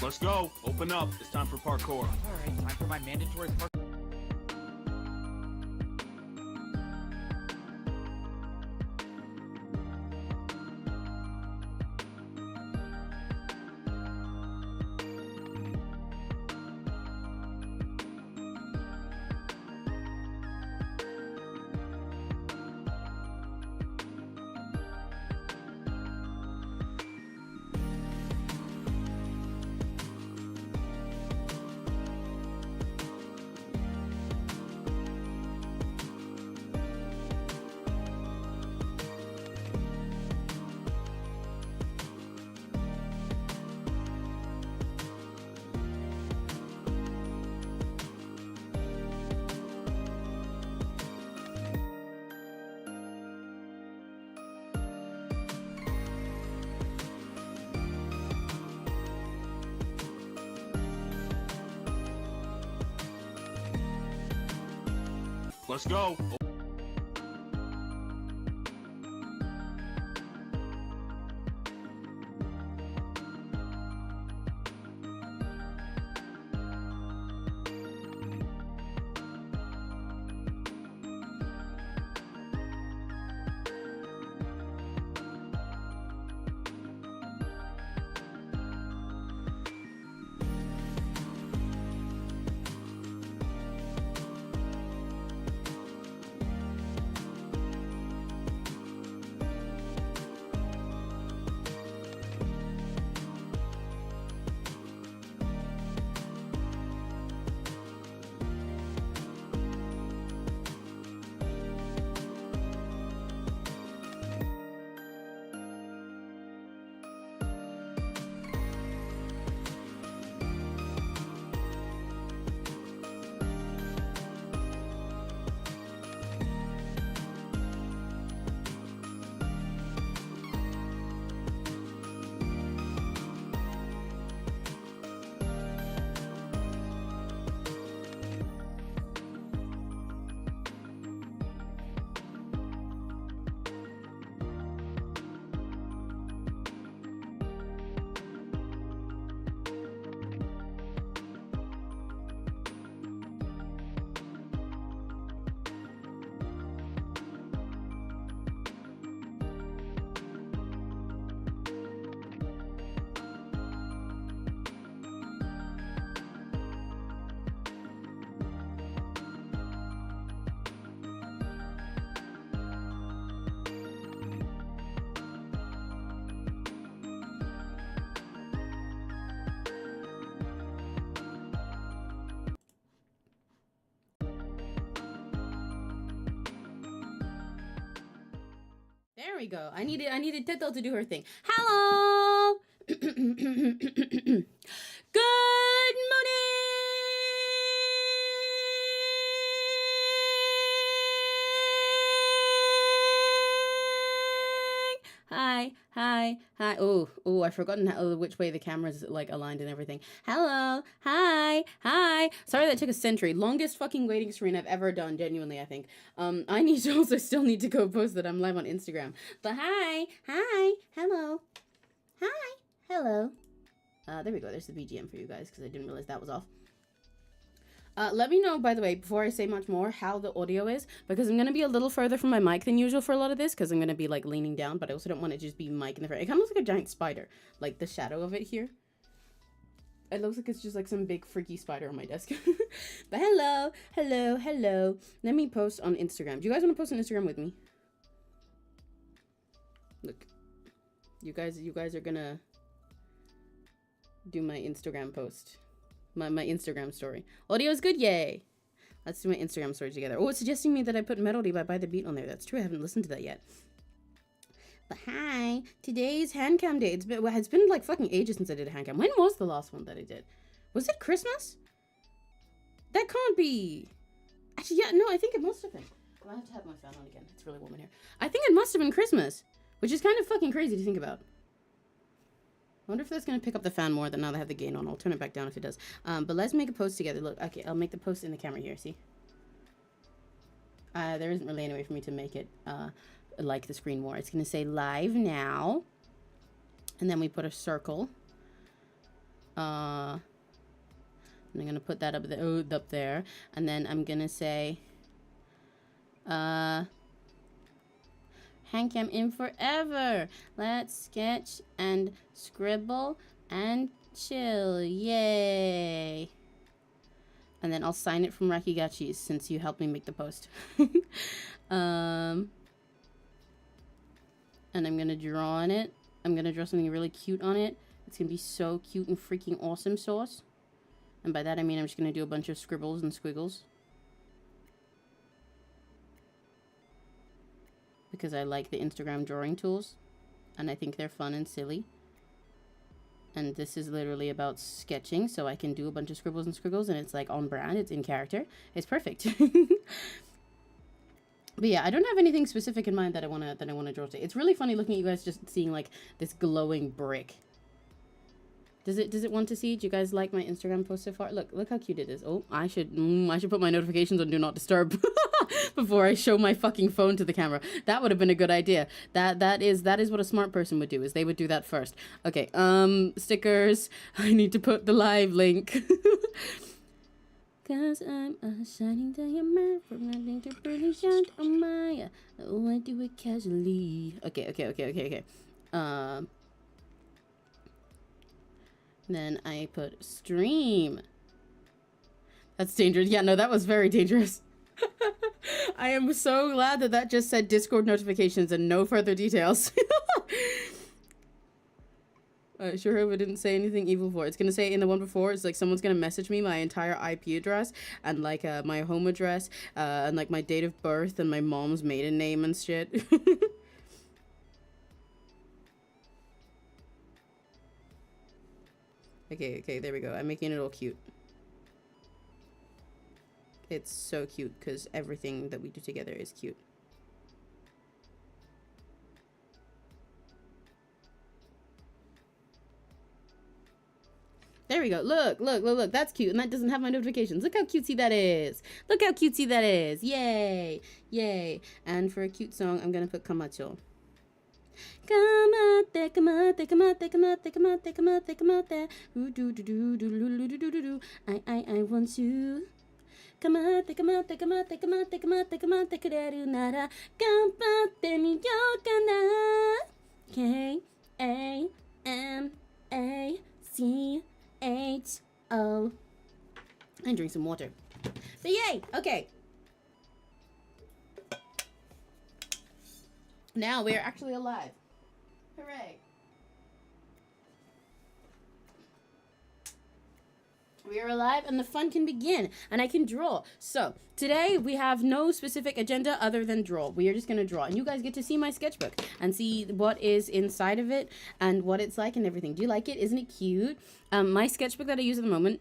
Let's go. Open up. It's time for parkour. Alright, time for my mandatory parkour. Let's go. There we go. I needed Teto to do her thing. Hello. Good morning. Hi. Oh, I've forgotten which way the camera's like aligned and everything. Hello. Hi. Sorry that took a century. Longest fucking waiting screen I've ever done, genuinely, I think. I need to also still need to go post that I'm live on Instagram. But hi. Hello. There we go. There's the BGM for you guys because I didn't realize that was off. Let me know, by the way, before I say much more, how the audio is, because I'm going to be a little further from my mic than usual for a lot of this, because I'm going to be, like, leaning down, but I also don't want it to just be mic in the front. It kind of looks like a giant spider, like, the shadow of it here. It looks like it's just, like, some big freaky spider on my desk. But hello. Let me post on Instagram. Do you guys want to post on Instagram with me? Look. You guys are going to do my Instagram post. My Instagram story. Audio is good, yay. Let's do my Instagram story together. Oh, it's suggesting me that I put Melody by the Beat on there. That's true, I haven't listened to that yet. But hi, today's HANDCAM day. It's been like fucking ages since I did a HANDCAM. When was the last one that I did? Was it Christmas? That can't be. Actually, yeah, no, I think it must have been. I have to have my fan on again. It's really warm in here. I think it must have been Christmas, which is kind of fucking crazy to think about. I wonder if that's going to pick up the fan more than now that I have the gain on. I'll turn it back down if it does. But let's make a post together. Look, okay, I'll make the post in the camera here, see? There isn't really any way for me to make it like the screen more. It's going to say live now. And then we put a circle. I'm gonna put that up there, and then I'm gonna say, HANDCAM in forever. Let's sketch and scribble and chill. Yay. And then I'll sign it from Rakigachi's since you helped me make the post. And I'm gonna draw on it. I'm gonna draw something really cute on it. It's gonna be so cute and freaking awesome sauce. And by that I mean I'm just gonna do a bunch of scribbles and squiggles. Because I like the Instagram drawing tools. And I think they're fun and silly. And this is literally about sketching, so I can do a bunch of scribbles and squiggles, and it's like on brand, it's in character. It's perfect. But yeah, I don't have anything specific in mind that I wanna draw today. It's really funny looking at you guys just seeing like this glowing brick. Does it want to see? Do you guys like my Instagram post so far? Look how cute it is. Oh, I should put my notifications on do not disturb before I show my fucking phone to the camera. That would have been a good idea. That is what a smart person would do, is they would do that first. Okay, stickers. I need to put the live link. Cause I'm a shining diamond from nothing to brilliant. Oh my, oh I do it casually. Okay. Then I put stream. That's dangerous. Yeah, no, that was very dangerous. I am so glad that just said Discord notifications and no further details. Sure hope I didn't say anything evil before. It's gonna say in the one before, it's like someone's gonna message me my entire IP address and like my home address and like my date of birth and my mom's maiden name and shit. Okay, there we go. I'm making it all cute. It's so cute because everything that we do together is cute. There we go. Look. That's cute. And that doesn't have my notifications. Look how cutesy that is. Look how cutesy that is. Yay. Yay. And for a cute song, I'm going to put Kamacho. Kamate, kamate, kamate, kamate, kamate, kamate, kamate. I want you. Kamate, kamate, kamate, kamate, kamate, kamate, kureru nara. Ganbatte miyou kana. K-A-M-A-C-H-O. And drink some water. But yay! Okay. Now we are actually alive. Hooray. We are alive and the fun can begin and I can draw. So today we have no specific agenda other than draw. We are just going to draw and you guys get to see my sketchbook and see what is inside of it and what it's like and everything. Do you like it? Isn't it cute? My sketchbook that I use at the moment,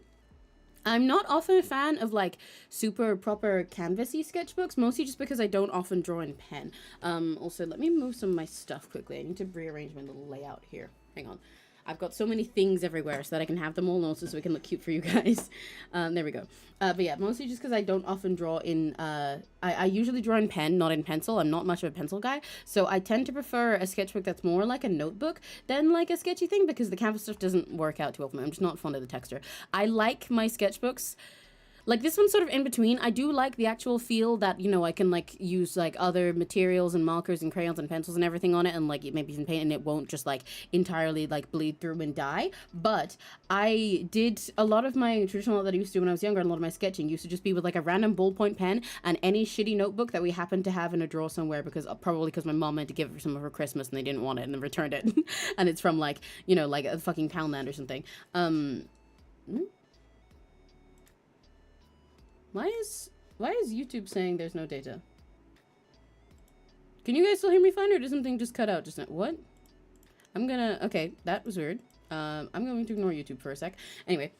I'm not often a fan of like super proper canvasy sketchbooks, mostly just because I don't often draw in pen. Also, let me move some of my stuff quickly. I need to rearrange my little layout here. Hang on. I've got so many things everywhere so that I can have them all also so we can look cute for you guys. There we go. But yeah, mostly just because I don't often draw in, I usually draw in pen, not in pencil. I'm not much of a pencil guy. So I tend to prefer a sketchbook that's more like a notebook than like a sketchy thing because the canvas stuff doesn't work out too well for me. I'm just not fond of the texture. I like my sketchbooks. Like this one's sort of in between. I do like the actual feel that, you know, I can like use like other materials and markers and crayons and pencils and everything on it and like maybe even paint and it won't just like entirely like bleed through and die. But I did a lot of my traditional that I used to do when I was younger and a lot of my sketching used to just be with like a random ballpoint pen and any shitty notebook that we happened to have in a drawer somewhere because probably because my mom meant to give it for some of her Christmas and they didn't want it and then returned it. And it's from like, you know, like a fucking Poundland or something. Why is YouTube saying there's no data? Can you guys still hear me fine or did something just cut out just now? What? Okay, that was weird. I'm going to ignore YouTube for a sec. Anyway,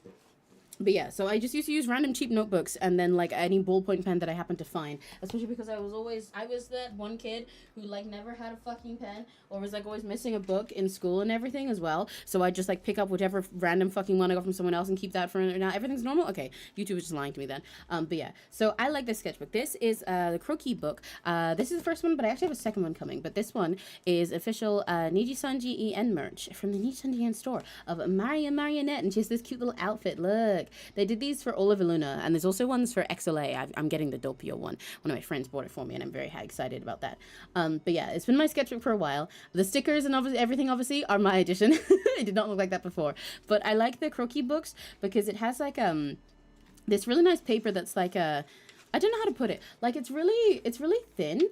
But yeah, so I just used to use random cheap notebooks and then like any ballpoint pen that I happened to find. Especially because I was that one kid who like never had a fucking pen or was like always missing a book in school and everything as well. So I just like pick up whichever random fucking one I got from someone else and keep that for now. Everything's normal. Okay, YouTube is just lying to me then. But yeah, so I like this sketchbook. This is the 𝘆cie 𝘂𝗿. This is the first one, but I actually have a second one coming. But this one is official 𝘆cie𝘂𝗿 merch from the 𝘆cie𝘂𝗿 store of Maria Marionette, and she has this cute little outfit. Look. They did these for Oliver Luna, and there's also ones for XLA. I'm getting the Doppio one. One of my friends bought it for me, and I'm very excited about that. But yeah, it's been my sketchbook for a while. The stickers and everything, obviously, are my addition. It did not look like that before. But I like the 𝘆cie books because it has, like, this really nice paper that's, like, I don't know how to put it. Like, it's really thin.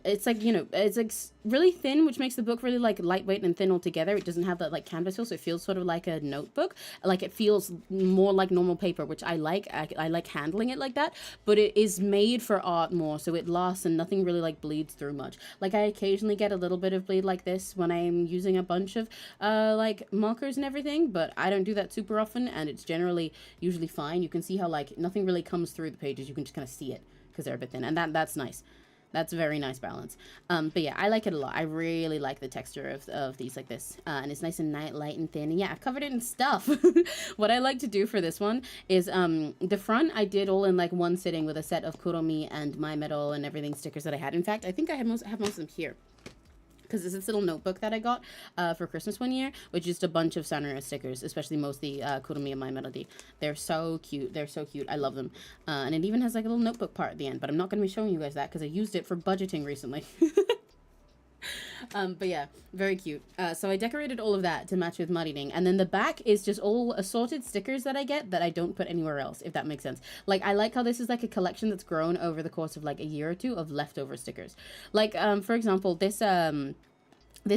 It's like, you know, it's like really thin, which makes the book really like lightweight and thin altogether. It doesn't have that like canvas feel, so it feels sort of like a notebook. Like it feels more like normal paper, which I like. I like handling it like that, but it is made for art more, so it lasts and nothing really like bleeds through much. Like I occasionally get a little bit of bleed like this when I'm using a bunch of like markers and everything, but I don't do that super often, and it's usually fine. You can see how like nothing really comes through the pages. You can just kind of see it because they're a bit thin, and that's nice. That's a very nice balance. But yeah, I like it a lot. I really like the texture of these like this. And it's nice and light and thin. And yeah, I've covered it in stuff. What I like to do for this one is the front I did all in like one sitting with a set of Kuromi and My Metal and everything stickers that I had. In fact, I think I have most of them here. Because it's this little notebook that I got for Christmas one year, which is just a bunch of Sanrio stickers, especially mostly Kuromi and My Melody. They're so cute. They're so cute. I love them. And it even has like a little notebook part at the end, but I'm not going to be showing you guys that because I used it for budgeting recently. But yeah, very cute. So I decorated all of that to match with Mud Eating. And then the back is just all assorted stickers that I get that I don't put anywhere else, if that makes sense. Like, I like how this is like a collection that's grown over the course of like a year or two of leftover stickers. Like, for example, this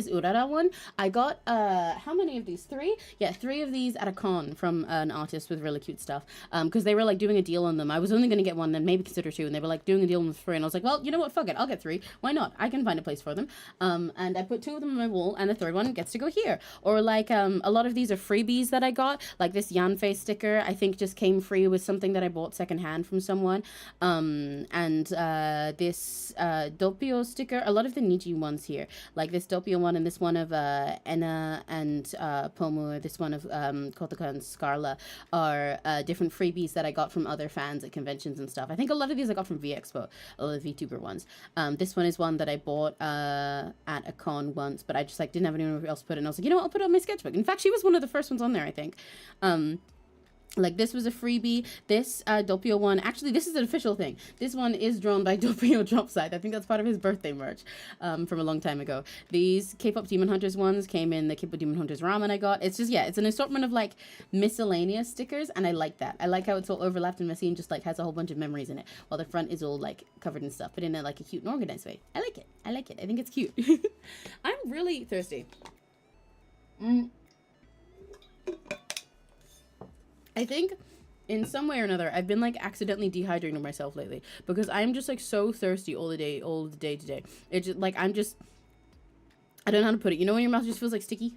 Urara one, I got, how many of these? 3? Yeah, 3 of these at a con from an artist with really cute stuff. Because they were, like, doing a deal on them. I was only going to get 1, then maybe consider 2. And they were, like, doing a deal on them for free. And I was like, well, you know what? Fuck it. I'll get 3. Why not? I can find a place for them. And I put 2 of them on my wall, and the 3rd one gets to go here. Or, like, a lot of these are freebies that I got. Like, this Yanfei sticker, I think, just came free with something that I bought secondhand from someone. And this Doppio sticker, a lot of the Niji ones here. Like, this Doppio one and this one of Enna and Pomu, this one of Kotaka and Scarla are different freebies that I got from other fans at conventions and stuff. I think a lot of these I got from VExpo, a lot of the VTuber ones. This one is one that I bought at a con once, but I just like didn't have anyone else put it, and I was like, you know what, I'll put it on my sketchbook. In fact, she was one of the first ones on there, I think. Like, this was a freebie. This Doppio one, actually, this is an official thing. This one is drawn by Doppio Dropside. I think that's part of his birthday merch from a long time ago. These K-pop Demon Hunters ones came in the K-pop Demon Hunters ramen I got. It's just, yeah, it's an assortment of, like, miscellaneous stickers, and I like that. I like how it's all overlapped and messy and just, like, has a whole bunch of memories in it, while the front is all, like, covered in stuff, but in a, like, a cute and organized way. I like it. I like it. I think it's cute. I'm really thirsty. I think in some way or another, I've been like accidentally dehydrating myself lately because I'm just like so thirsty all the day today. It's just like, I don't know how to put it. You know when your mouth just feels like sticky?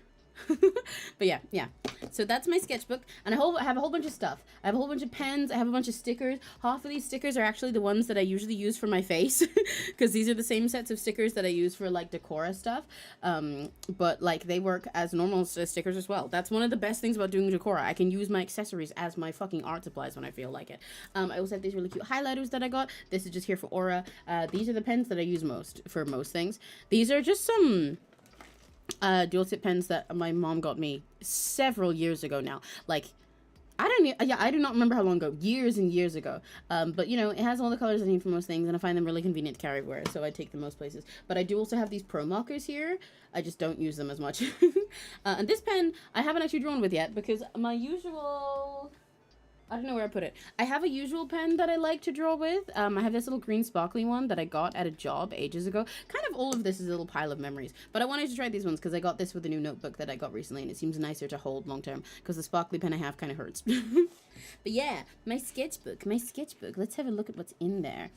But yeah. So that's my sketchbook, and I have a whole bunch of stuff. I have a whole bunch of pens. I have a bunch of stickers. Half of these stickers are actually the ones that I usually use for my face, because these are the same sets of stickers that I use for like Decora stuff. But like they work as normal stickers as well. That's one of the best things about doing Decora. I can use my accessories as my fucking art supplies when I feel like it. I also have these really cute highlighters that I got. This is just here for aura. These are the pens that I use most for most things. These are just some dual tip pens that my mom got me several years ago now. Like, I do not remember how long ago, years and years ago. But you know, it has all the colors I need for most things, and I find them really convenient to carry everywhere, so I take them most places. But I do also have these pro markers here. I just don't use them as much. And this pen I haven't actually drawn with yet because my usual, I don't know where I put it. I have a usual pen that I like to draw with. I have this little green sparkly one that I got at a job ages ago. Kind of all of this is a little pile of memories. But I wanted to try these ones because I got this with a new notebook that I got recently, and it seems nicer to hold long term because the sparkly pen I have kind of hurts. But yeah, my sketchbook. Let's have a look at what's in there.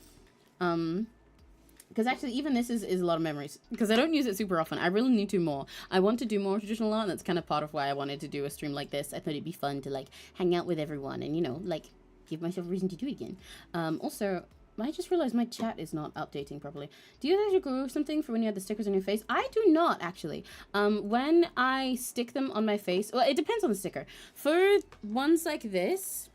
Because actually, even this is a lot of memories. Because I don't use it super often. I really need to more. I want to do more traditional art, and that's kind of part of why I wanted to do a stream like this. I thought it'd be fun to, like, hang out with everyone and, you know, like, give myself a reason to do it again. Also, I just realized my chat is not updating properly. Do you guys glue something for when you have the stickers on your face? I do not, actually. When I stick them on my face, well, it depends on the sticker. For ones like this,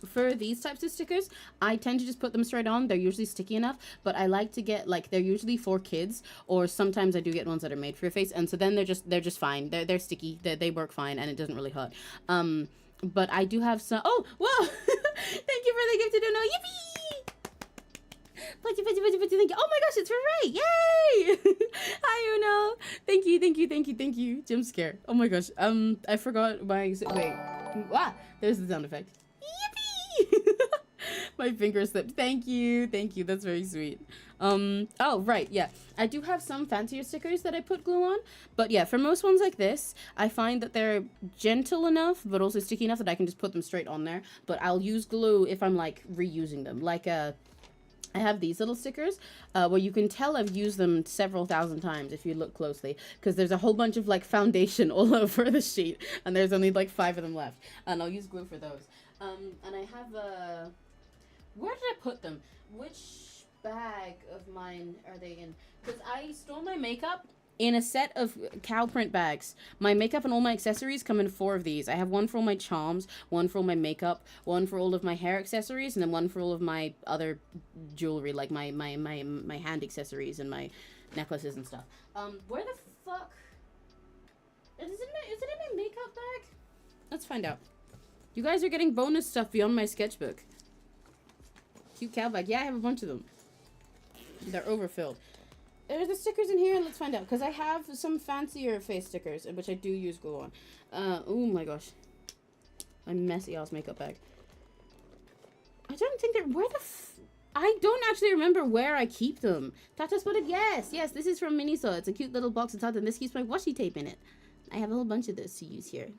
for these types of stickers, I tend to just put them straight on. They're usually sticky enough, but I like to get, like, they're usually for kids, or sometimes I do get ones that are made for your face, and so then they're just fine. They're sticky. They work fine, and it doesn't really hurt. But I do have some. Oh, whoa! Thank you for the gift to do no. Yippee! Putty, thank you. Oh my gosh, it's for Ray! Yay! Hi, Uno. Thank you. Jump scare. Oh my gosh. I forgot my. Wait. Ah, there's the sound effect. Yippee! My finger slipped. Thank you. That's very sweet. Oh, right, yeah. I do have some fancier stickers that I put glue on, but yeah, for most ones like this, I find that they're gentle enough, but also sticky enough that I can just put them straight on there, but I'll use glue if I'm, like, reusing them. Like, I have these little stickers where you can tell I've used them several thousand times if you look closely, because there's a whole bunch of, like, foundation all over the sheet, and there's only, like, 5 of them left, and I'll use glue for those. And I have, where did I put them? Which bag of mine are they in? Because I store my makeup in a set of cow print bags. My makeup and all my accessories come in 4 of these. I have one for all my charms, one for all my makeup, one for all of my hair accessories, and then one for all of my other jewelry, like my hand accessories and my necklaces and stuff. Where the fuck? Is it in my makeup bag? Let's find out. You guys are getting bonus stuff beyond my sketchbook. Cute cow bag. Yeah, I have a bunch of them. They're overfilled. Are the stickers in here? Let's find out. Because I have some fancier face stickers, which I do use glue on. Oh my gosh. My messy ass makeup bag. I don't think they're... Where the I don't actually remember where I keep them. Tata spotted? Yes, this is from Miniso. It's a cute little box of Tata, and this keeps my washi tape in it. I have a whole bunch of those to use here.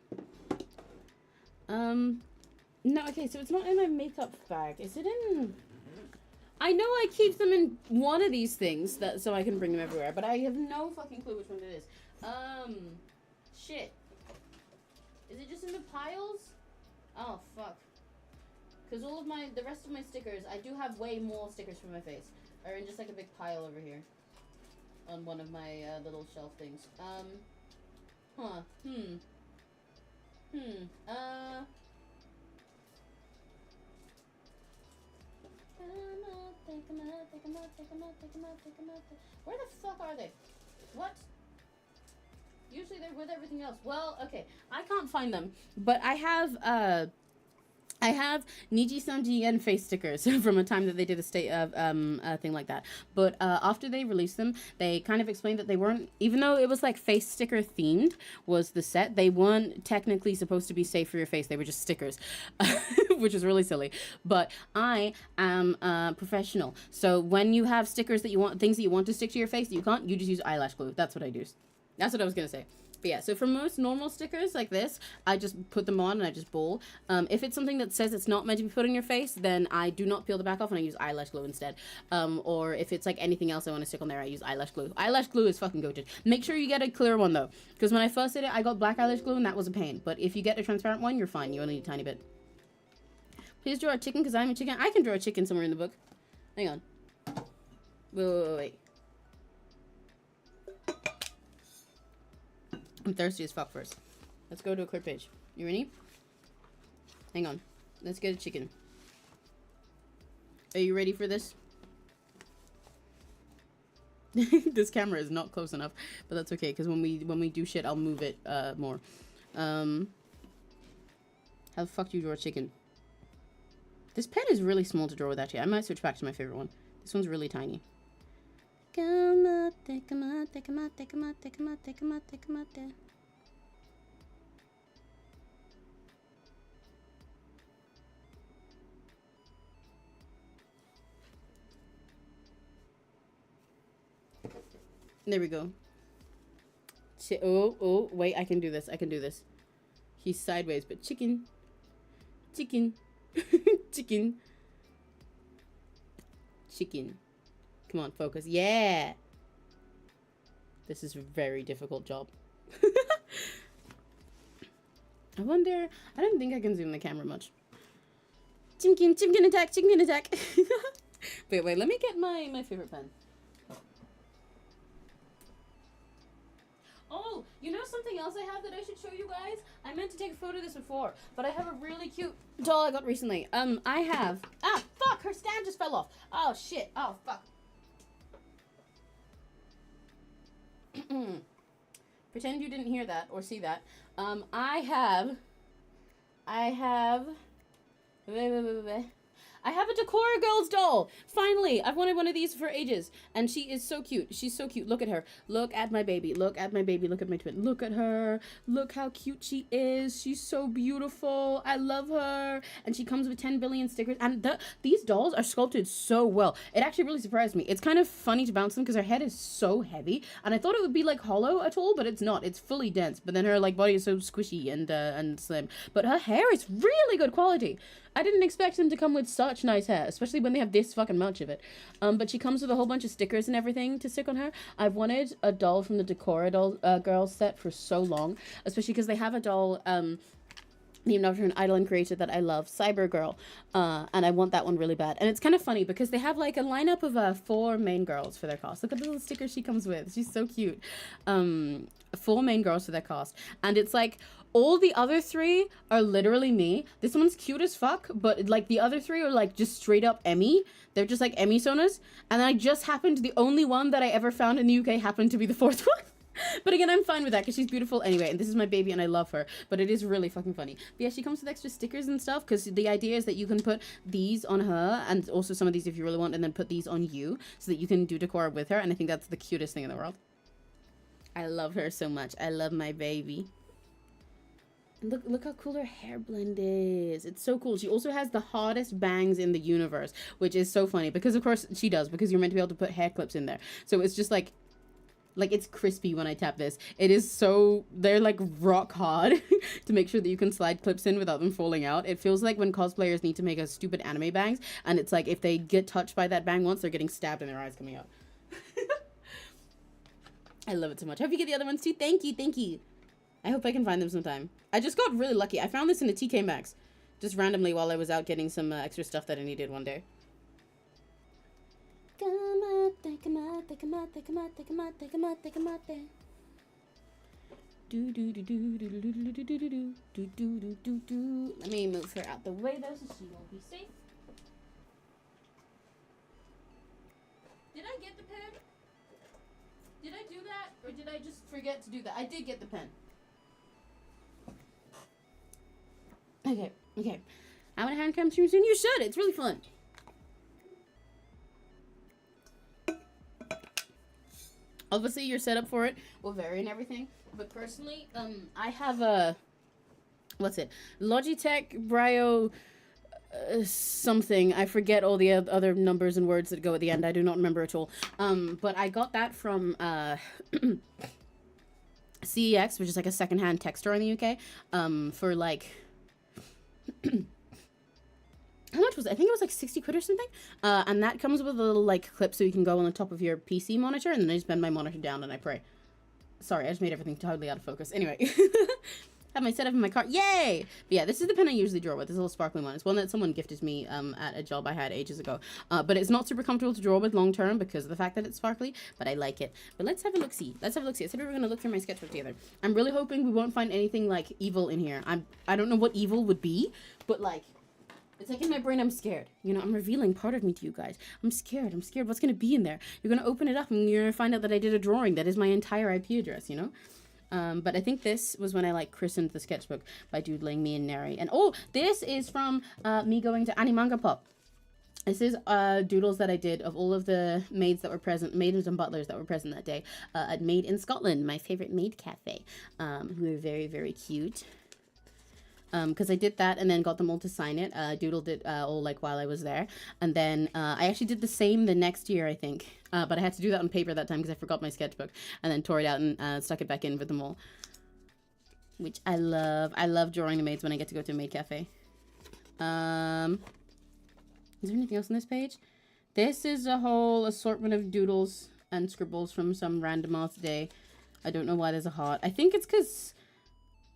No, okay, so it's not in my makeup bag. Is it in... I know I keep them in one of these things so I can bring them everywhere, but I have no fucking clue which one it is. Shit. Is it just in the piles? Oh, fuck. Because the rest of my stickers, I do have way more stickers for my face, are in just like a big pile over here. On one of my little shelf things. Where the fuck are they? What? Usually they're with everything else. Well, okay. I can't find them. But I have Niji Sanji and face stickers from a time that they did a thing like that. But after they released them, they kind of explained that they weren't, even though it was like face sticker themed was the set, they weren't technically supposed to be safe for your face. They were just stickers, which is really silly. But I am professional. So when you have stickers that you want, things that you want to stick to your face that you can't, you just use eyelash glue. That's what I do. That's what I was going to say. But yeah, so for most normal stickers like this, I just put them on and I just ball. If it's something that says it's not meant to be put on your face, then I do not peel the back off and I use eyelash glue instead. Or if it's like anything else I want to stick on there, I use eyelash glue. Eyelash glue is fucking goated. Make sure you get a clear one though, because when I first did it, I got black eyelash glue and that was a pain. But if you get a transparent one, you're fine. You only need a tiny bit. Please draw a chicken because I'm a chicken. I can draw a chicken somewhere in the book. Hang on. Wait. I'm thirsty as fuck first. Let's go to a clear page. You ready? Hang on. Let's get a chicken. Are you ready for this? This camera is not close enough, but that's okay because when we do shit, I'll move it more. How the fuck do you draw a chicken? This pen is really small to draw with actually. I might switch back to my favorite one. This one's really tiny. Come out, take 'em out, take 'em out, take 'em out, take 'em out, take 'em out, take 'em out there. There we go. Oh, wait, I can do this. I can do this. He's sideways, but chicken. Chicken. Chicken. Chicken. Come on, focus. Yeah. This is a very difficult job. I wonder, I don't think I can zoom the camera much. Chimkin attack, chimkin attack. Wait, let me get my favorite pen. Oh, you know something else I have that I should show you guys? I meant to take a photo of this before, but I have a really cute doll I got recently. I have, fuck, her stand just fell off. Oh, shit, oh, fuck. Pretend you didn't hear that or see that. I have a Decora Girls doll. Finally, I've wanted one of these for ages, and she is so cute. She's so cute. Look at her. Look at my baby. Look at my baby. Look at my twin. Look at her. Look how cute she is. She's so beautiful. I love her. And she comes with 10 billion stickers. And these dolls are sculpted so well. It actually really surprised me. It's kind of funny to bounce them because her head is so heavy, and I thought it would be like hollow at all, but it's not. It's fully dense. But then her like body is so squishy and slim. But her hair is really good quality. I didn't expect them to come with such nice hair, especially when they have this fucking much of it. But she comes with a whole bunch of stickers and everything to stick on her. I've wanted a doll from the Decora Girls set for so long, especially because they have a doll named after an idol and creator that I love, Cyber Girl, and I want that one really bad. And it's kind of funny because they have like a lineup of 4 main girls for their cast. Look at the little sticker she comes with. She's so cute. 4 main girls for their cast, and it's like all the other 3 are literally me. This one's cute as fuck, but like the other 3 are like just straight up Emmy. They're just like Emmy sonas, and I just happened, the only one that I ever found in the UK happened to be the 4th one. But again, I'm fine with that because she's beautiful anyway, and this is my baby and I love her, but it is really fucking funny. But yeah, she comes with extra stickers and stuff because the idea is that you can put these on her and also some of these if you really want, and then put these on you so that you can do decor with her, and I think that's the cutest thing in the world. I love her so much. I love my baby. Look how cool her hair blend is. It's so cool. She also has the hardest bangs in the universe, which is so funny because of course she does, because you're meant to be able to put hair clips in there. So it's just like it's crispy when I tap this. It is so, they're like rock hard to make sure that you can slide clips in without them falling out. It feels like when cosplayers need to make a stupid anime bangs, and it's like if they get touched by that bang once, they're getting stabbed and their eyes coming out. I love it so much. I hope you get the other ones too. Thank you, thank you. I hope I can find them sometime. I just got really lucky. I found this in a TK Maxx just randomly while I was out getting some extra stuff that I needed one day. Let me move her out the way though so she won't be safe. Did I get the pen? Did I do that, or did I just forget to do that? I did get the pen. Okay. I want a hand cam stream soon. You should. It's really fun. Obviously, your setup for it will vary and everything. But personally, I have a, Logitech Brio something. I forget all the other numbers and words that go at the end. I do not remember at all. But I got that from CEX, which is like a secondhand tech store in the UK, for like how much was it? I think it was like 60 quid or something. And that comes with a little like clip so you can go on the top of your PC monitor, and then I just bend my monitor down and I pray. Sorry, I just made everything totally out of focus. Anyway, have my setup in my car. Yay! But yeah, this is the pen I usually draw with. This little sparkly one. It's one that someone gifted me at a job I had ages ago. But it's not super comfortable to draw with long term because of the fact that it's sparkly, but I like it. But let's have a look-see. I said we were going to look through my sketchbook together. I'm really hoping we won't find anything like evil in here. I don't know what evil would be, but like, it's like in my brain, I'm scared. You know, I'm revealing part of me to you guys. I'm scared. What's going to be in there? You're going to open it up and you're going to find out that I did a drawing that is my entire IP address, you know? But I think this was when I like christened the sketchbook by doodling me and Neri. And oh, this is from me going to Animanga Pop. This is doodles that I did of all of the maids that were present, maids and butlers that were present that day at Maid in Scotland, my favorite maid cafe, who are very, very cute. Because I did that and then got them all to sign it. Doodled it all like while I was there. And then I actually did the same the next year, I think. But I had to do that on paper that time because I forgot my sketchbook. And then tore it out and stuck it back in with them all. Which I love. I love drawing the maids when I get to go to a maid cafe. Is there anything else on this page? This is a whole assortment of doodles and scribbles from some random ass day. I don't know why there's a heart. I think it's because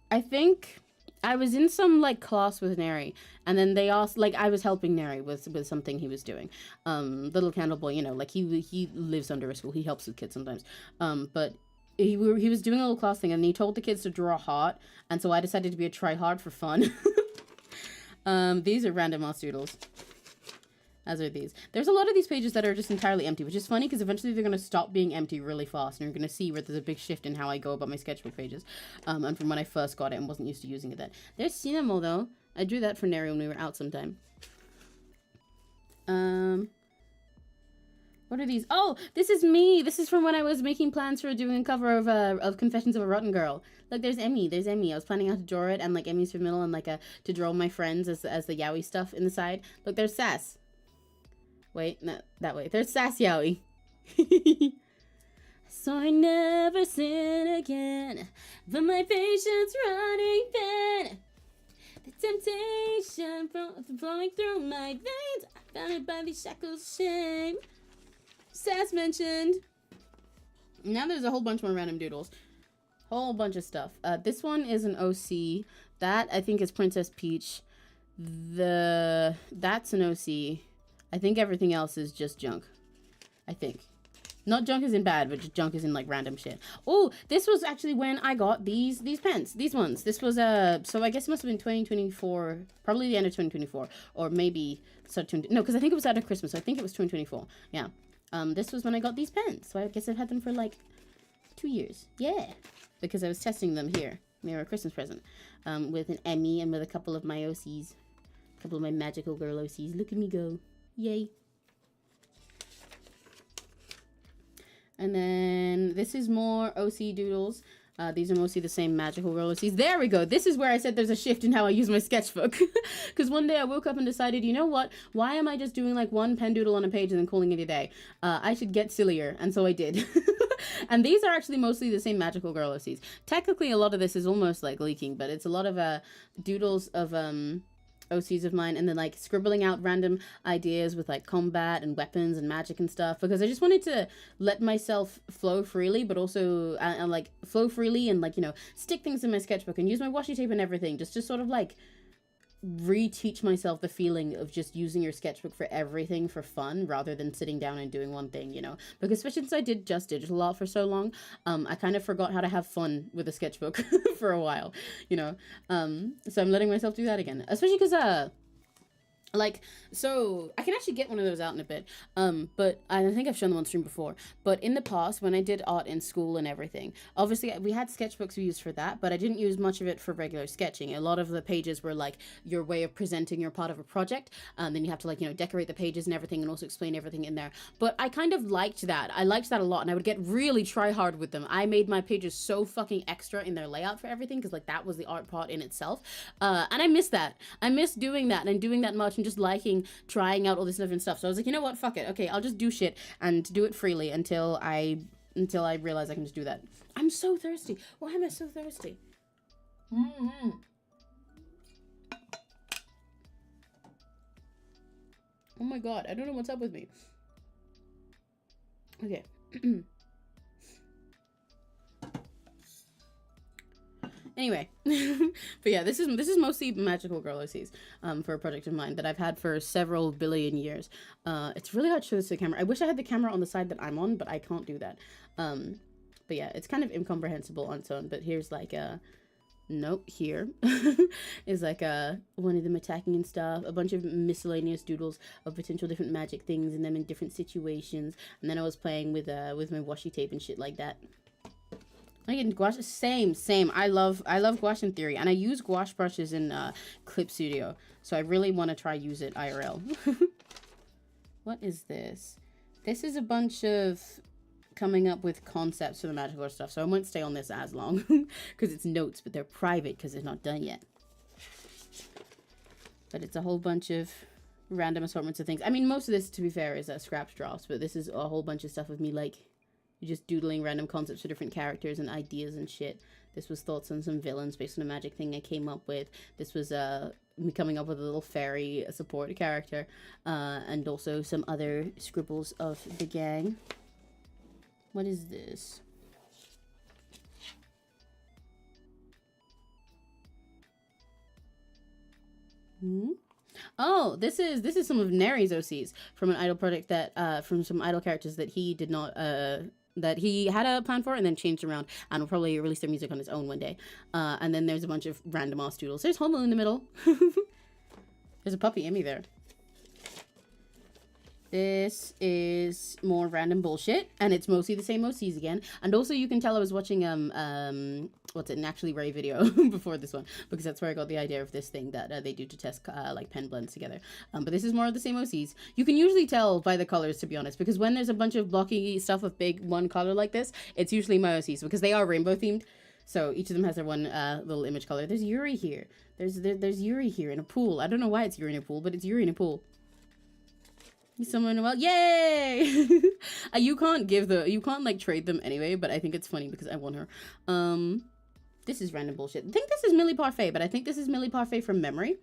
I was in some like class with Neri, and then they asked, like, I was helping Neri with something he was doing. Little candle boy, you know, like he lives under a school. He helps with kids sometimes. But he was doing a little class thing, and he told the kids to draw a heart, and so I decided to be a try hard for fun. These are random ass doodles. As are these. There's a lot of these pages that are just entirely empty, which is funny because eventually they're going to stop being empty really fast, and you're going to see where there's a big shift in how I go about my sketchbook pages. And from when I first got it and wasn't used to using it then. There's Cinemo, though. I drew that for Neri when we were out sometime. What are these? Oh, this is me. This is from when I was making plans for doing a cover of Confessions of a Rotten Girl. Look, there's Emmy. There's Emmy. I was planning how to draw it, and like Emmy's for middle, and like to draw my friends as the yaoi stuff in the side. Look, there's Sass. Wait, no, that way. There's Sass Yaoi. So I never sin again, but my patience running thin. The temptation flowing through my veins, I found it by these shackles of shame. Sass mentioned. Now there's a whole bunch more random doodles. Whole bunch of stuff. This one is an OC. That, I think, is Princess Peach. That's an OC. I think everything else is just junk. I think. Not junk as in bad, but just junk as in like random shit. Oh, this was actually when I got these pens. These ones. This was so I guess it must have been 2024. Probably the end of 2024. Or maybe no, because I think it was out of Christmas. So I think it was 2024. Yeah. This was when I got these pens. So I guess I've had them for like 2 years. Yeah. Because I was testing them here. They were a Christmas present. With an Emmy and with a couple of my OCs. A couple of my magical girl OCs. Look at me go. Yay. And then this is more OC doodles. These are mostly the same magical girl OCs. There we go. This is where I said there's a shift in how I use my sketchbook. Because one day I woke up and decided, you know what? Why am I just doing like one pen doodle on a page and then calling it a day? I should get sillier. And so I did. And these are actually mostly the same magical girl OCs. Technically, a lot of this is almost like leaking, but it's a lot of doodles of OCs of mine, and then like scribbling out random ideas with like combat and weapons and magic and stuff, because I just wanted to let myself flow freely, but also like flow freely and like, you know, stick things in my sketchbook and use my washi tape and everything, just to sort of like reteach myself the feeling of just using your sketchbook for everything for fun rather than sitting down and doing one thing, you know, because especially since I did just digital art for so long, I kind of forgot how to have fun with a sketchbook for a while, you know, so I'm letting myself do that again, especially because like, so I can actually get one of those out in a bit, but I think I've shown them on stream before, but in the past when I did art in school and everything, obviously we had sketchbooks we used for that, but I didn't use much of it for regular sketching. A lot of the pages were like your way of presenting your part of a project, then you have to like, you know, decorate the pages and everything and also explain everything in there, but I kind of liked that. I liked that a lot, and I would get really try hard with them. I made my pages so fucking extra in their layout for everything, because like that was the art part in itself, and I miss that. I miss doing that and doing that much and just liking trying out all this different stuff. So I was like, you know what, fuck it, okay, I'll just do shit and do it freely until I realize I can just do that. I'm so thirsty. Why am I so thirsty? Oh my god, I don't know what's up with me. Okay. Anyway, but yeah, this is mostly magical girl OCs for a project of mine that I've had for several billion years. It's really hard to show this to the camera. I wish I had the camera on the side that I'm on, but I can't do that. But yeah, it's kind of incomprehensible on its own. But here's like a note here is like one of them attacking and stuff, a bunch of miscellaneous doodles of potential different magic things and them in different situations, and then I was playing with my washi tape and shit like that. I can gouache, same. I love gouache in theory, and I use gouache brushes in Clip Studio, so I really want to try use it IRL. What is this? This is a bunch of coming up with concepts for the magical stuff, so I won't stay on this as long because it's notes, but they're private because it's not done yet. But it's a whole bunch of random assortments of things. I mean, most of this, to be fair, is scraps drafts, but this is a whole bunch of stuff of me like just doodling random concepts for different characters and ideas and shit. This was thoughts on some villains based on a magic thing I came up with. This was me coming up with a little fairy support character, and also some other scribbles of the gang. What is this? Oh, this is some of Neri's OCs from an idol project that from some idol characters that he did not that he had a plan for and then changed around, and will probably release their music on his own one day. And then there's a bunch of random ass doodles. There's Homo in the middle. There's a puppy Emmy there. This is more random bullshit, and it's mostly the same OCs again. And also you can tell I was watching what's it, an Actually Ray video before this one, because that's where I got the idea of this thing that they do to test like pen blends together. But this is more of the same OCs. You can usually tell by the colors, to be honest, because when there's a bunch of blocky stuff of big one color like this, it's usually my OCs, because they are rainbow themed. So each of them has their one little image color. There's Yuri here. There's Yuri here in a pool. I don't know why it's Yuri in a pool, but it's Yuri in a pool. He's somewhere in a well. Yay! You can't like trade them anyway, but I think it's funny because I won her. This is random bullshit. I think this is Millie Parfait, but I think this is Millie Parfait from memory,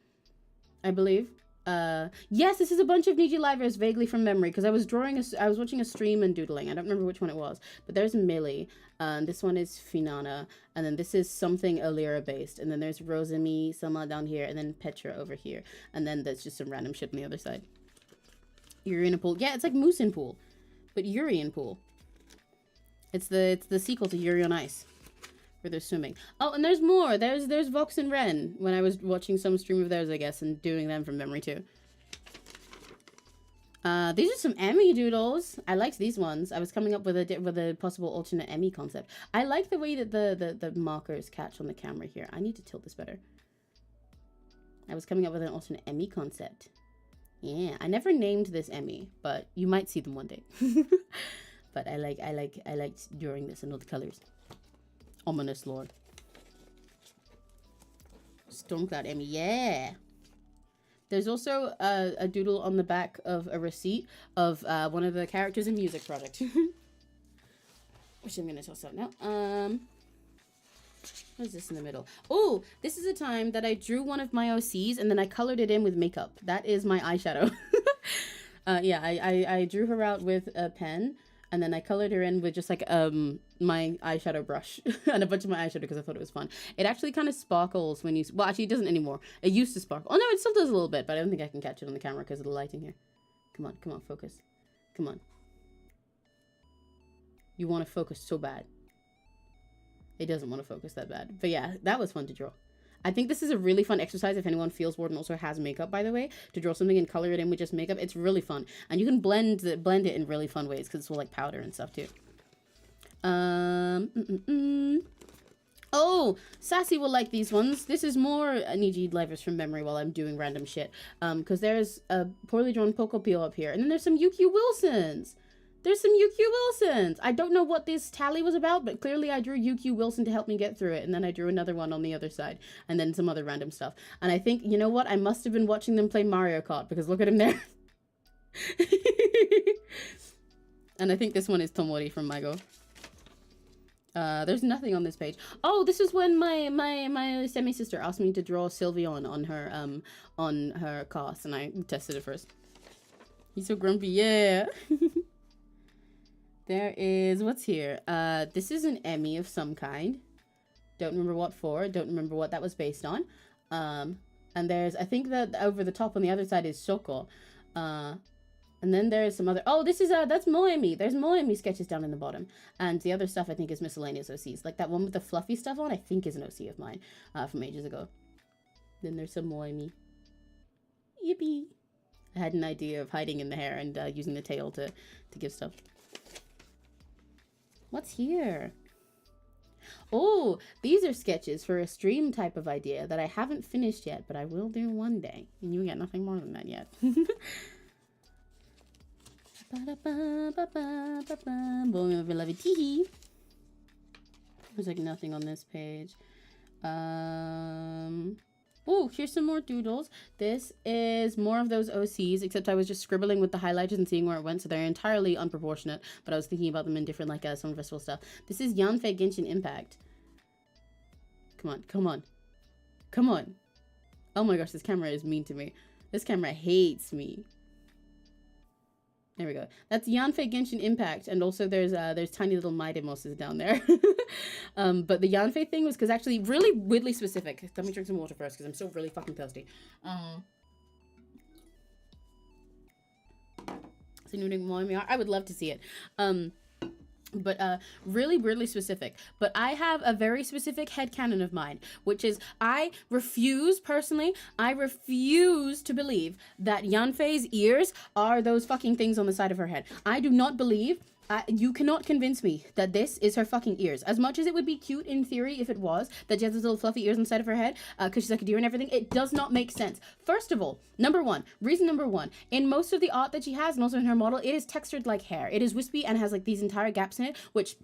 I believe. Yes, this is a bunch of Niji Livers vaguely from memory, because I was watching a stream and doodling. I don't remember which one it was, but there's Millie. This one is Finana, and then this is something Alira based, and then there's Rosemi, Sama down here, and then Petra over here, and then there's just some random shit on the other side. Yuri in a pool. Yeah, it's like Moose in Pool, but Yuri in Pool. It's the sequel to Yuri on Ice, where they're swimming. Oh, and there's more. There's Vox and Ren when I was watching some stream of theirs, I guess, and doing them from memory too. These are some Emmy doodles. I liked these ones. I was coming up with a possible alternate Emmy concept. I like the way that the markers catch on the camera here. I need to tilt this better. I was coming up with an alternate Emmy concept. Yeah, I never named this Emmy, but you might see them one day. But I liked drawing this in all the colors. Ominous Lord. Stormcloud Emmy, yeah. There's also a doodle on the back of a receipt of one of the characters in Music Project. Which I'm gonna toss out now. What is this in the middle? Oh, this is a time that I drew one of my OCs and then I colored it in with makeup. That is my eyeshadow. Yeah, I drew her out with a pen and then I colored her in with just like my eyeshadow brush and a bunch of my eyeshadow because I thought it was fun. It actually kind of sparkles when you... Well, actually, it doesn't anymore. It used to sparkle. Oh, no, it still does a little bit, but I don't think I can catch it on the camera because of the lighting here. Come on, focus. Come on. You want to focus so bad. It doesn't want to focus that bad. But yeah, that was fun to draw. I think this is a really fun exercise if anyone feels bored and also has makeup, by the way, to draw something and color it in with just makeup. It's really fun. And you can blend it in really fun ways because it's all like powder and stuff too. Oh, Sassy will like these ones. This is more Niji Livers from memory while I'm doing random shit. Because there's a poorly drawn Pokopio up here. And then there's some UQ Wilsons. There's some UQ Wilsons. I don't know what this tally was about, but clearly I drew UQ Wilson to help me get through it. And then I drew another one on the other side. And then some other random stuff. And I think, you know what? I must have been watching them play Mario Kart because look at him there. And I think this one is Tomori from Maigo. There's nothing on this page. Oh, this is when my semi-sister asked me to draw Sylveon on her cast. And I tested it first. He's so grumpy. Yeah. There is, what's here? This is an Emmy of some kind. Don't remember what for. Don't remember what that was based on. And there's, I think that over the top on the other side is Shoko. And then there's some other, oh, this is, that's Moemi. There's Moemi sketches down in the bottom. And the other stuff I think is miscellaneous OCs. Like that one with the fluffy stuff on, I think is an OC of mine from ages ago. Then there's some Moemi. Yippee. I had an idea of hiding in the hair and using the tail to give stuff. What's here? Oh, these are sketches for a stream type of idea that I haven't finished yet, but I will do one day. And you get nothing more than that yet. There's like nothing on this page. Oh, here's some more doodles. This is more of those OCs, except I was just scribbling with the highlighters and seeing where it went, so they're entirely unproportionate, but I was thinking about them in different, like, Summer Festival stuff. This is Yanfei Genshin Impact. Come on, come on. Come on. Oh my gosh, this camera is mean to me. This camera hates me. There we go. That's Yanfei Genshin Impact, and also there's tiny little Maide mosses down there. But the Yanfei thing was because actually really weirdly specific. Let me drink some water first because I'm still really fucking thirsty. So I would love to see it. But really weirdly specific. But I have a very specific headcanon of mine, which is I refuse to believe that Yanfei's ears are those fucking things on the side of her head. I do not believe, you cannot convince me that this is her fucking ears. As much as it would be cute in theory if it was, that she has those little fluffy ears on the side of her head, because she's like a deer and everything, it does not make sense. First of all, reason number one, in most of the art that she has, and also in her model, it is textured like hair. It is wispy and has like these entire gaps in it, which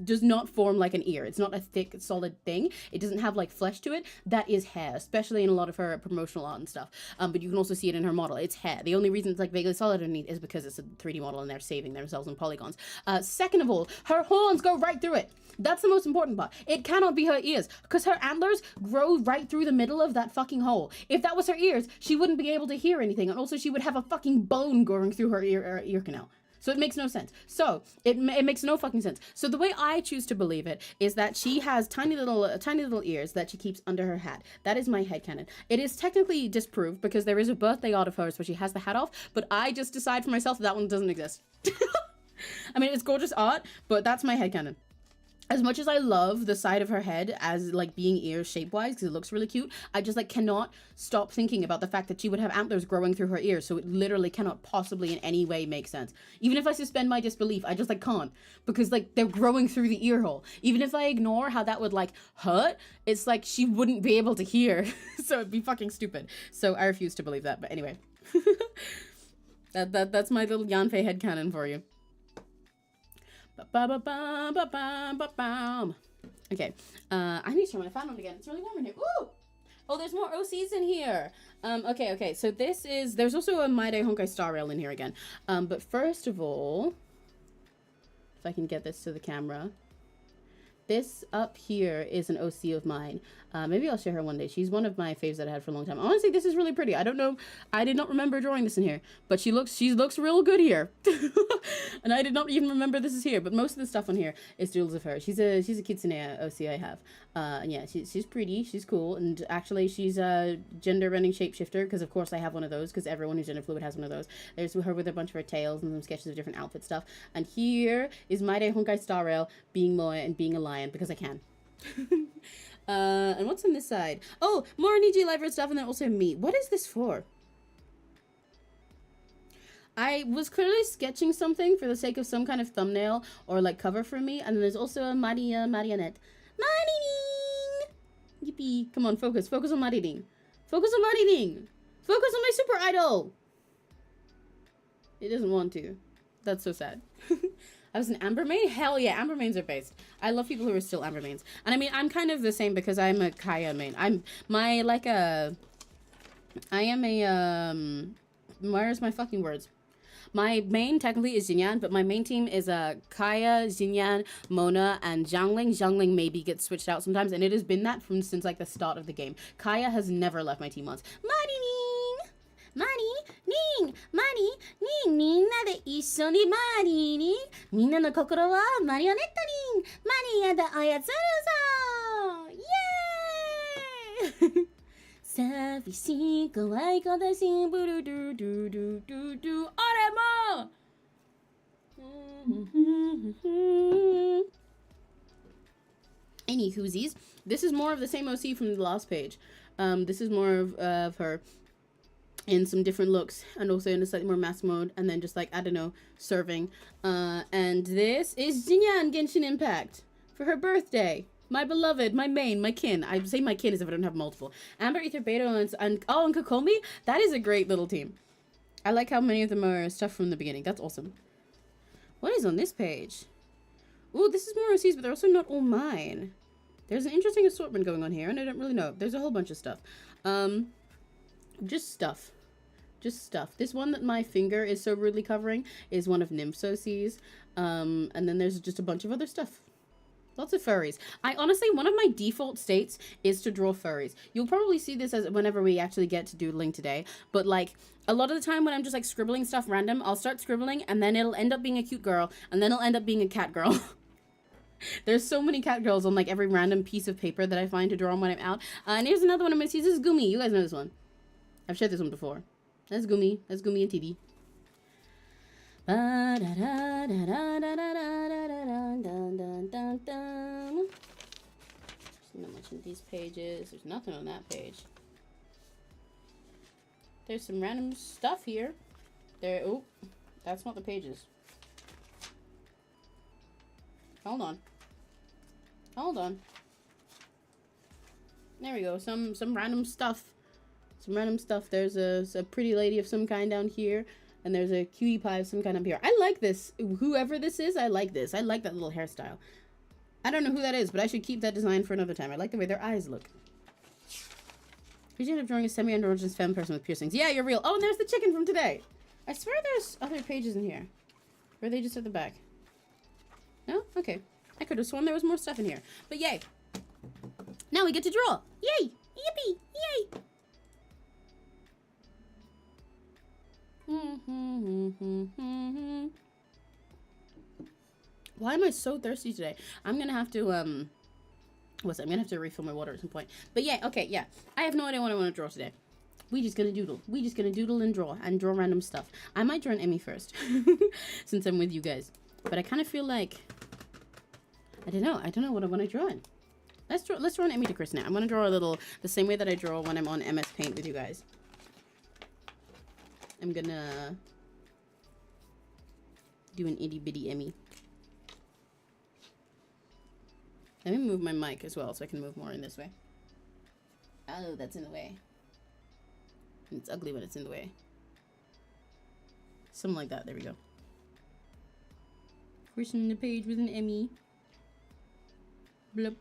does not form like an ear. It's not a thick, solid thing. It doesn't have like flesh to it. That is hair, especially in a lot of her promotional art and stuff. But you can also see it in her model. It's hair. The only reason it's like vaguely solid underneath is because it's a 3D model and they're saving themselves in polygons. Second of all, her horns go right through it. That's the most important part. It cannot be her ears because her antlers grow right through the middle of that fucking hole. If that was her ears, she wouldn't be able to hear anything. And also she would have a fucking bone going through her ear canal. So it makes no sense. So it makes no fucking sense. So the way I choose to believe it is that she has tiny little ears that she keeps under her hat. That is my headcanon. It is technically disproved because there is a birthday art of hers where she has the hat off, but I just decide for myself that one doesn't exist. I mean, it's gorgeous art, but that's my headcanon. As much as I love the side of her head as like being ear shape-wise because it looks really cute, I just like cannot stop thinking about the fact that she would have antlers growing through her ears, so it literally cannot possibly in any way make sense. Even if I suspend my disbelief, I just like can't, because like they're growing through the ear hole. Even if I ignore how that would like hurt, it's like she wouldn't be able to hear, so it'd be fucking stupid. So I refuse to believe that, but anyway. That's my little Yanfei headcanon for you. Okay, I need to turn my fan on again. It's really warm in here. Ooh! Oh, there's more OCs in here. Okay, so there's also a Maide Honkai Star Rail in here again. But first of all, if I can get this to the camera. This up here is an OC of mine. Maybe I'll share her one day. She's one of my faves that I had for a long time. Honestly, this is really pretty. I don't know. I did not remember drawing this in here, but she looks real good here. And I did not even remember this is here, but most of the stuff on here is doodles of her. She's a kitsune OC I have. And yeah, she's pretty. She's cool. And actually, she's a gender-bending shapeshifter, because of course I have one of those, because everyone who's gender fluid has one of those. There's her with a bunch of her tails and some sketches of different outfit stuff. And here is Maide Honkai Star Rail being Moe and being a lion, because I can. And what's on this side? Oh, more Niji Live stuff, and then also me. What is this for? I was clearly sketching something for the sake of some kind of thumbnail or like cover for me, and then there's also a marionette. Mariding! Yippee. Come on, focus. Focus on Mariding. Focus on Mariding! Focus on my super idol! It doesn't want to. That's so sad. I was an Amber main? Hell yeah, Amber mains are based. I love people who are still Amber mains. And I mean, I'm kind of the same because I'm a Kaya main. Where's my fucking words? My main technically is Jinyan, but my main team is Kaya, Jinyan, Mona, and Zhangling. Zhangling maybe gets switched out sometimes, and it has been that since like the start of the game. Kaya has never left my team once. Ning! Mani! Ning! Minna de issho ni mari ni! Minna no kokoro wa marionette ring! Mani yada oyatsaru zo! Yay! 𝘆cie𝘂𝗿 kodashi buru do do do do do oremo! Any whoosies. This is more of the same OC from the last page. This is more of her in some different looks, and also in a slightly more mass mode, and then just like, I don't know, serving. And this is Jinyan Genshin Impact for her birthday. My beloved, my main, my kin. I say my kin as if I don't have multiple. Amber, Ether, Beto, and Kokomi. That is a great little team. I like how many of them are stuff from the beginning. That's awesome. What is on this page? Ooh, this is more OCs, but they're also not all mine. There's an interesting assortment going on here, and I don't really know. There's a whole bunch of stuff. Just stuff. Just stuff. This one that my finger is so rudely covering is one of Nymph's OCs. And then there's just a bunch of other stuff. Lots of furries. I honestly, one of my default states is to draw furries. You'll probably see this as whenever we actually get to doodling today. But like a lot of the time when I'm just like scribbling stuff random, I'll start scribbling and then it'll end up being a cute girl and then it'll end up being a cat girl. There's so many cat girls on like every random piece of paper that I find to draw on when I'm out. And here's another one I'm gonna see. This is Gumi. You guys know this one. I've shared this one before. That's Gumi. That's Gumi and TV. There's not much in these pages. There's nothing on that page. There's some random stuff here. There. Oh, that's not the pages. Hold on. Hold on. There we go. Some random stuff. Some random stuff. There's a pretty lady of some kind down here. And there's a cutie pie of some kind up here. I like this. Whoever this is, I like this. I like that little hairstyle. I don't know who that is, but I should keep that design for another time. I like the way their eyes look. Could you end up drawing a semi-androgynous femme person with piercings? Yeah, you're real. Oh, and there's the chicken from today. I swear there's other pages in here. Or are they just at the back? No? Okay. I could have sworn there was more stuff in here. But yay. Now we get to draw. Yay! Yippee! Yay! Why am I so thirsty today? I'm gonna have to I'm gonna have to refill my water at some point. But yeah, okay, yeah. I have no idea what I want to draw today. We just gonna doodle. We just gonna doodle and draw random stuff. I might draw an Emmy first since I'm with you guys. But I kind of feel like I don't know what I want to draw in. Let's draw an Emmy to Chris now. I'm gonna draw a little the same way that I draw when I'm on MS Paint with you guys. I'm gonna do an itty bitty Emmy. Let me move my mic as well so I can move more in this way. Oh, that's in the way. It's ugly when it's in the way. Something like that. There we go. Pushing the page with an Emmy. Blup,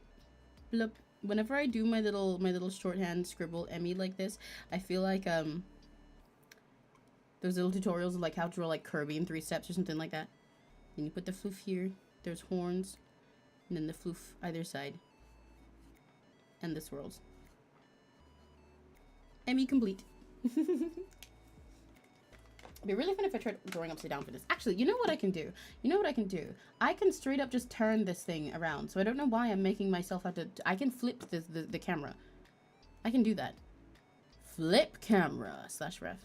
blup. Whenever I do my little shorthand scribble Emmy like this, I feel like those little tutorials of like how to draw like Kirby in 3 steps or something like that. Then you put the floof here. There's horns. And then the floof either side. And the swirls. Emmy complete. It'd be really fun if I tried drawing upside down for this. Actually, you know what I can do? You know what I can do? I can straight up just turn this thing around. So I don't know why I'm making myself have to... I can flip the camera. I can do that. Flip camera / ref.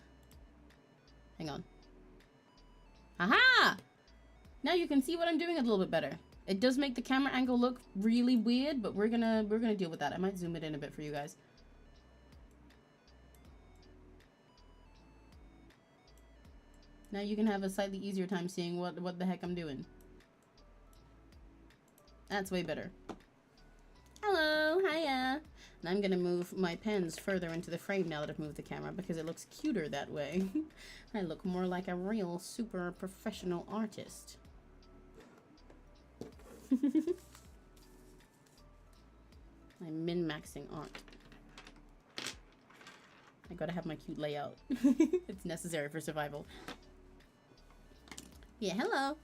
Hang on. Aha! Now you can see what I'm doing a little bit better. It does make the camera angle look really weird, but we're gonna deal with that. I might zoom it in a bit for you guys. Now you can have a slightly easier time seeing what the heck I'm doing. That's way better. Hello, hiya. And I'm gonna move my pens further into the frame now that I've moved the camera because it looks cuter that way. I look more like a real super professional artist. I'm min-maxing art. I gotta have my cute layout. It's necessary for survival. Yeah, hello.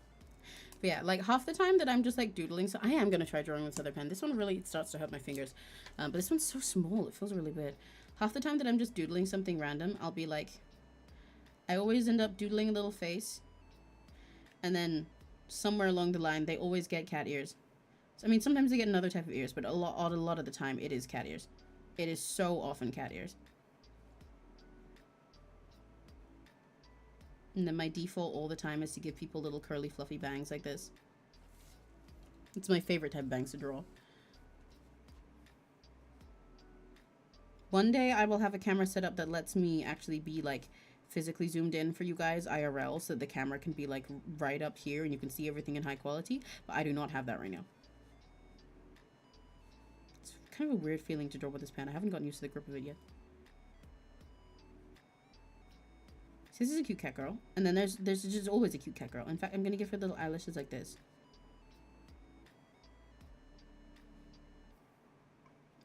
But yeah, like half the time that I'm just like doodling, so I am gonna try drawing with this other pen. This one really starts to hurt my fingers. But this one's so small, it feels really weird. Half the time that I'm just doodling something random, I'll be like, I always end up doodling a little face. And then somewhere along the line, they always get cat ears. So, I mean, sometimes they get another type of ears, but a lot of the time, it is cat ears. It is so often cat ears. And then my default all the time is to give people little curly fluffy bangs like this. It's my favorite type of bangs to draw. One day I will have a camera set up that lets me actually be like physically zoomed in for you guys IRL so that the camera can be like right up here and you can see everything in high quality, but I do not have that right now. It's kind of a weird feeling to draw with this pen. I haven't gotten used to the grip of it yet. So this is a cute cat girl, and then there's just always a cute cat girl. In fact, I'm gonna give her little eyelashes like this.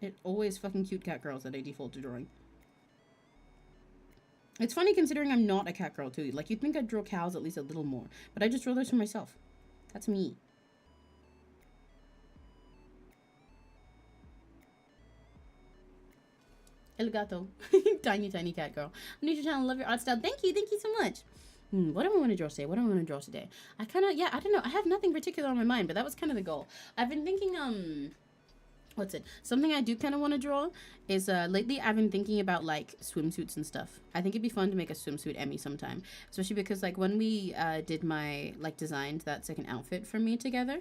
It always fucking cute cat girls that I default to drawing. It's funny considering I'm not a cat girl too. Like, you'd think I'd draw cows at least a little more, but I just draw those for myself. That's me. El gato. Tiny, tiny cat girl. I'm new to your channel. Love your art style. Thank you. Thank you so much. What do I want to draw today? What do I want to draw today? I kind of, yeah, I don't know. I have nothing particular on my mind, but that was kind of the goal. I've been thinking, what's it? Something I do kind of want to draw is, lately I've been thinking about, like, swimsuits and stuff. I think it'd be fun to make a swimsuit Emmy sometime. Especially because, like, when we, did my, like, designed that second outfit for me together,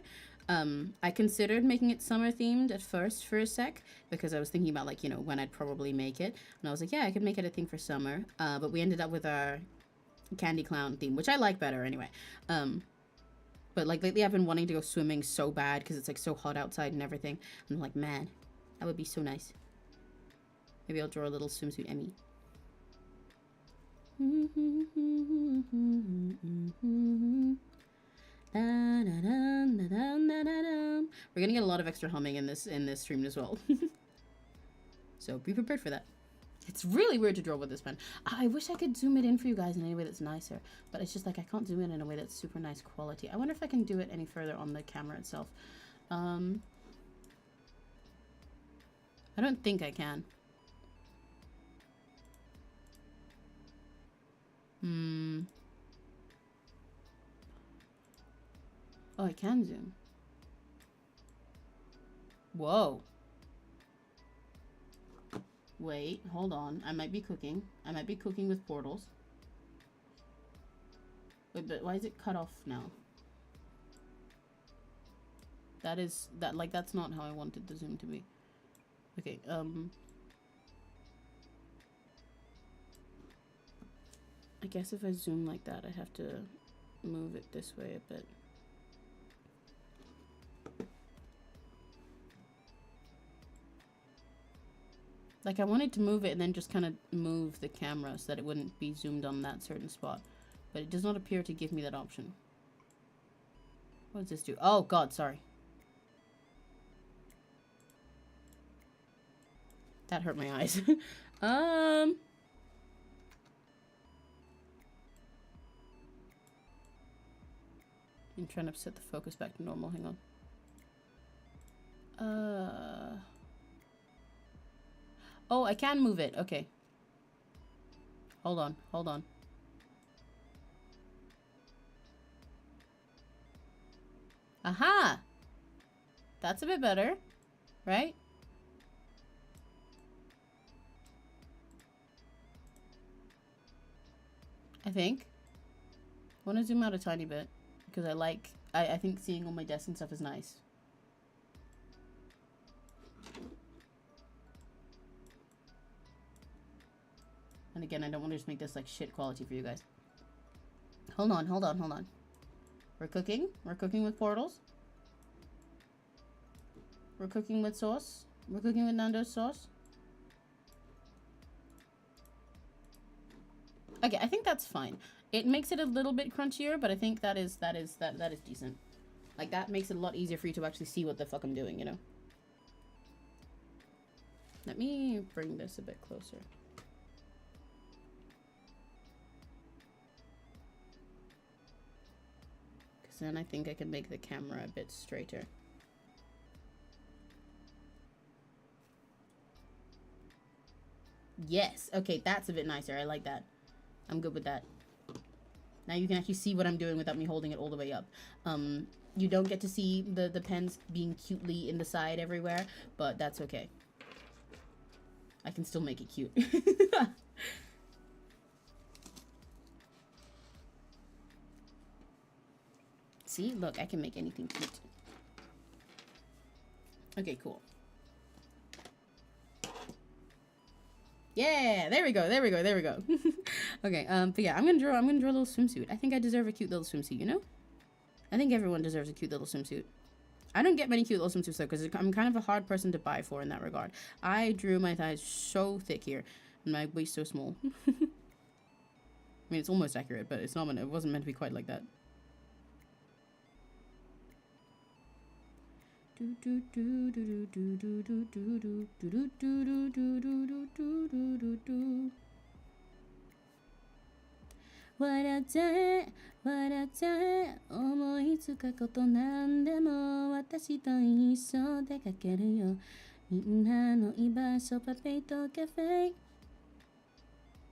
I considered making it summer themed at first for a sec, because I was thinking about, like, you know, when I'd probably make it. And I was like, yeah, I could make it a thing for summer. But we ended up with our candy clown theme, which I like better anyway. But like lately I've been wanting to go swimming so bad because it's like so hot outside and everything. And I'm like, man, that would be so nice. Maybe I'll draw a little swimsuit Emmy. We're gonna get a lot of extra humming in this stream as well. So be prepared for that. It's really weird to draw with this pen. I wish I could zoom it in for you guys in any way that's nicer, but it's just like I can't zoom in a way that's super nice quality. I wonder if I can do it any further on the camera itself. I don't think I can. Oh, I can zoom. Whoa. Wait, hold on. I might be cooking. I might be cooking with portals. Wait, but why is it cut off now? That's not how I wanted the zoom to be. Okay, I guess if I zoom like that, I have to move it this way a bit. Like, I wanted to move it and then just kind of move the camera so that it wouldn't be zoomed on that certain spot. But it does not appear to give me that option. What does this do? Oh, God, sorry. That hurt my eyes. I'm trying to set the focus back to normal. Hang on. Oh, I can move it. Okay. Hold on. Hold on. Aha! That's a bit better, right? I think. I want to zoom out a tiny bit because I think seeing all my desk and stuff is nice. And again, I don't want to just make this like shit quality for you guys. Hold on, hold on, hold on. We're cooking. We're cooking with portals. We're cooking with sauce. We're cooking with Nando's sauce. Okay, I think that's fine. It makes it a little bit crunchier, but I think that is decent. Like, that makes it a lot easier for you to actually see what the fuck I'm doing, you know? Let me bring this a bit closer. Because then I think I can make the camera a bit straighter. Yes, okay, that's a bit nicer. I like that. I'm good with that. Now you can actually see what I'm doing without me holding it all the way up. You don't get to see the pens being cutely in the side everywhere, but that's okay. I can still make it cute. See, look, I can make anything cute. Okay, cool. Yeah, there we go, there we go, there we go. Okay, but yeah, I'm gonna draw a little swimsuit. I think I deserve a cute little swimsuit, you know? I think everyone deserves a cute little swimsuit. I don't get many cute little swimsuits though, because I'm kind of a hard person to buy for in that regard. I drew my thighs so thick here, and my waist so small. I mean, it's almost accurate, but it's not it wasn't meant to be quite like that.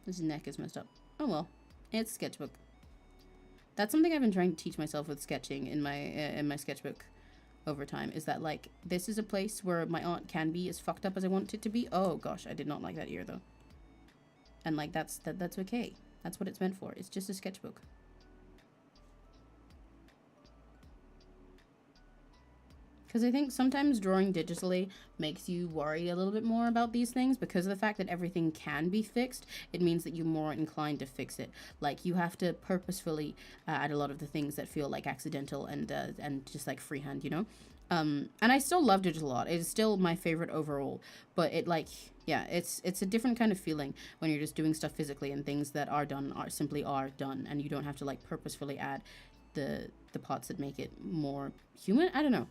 His neck is messed up. Oh well, it's sketchbook. That's something I've been trying to teach myself with sketching in my sketchbook over time, is that like this is a place where my art can be as fucked up as I want it to be. Oh gosh, I did not like that ear though. And like that's okay. That's what it's meant for. It's just a sketchbook. Because I think sometimes drawing digitally makes you worry a little bit more about these things, because of the fact that everything can be fixed. It means that you're more inclined to fix it. Like you have to purposefully add a lot of the things that feel like accidental and just like freehand, you know. And I still love digital art. It's still my favorite overall. But it like, yeah, it's a different kind of feeling when you're just doing stuff physically, and things that are done are simply done, and you don't have to like purposefully add the parts that make it more human. I don't know.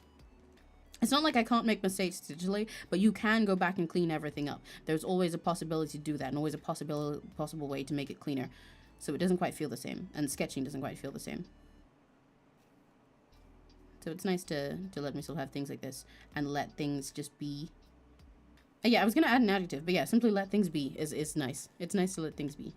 It's not like I can't make mistakes digitally, but you can go back and clean everything up. There's always a possibility to do that, and always a possible way to make it cleaner. So it doesn't quite feel the same, and sketching doesn't quite feel the same. So it's nice to let myself have things like this, and let things just be. Yeah, I was going to add an adjective, but yeah, simply let things be is nice. It's nice to let things be.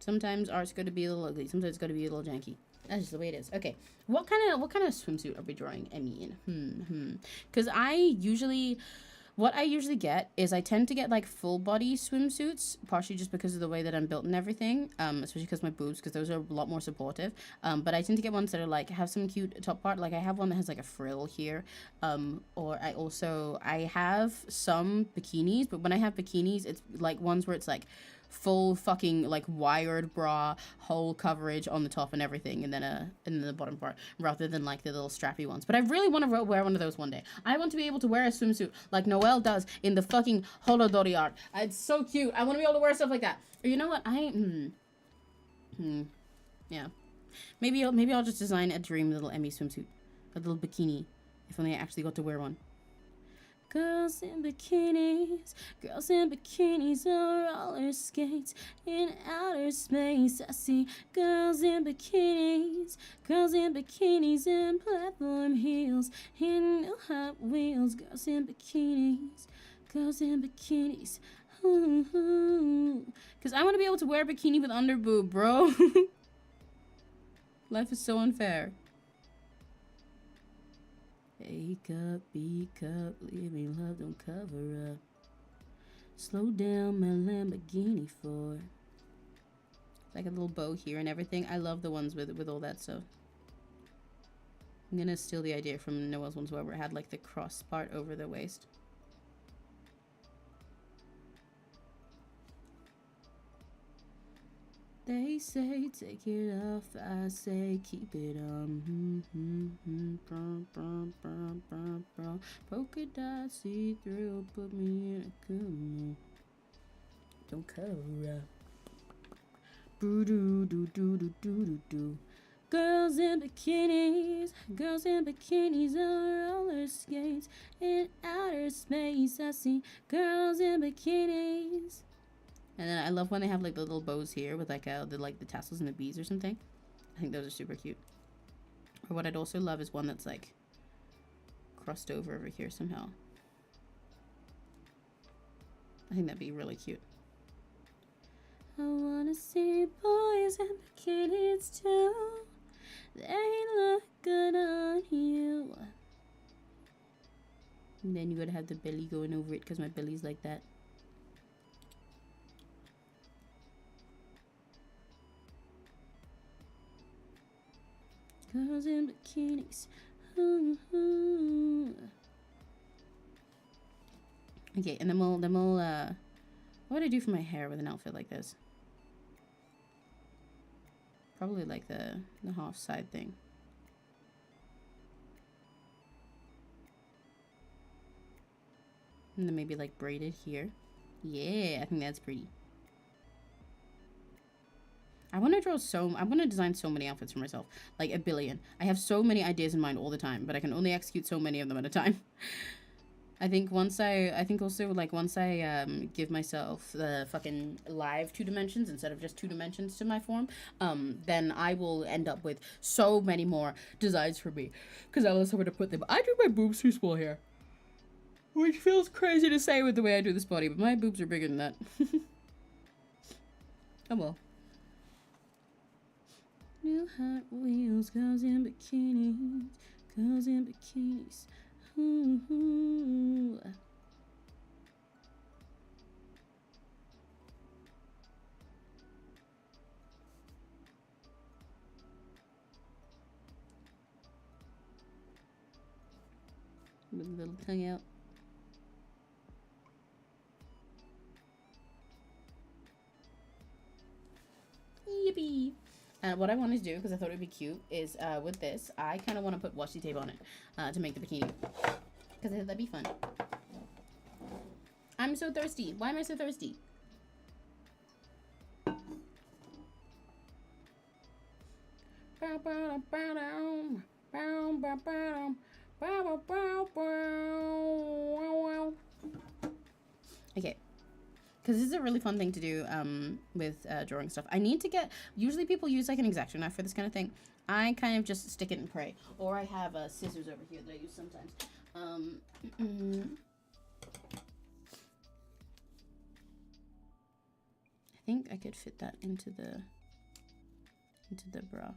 Sometimes art's going to be a little ugly. Sometimes it's going to be a little janky. That's just the way it is. Okay, what kind of swimsuit are we drawing Emmy in? Because what I usually get is I tend to get like full body swimsuits, partially just because of the way that I'm built and everything, especially because my boobs, because those are a lot more supportive. But I tend to get ones that are like have some cute top part. Like I have one that has like a frill here, or I have some bikinis, but when I have bikinis, it's like ones where it's like full fucking like wired bra, whole coverage on the top and everything, and then the bottom part, rather than like the little strappy ones. But I really want to wear one of those one day. I want to be able to wear a swimsuit like Noelle does in the fucking Holodori art. It's so cute. I want to be able to wear stuff like that. Or you know what? Yeah. Maybe I'll just design a dream little Emmy swimsuit, a little bikini, if only I actually got to wear one. Girls in bikinis on roller skates in outer space. I see girls in bikinis in platform heels in new Hot Wheels. Girls in bikinis. Because I want to be able to wear a bikini with under boob, bro. Life is so unfair. A cup, B cup, living love, don't cover up. Slow down my Lamborghini for. Like a little bow here and everything. I love the ones with all that stuff. I'm gonna steal the idea from Noelle's ones where it had like the cross part over the waist. They say take it off, I say keep it on. Polka dot see through, put me in a good mood. Don't cover up. Boo doo doo doo doo doo doo. Girls in bikinis on roller skates in outer space. I see girls in bikinis. And then I love when they have like the little bows here with like the tassels and the beads or something. I think those are super cute. Or what I'd also love is one that's like crossed over here somehow. I think that'd be really cute. I wanna see boys in bikinis too. They look good on you. And then you gotta have the belly going over it because my belly's like that. Girls in bikinis. Okay, and then we'll what would I do for my hair with an outfit like this? Probably like the half side thing. And then maybe like braided here. Yeah, I think that's pretty. I want to design so many outfits for myself, like a billion. I have so many ideas in mind all the time, but I can only execute so many of them at a time. I think also like once I give myself the fucking live 2 dimensions instead of just 2 dimensions to my form, then I will end up with so many more designs for me, because I will know where to put them. I do my boobs too small here, which feels crazy to say with the way I do this body, but my boobs are bigger than that. Oh well. New Hot Wheels, girls in bikinis, girls in bikinis. Ooh. With a little tongue out. Yippee! And what I want to do, because I thought it would be cute, is with this, I kind of want to put washi tape on it to make the bikini. Because I thought that'd be fun. I'm so thirsty. Why am I so thirsty? Okay. Because this is a really fun thing to do with drawing stuff. I need to get... Usually people use like an X-Acto knife for this kind of thing. I kind of just stick it and pray. Or I have scissors over here that I use sometimes. I think I could fit that into the bra.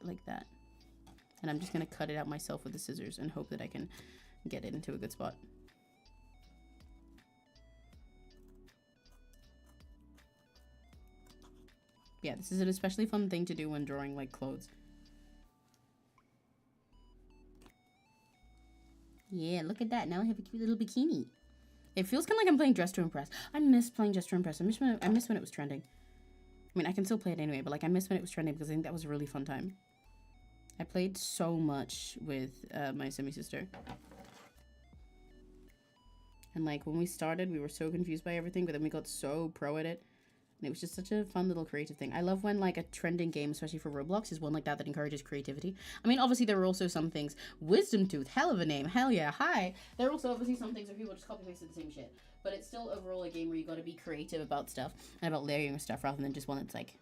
Like that. And I'm just going to cut it out myself with the scissors and hope that I can get it into a good spot. Yeah, this is an especially fun thing to do when drawing like clothes. Yeah, look at that. Now I have a cute little bikini. It feels kind of like I'm playing Dress to Impress. I miss playing Dress to Impress. I miss when it was trending. I mean, I can still play it anyway, but like I miss when it was trending because I think that was a really fun time. I played so much with my semi-sister. And like when we started, we were so confused by everything, but then we got so pro at it. And it was just such a fun little creative thing. I love when like a trending game, especially for Roblox, is one like that that encourages creativity. I mean, obviously there are also some things. Wisdom Tooth, hell of a name, hell yeah, hi. There are also obviously some things where people just copy pasted the same shit. But it's still overall a game where you got to be creative about stuff and about layering stuff rather than just one that's like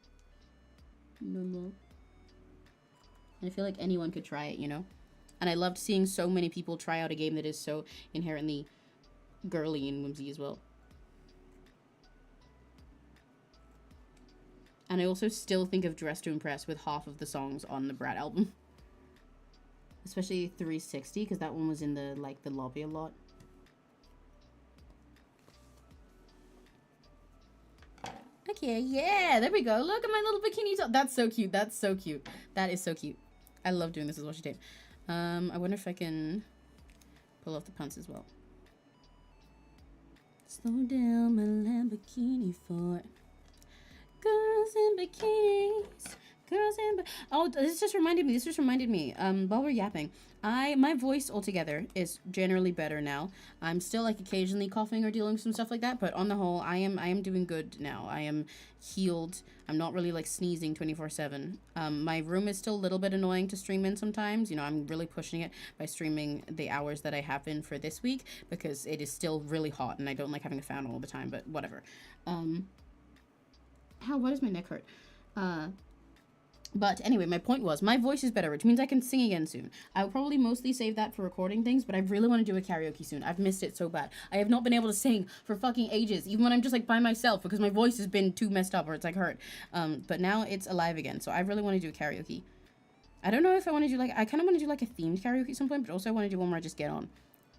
normal. And I feel like anyone could try it, you know? And I loved seeing so many people try out a game that is so inherently girly and whimsy as well. And I also still think of Dress to Impress with half of the songs on the Brat album. Especially 360, because that one was in the, like, the lobby a lot. Okay, yeah, there we go. Look at my little bikini top. That's so cute. That's so cute. That is so cute. I love doing this with washi tape. I wonder if I can pull off the pants as well. Slow down my Lamborghini for girls in bikinis. Girls in oh, this just reminded me. While we're yapping, my voice altogether is generally better now. I'm still like occasionally coughing or dealing with some stuff like that, but on the whole, I am doing good now. I am healed. I'm not really like sneezing 24/7. My room is still a little bit annoying to stream in sometimes. You know, I'm really pushing it by streaming the hours that I have been for this week because it is still really hot and I don't like having a fan on all the time. But whatever. Why does my neck hurt? But anyway, my point was, my voice is better, which means I can sing again soon. I'll probably mostly save that for recording things, but I really want to do a karaoke soon. I've missed it so bad. I have not been able to sing for fucking ages, even when I'm just like by myself, because my voice has been too messed up or it's like hurt. But now it's alive again, so I really want to do a karaoke. I don't know if I want to do like, I kind of want to do like a themed karaoke at some point, but also I want to do one where I just get on.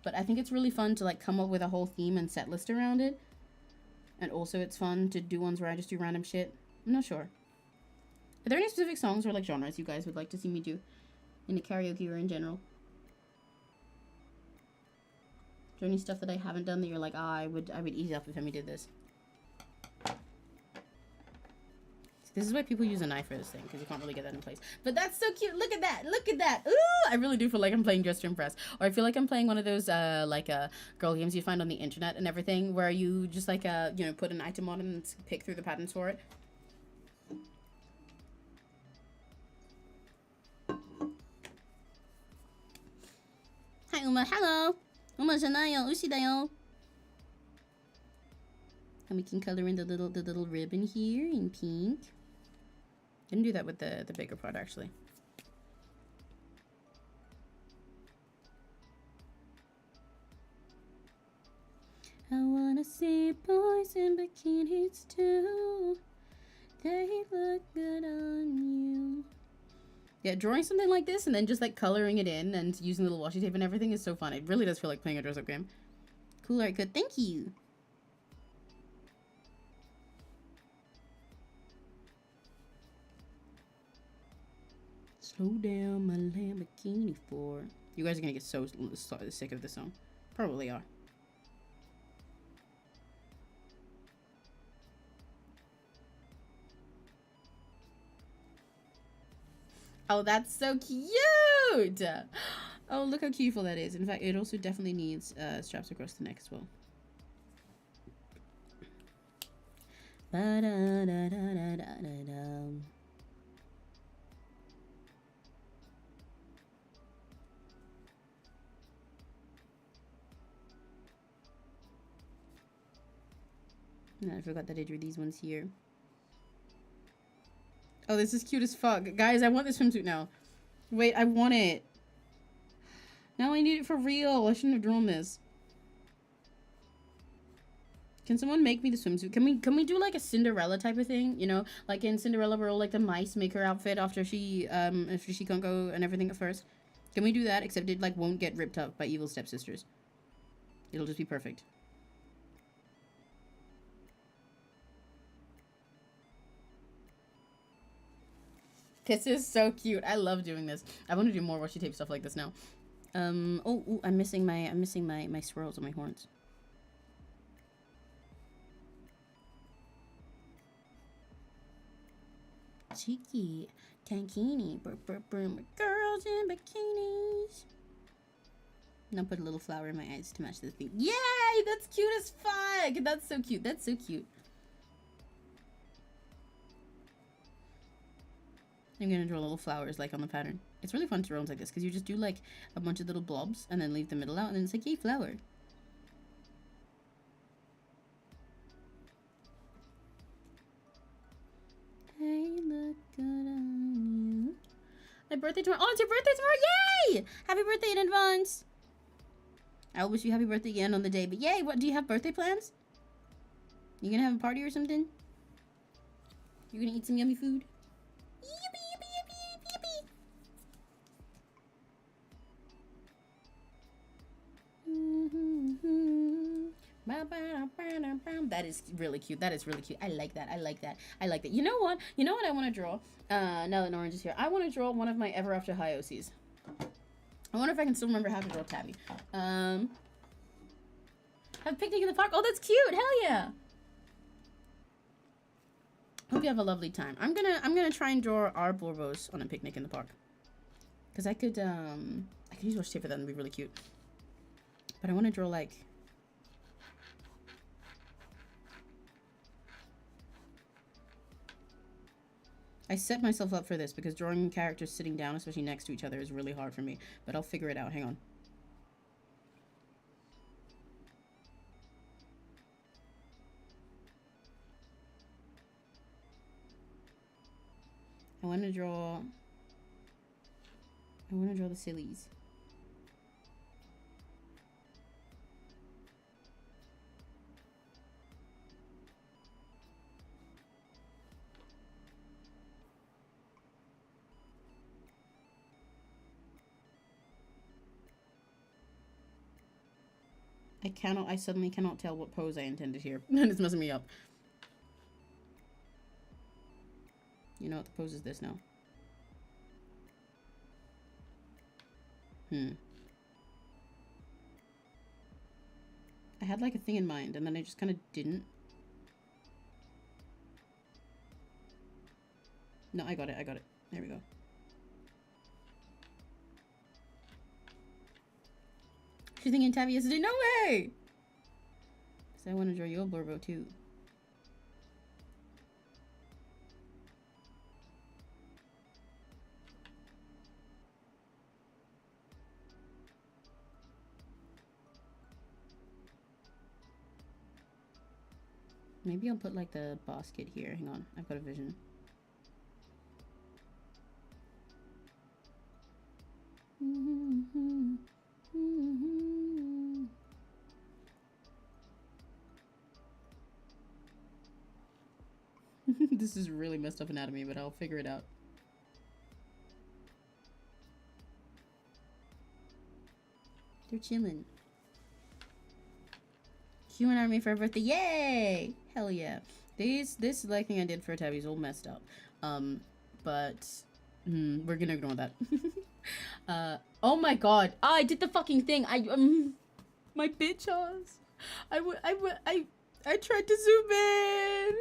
But I think it's really fun to like come up with a whole theme and set list around it. And also it's fun to do ones where I just do random shit. I'm not sure. Are there any specific songs or like genres you guys would like to see me do in a karaoke or in general? Is there any stuff that I haven't done that you're like, I would ease up if Emmy did this? This is why people use a knife for this thing, because you can't really get that in place. But that's so cute. Look at that. Look at that. Ooh, I really do feel like I'm playing Dress to Impress. Or I feel like I'm playing one of those girl games you find on the internet and everything, where you just like you know, put an item on and pick through the patterns for it. Hi, Uma. Hello. Uma 전화요. 우시다요. And we can color in the little ribbon here in pink. Didn't do that with the bigger part actually. I wanna see boys in bikinis too. They look good on you. Yeah, drawing something like this and then just like coloring it in and using little washi tape and everything is so fun. It really does feel like playing a dress-up game. Cool, alright, good. Thank you. Slow down my Lamborghini for. You guys are gonna get so sick of this song. Probably are. Oh, that's so cute! Oh, look how cuteful that is. In fact, it also definitely needs straps across the neck as well. Ba-da-da-da-da-da-da. No, I forgot that I drew these ones here. Oh, this is cute as fuck. Guys, I want this swimsuit now. Wait, I want it. Now I need it for real. I shouldn't have drawn this. Can someone make me the swimsuit? Can we do like a Cinderella type of thing? You know, like in Cinderella where all like the mice make her outfit after she can't go and everything at first. Can we do that? Except it like won't get ripped up by evil stepsisters. It'll just be perfect. This is so cute. I love doing this. I want to do more washi tape stuff like this now. Oh, I'm missing my swirls on my horns. Cheeky, tankini, girls in bikinis. Now put a little flower in my eyes to match this thing. Yay! That's cute as fuck. That's so cute. That's so cute. I'm gonna draw little flowers like on the pattern. It's really fun to draw like this because you just do like a bunch of little blobs and then leave the middle out and then it's like, yay, flower. Hey, look good on you. My birthday tomorrow. Oh, it's your birthday tomorrow. Yay! Happy birthday in advance. I'll wish you happy birthday again on the day. But yay, what do you have birthday plans? You gonna have a party or something? You gonna eat some yummy food? That is really cute. That is really cute. I like that. I like that. I like that. You know what? You know what I want to draw? Now that Orange is here, I want to draw one of my Ever After High OCs. I wonder if I can still remember how to draw Tabby. Have a picnic in the park. Oh, that's cute. Hell yeah. Hope you have a lovely time. I'm gonna try and draw our Borbos on a picnic in the park. Cause I could use washi tape for that and be really cute. But I want to draw like. I set myself up for this because drawing characters sitting down, especially next to each other, is really hard for me. But I'll figure it out. Hang on. I want to draw the sillies. I suddenly cannot tell what pose I intended here. And it's messing me up. You know what the pose is this now? I had like a thing in mind and then I just kind of didn't. No, I got it. There we go. She's thinking Tabby yesterday. No way! Because I want to draw your Borbo too. Maybe I'll put like the basket here. Hang on, I've got a vision. This is really messed up anatomy, but I'll figure it out. They're chilling. Human army for her birthday. Yay! Hell yeah. This like thing I did for Tabby's all messed up. But we're gonna ignore that. Oh my god. I did the fucking thing. My bitch ass. I tried to zoom in.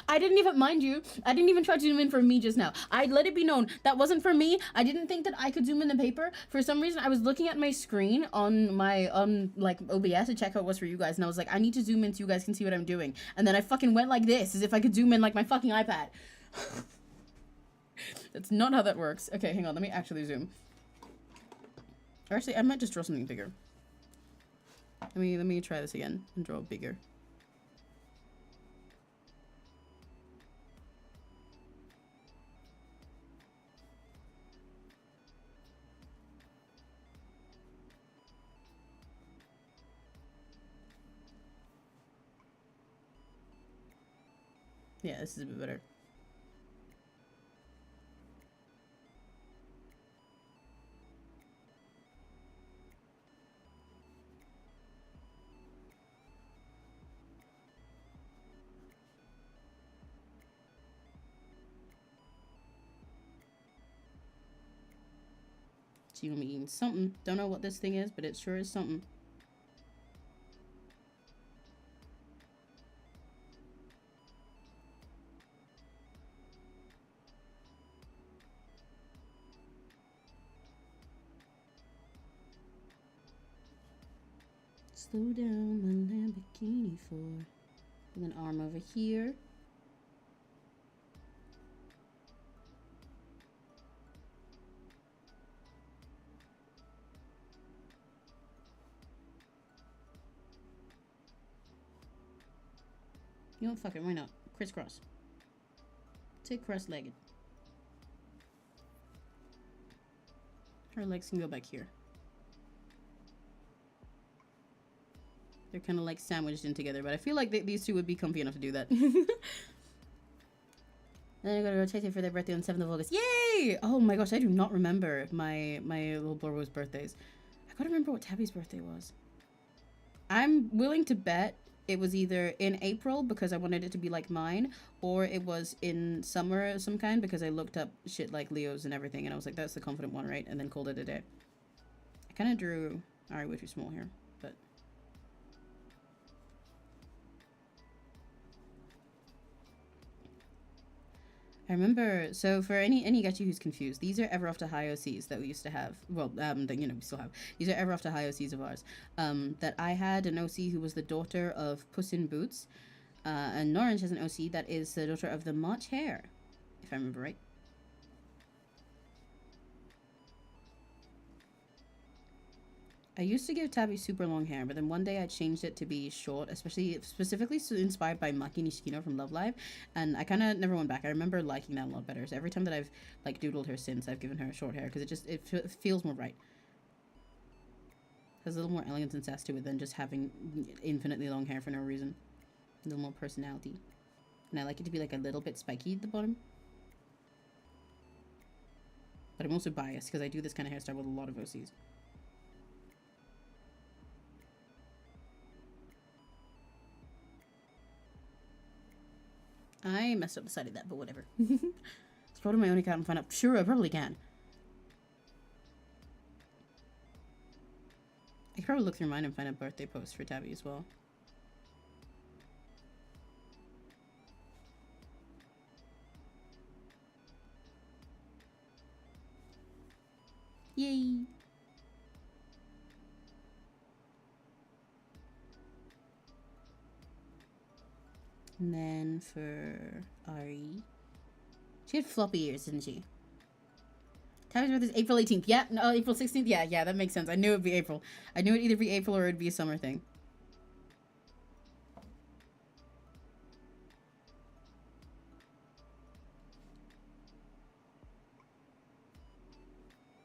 I didn't even, mind you, I didn't even try to zoom in for me just now. I let it be known that wasn't for me. I didn't think that I could zoom in the paper. For some reason, I was looking at my screen on my, like, OBS to check out what's for you guys. And I was like, I need to zoom in so you guys can see what I'm doing. And then I fucking went like this, as if I could zoom in like my fucking iPad. That's not how that works. Okay, hang on, let me actually zoom. Or actually, I might just draw something bigger. Let me try this again and draw bigger. Yeah, this is a bit better. So you mean something. Don't know what this thing is, but it sure is something. Slow down my Lamborghini for. With an arm over here. You know what, fuck it, why not? Crisscross. Take cross-legged. Her legs can go back here. They're kind of like sandwiched in together, but I feel like these two would be comfy enough to do that. Then I gotta rotate it for their birthday on 7th of August. Yay! Oh my gosh, I do not remember my little Borbo's birthdays. I gotta remember what Tabby's birthday was. I'm willing to bet it was either in April because I wanted it to be like mine, or it was in summer of some kind because I looked up shit like Leo's and everything, and I was like, that's the confident one, right? And then called it a day. I kind of drew... Alright, way too small here, but... I remember, so for any gachi who's confused, these are ever after high OCs that we used to have. Well, that, you know, we still have. These are ever after high OCs of ours. That I had an OC who was the daughter of Puss in Boots. And Orange has an OC that is the daughter of the March Hare, if I remember right. I used to give Tabby super long hair, but then one day I changed it to be short, specifically inspired by Maki Nishikino from Love Live, and I kind of never went back. I remember liking that a lot better. So every time that I've like doodled her since, I've given her short hair because it feels more right. Has a little more elegance and sass to it than just having infinitely long hair for no reason. A little more personality, and I like it to be like a little bit spiky at the bottom. But I'm also biased because I do this kind of hairstyle with a lot of OCs. I messed up the side of that, but whatever. Scroll to my own account and find out. Sure, I probably can. I could probably look through mine and find a birthday post for Tabby as well. Yay! And then for Ari, she had floppy ears, didn't she? Tabby's birthday is April 18th. Yeah, no, April 16th. Yeah, that makes sense. I knew it'd be April. I knew it'd either be April or it'd be a summer thing.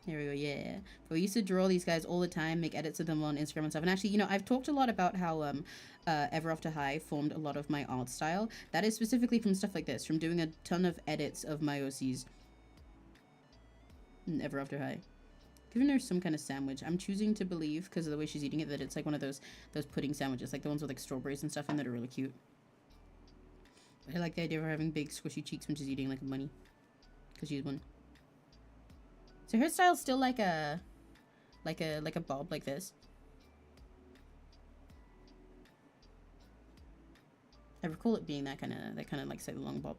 Here we go, yeah. But we used to draw these guys all the time, make edits of them on Instagram and stuff. And actually, you know, I've talked a lot about how Ever After High formed a lot of my art style. That is specifically from stuff like this, from doing a ton of edits of my OCs in Ever After High. Giving her some kind of sandwich. I'm choosing to believe, because of the way she's eating it, that it's like one of those pudding sandwiches, like the ones with like strawberries and stuff in that are really cute. I like the idea of her having big squishy cheeks when she's eating like a bunny, because she's one. So her style's still like a bob like this. I recall it being that kind of like say the long bob.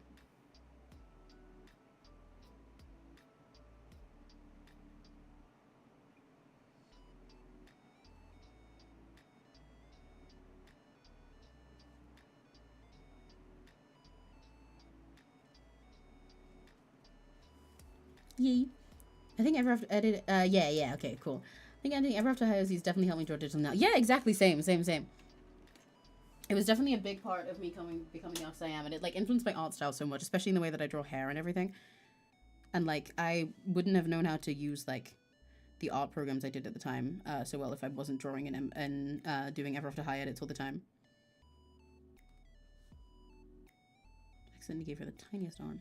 Yay. I think Ever After edit. Yeah. Okay, cool. I think Ever After High OCs definitely helped me draw digital now. Yeah, exactly. Same. It was definitely a big part of me becoming the artist I am, and it like influenced my art style so much, especially in the way that I draw hair and everything. And like I wouldn't have known how to use like the art programs I did at the time so well if I wasn't drawing and doing Ever After High edits all the time. Accidentally gave her the tiniest arm.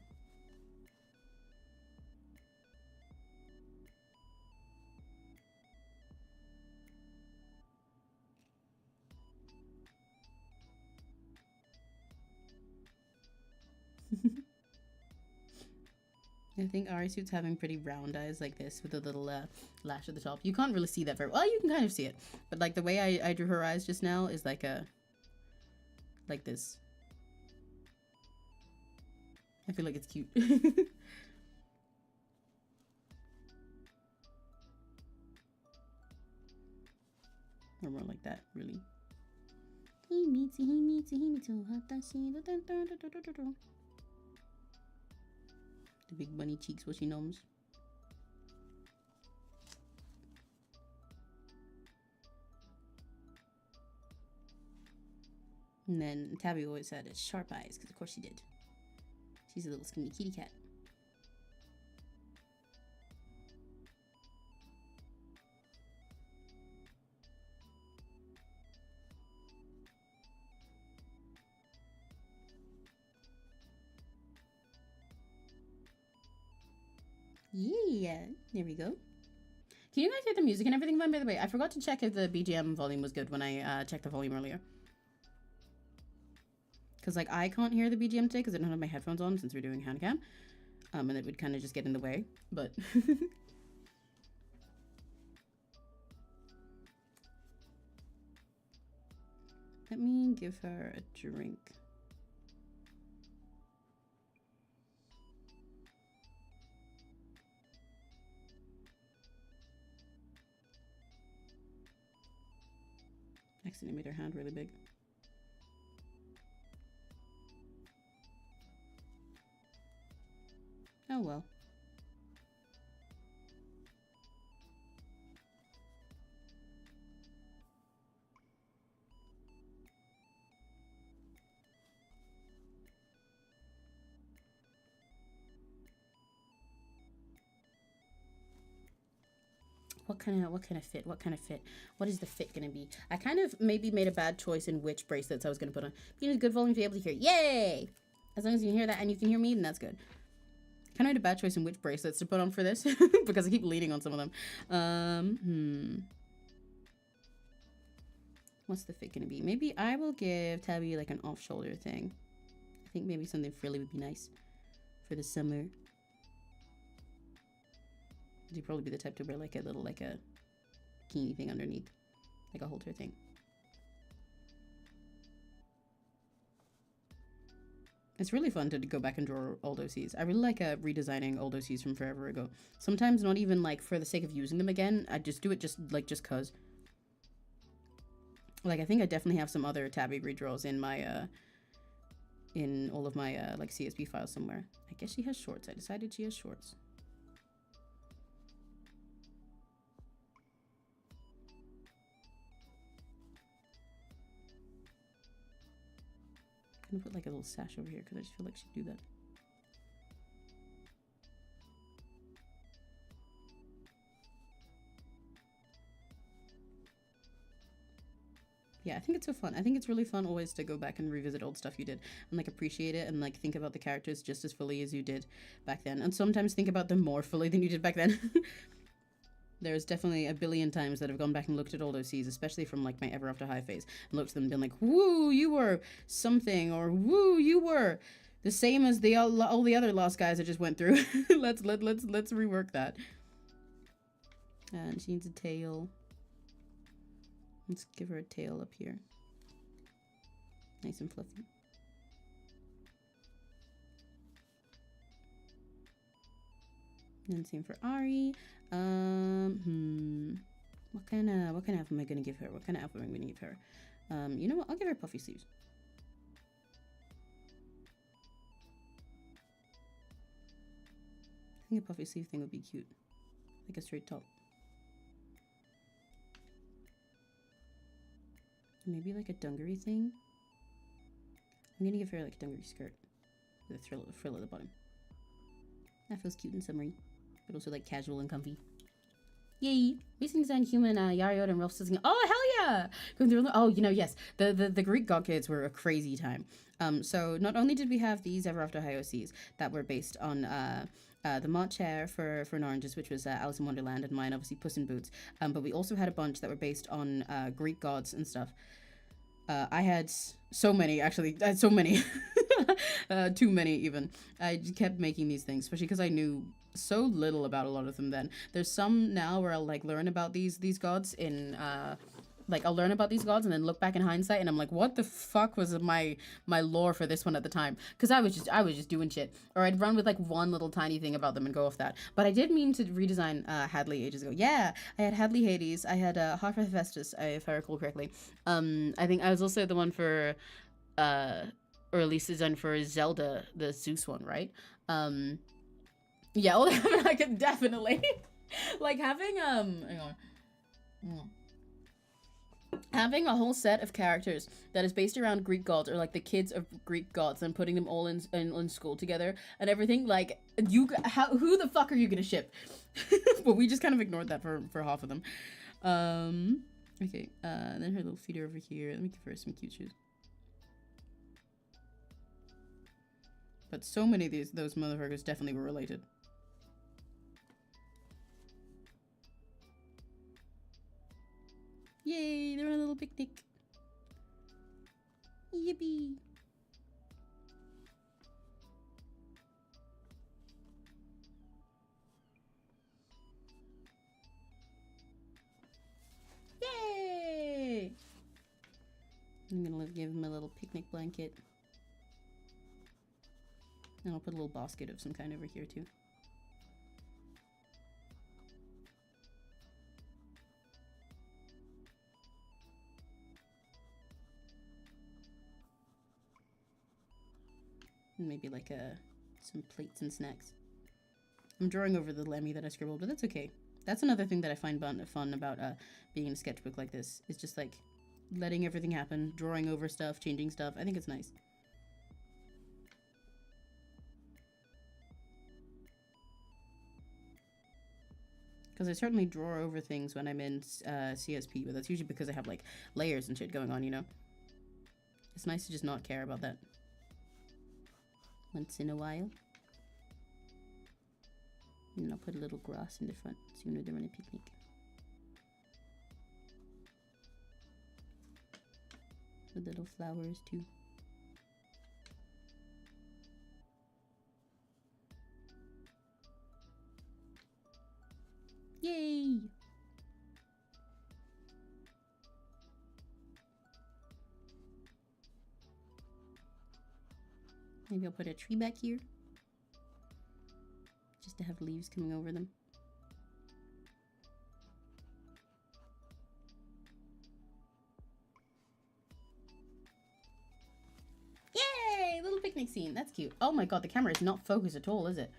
I think Ari suit's having pretty round eyes like this with a little lash at the top. You can't really see that very well. You can kind of see it, but like the way I drew her eyes just now is like this. I feel like it's cute. Or more like that, really. The big bunny cheeks, what she knows. And then Tabby always had sharp eyes, because of course she did. She's a little skinny kitty cat. Yeah, there we go. Can you guys hear the music and everything fine, by the way? I forgot to check if the BGM volume was good when I checked the volume earlier. Because, like, I can't hear the BGM today because I don't have my headphones on since we're doing HANDCAM. And it would kind of just get in the way, but... Let me give her a drink. Accidentally made her hand really big. Oh well. What kind of fit? What is the fit gonna be? I kind of maybe made a bad choice in which bracelets I was gonna put on. You need a good volume to be able to hear. Yay! As long as you can hear that and you can hear me, then that's good. Kind of made a bad choice in which bracelets to put on for this because I keep leaning on some of them. What's the fit gonna be? Maybe I will give Tabby like an off-shoulder thing. I think maybe something frilly would be nice for the summer. You'd probably be the type to wear like a little like a bikini thing underneath, like a halter thing. It's really fun to go back and draw old OCs. I really like redesigning old OCs from forever ago. Sometimes not even like for the sake of using them again. I just do it just cause. Like I think I definitely have some other Tabby redraws in my in all of my like CSV files somewhere. I guess she has shorts. I decided she has shorts. I'm gonna put like a little sash over here because I just feel like she'd do that. Yeah, I think it's so fun. I think it's really fun always to go back and revisit old stuff you did and like appreciate it and like think about the characters just as fully as you did back then, and sometimes think about them more fully than you did back then. There's definitely a billion times that I've gone back and looked at old OCs, especially from like my Ever After High phase, and looked at them and been like, woo, you were something, or woo, you were the same as the all the other Lost guys I just went through. let's rework that. And she needs a tail. Let's give her a tail up here. Nice and fluffy. And same for Ari. What kind of outfit am I gonna give her? What kind of outfit am I gonna give her? You know what? I'll give her puffy sleeves. I think a puffy sleeve thing would be cute, like a straight top. Maybe like a dungaree thing. I'm gonna give her like a dungaree skirt with a frill at the bottom. That feels cute and summery, but also like casual and comfy. Yay! Recent design human Yariot and Ralph singing. Oh hell yeah! Going through. Oh, you know, yes, the Greek god kids were a crazy time. So not only did we have these Ever After High OCs that were based on the Mott chair for Oranges, which was Alice in Wonderland, and mine obviously Puss in Boots. But we also had a bunch that were based on Greek gods and stuff. I had so many, actually. I had so many. Too many, even. I just kept making these things, especially because I knew so little about a lot of them then. There's some now where I'll, like, learn about these gods in, like, I'll learn about these gods and then look back in hindsight and I'm like, what the fuck was my lore for this one at the time? Because I was just doing shit. Or I'd run with, like, one little tiny thing about them and go off that. But I did mean to redesign Hadley ages ago. Yeah, I had Hadley Hades. I had Hot for Hephaestus, if I recall correctly. I think I was also the one for, or at least designed for Zelda, the Zeus one, right? Yeah, well, I could definitely. Like, having, hang on. Having a whole set of characters that is based around Greek gods, or like the kids of Greek gods, and putting them all in school together and everything, like, who the fuck are you gonna ship? But we just kind of ignored that for half of them. Okay, then her little feet are over here. Let me give her some cute shoes. But so many of those motherfuckers definitely were related. Yay, they're on a little picnic. Yippee. Yay! I'm gonna give him a little picnic blanket. And I'll put a little basket of some kind over here too. And maybe like some plates and snacks. I'm drawing over the Lemmy that I scribbled, but that's okay. That's another thing that I find fun about being in a sketchbook like this. Is just like letting everything happen, drawing over stuff, changing stuff. I think it's nice. Because I certainly draw over things when I'm in CSP, but that's usually because I have like layers and shit going on, you know? It's nice to just not care about that. Once in a while. And I'll put a little grass in the front so you know they're on a picnic. With little flowers too. Yay! Maybe I'll put a tree back here. Just to have leaves coming over them. Yay! Little picnic scene. That's cute. Oh my god, the camera is not focused at all, is it?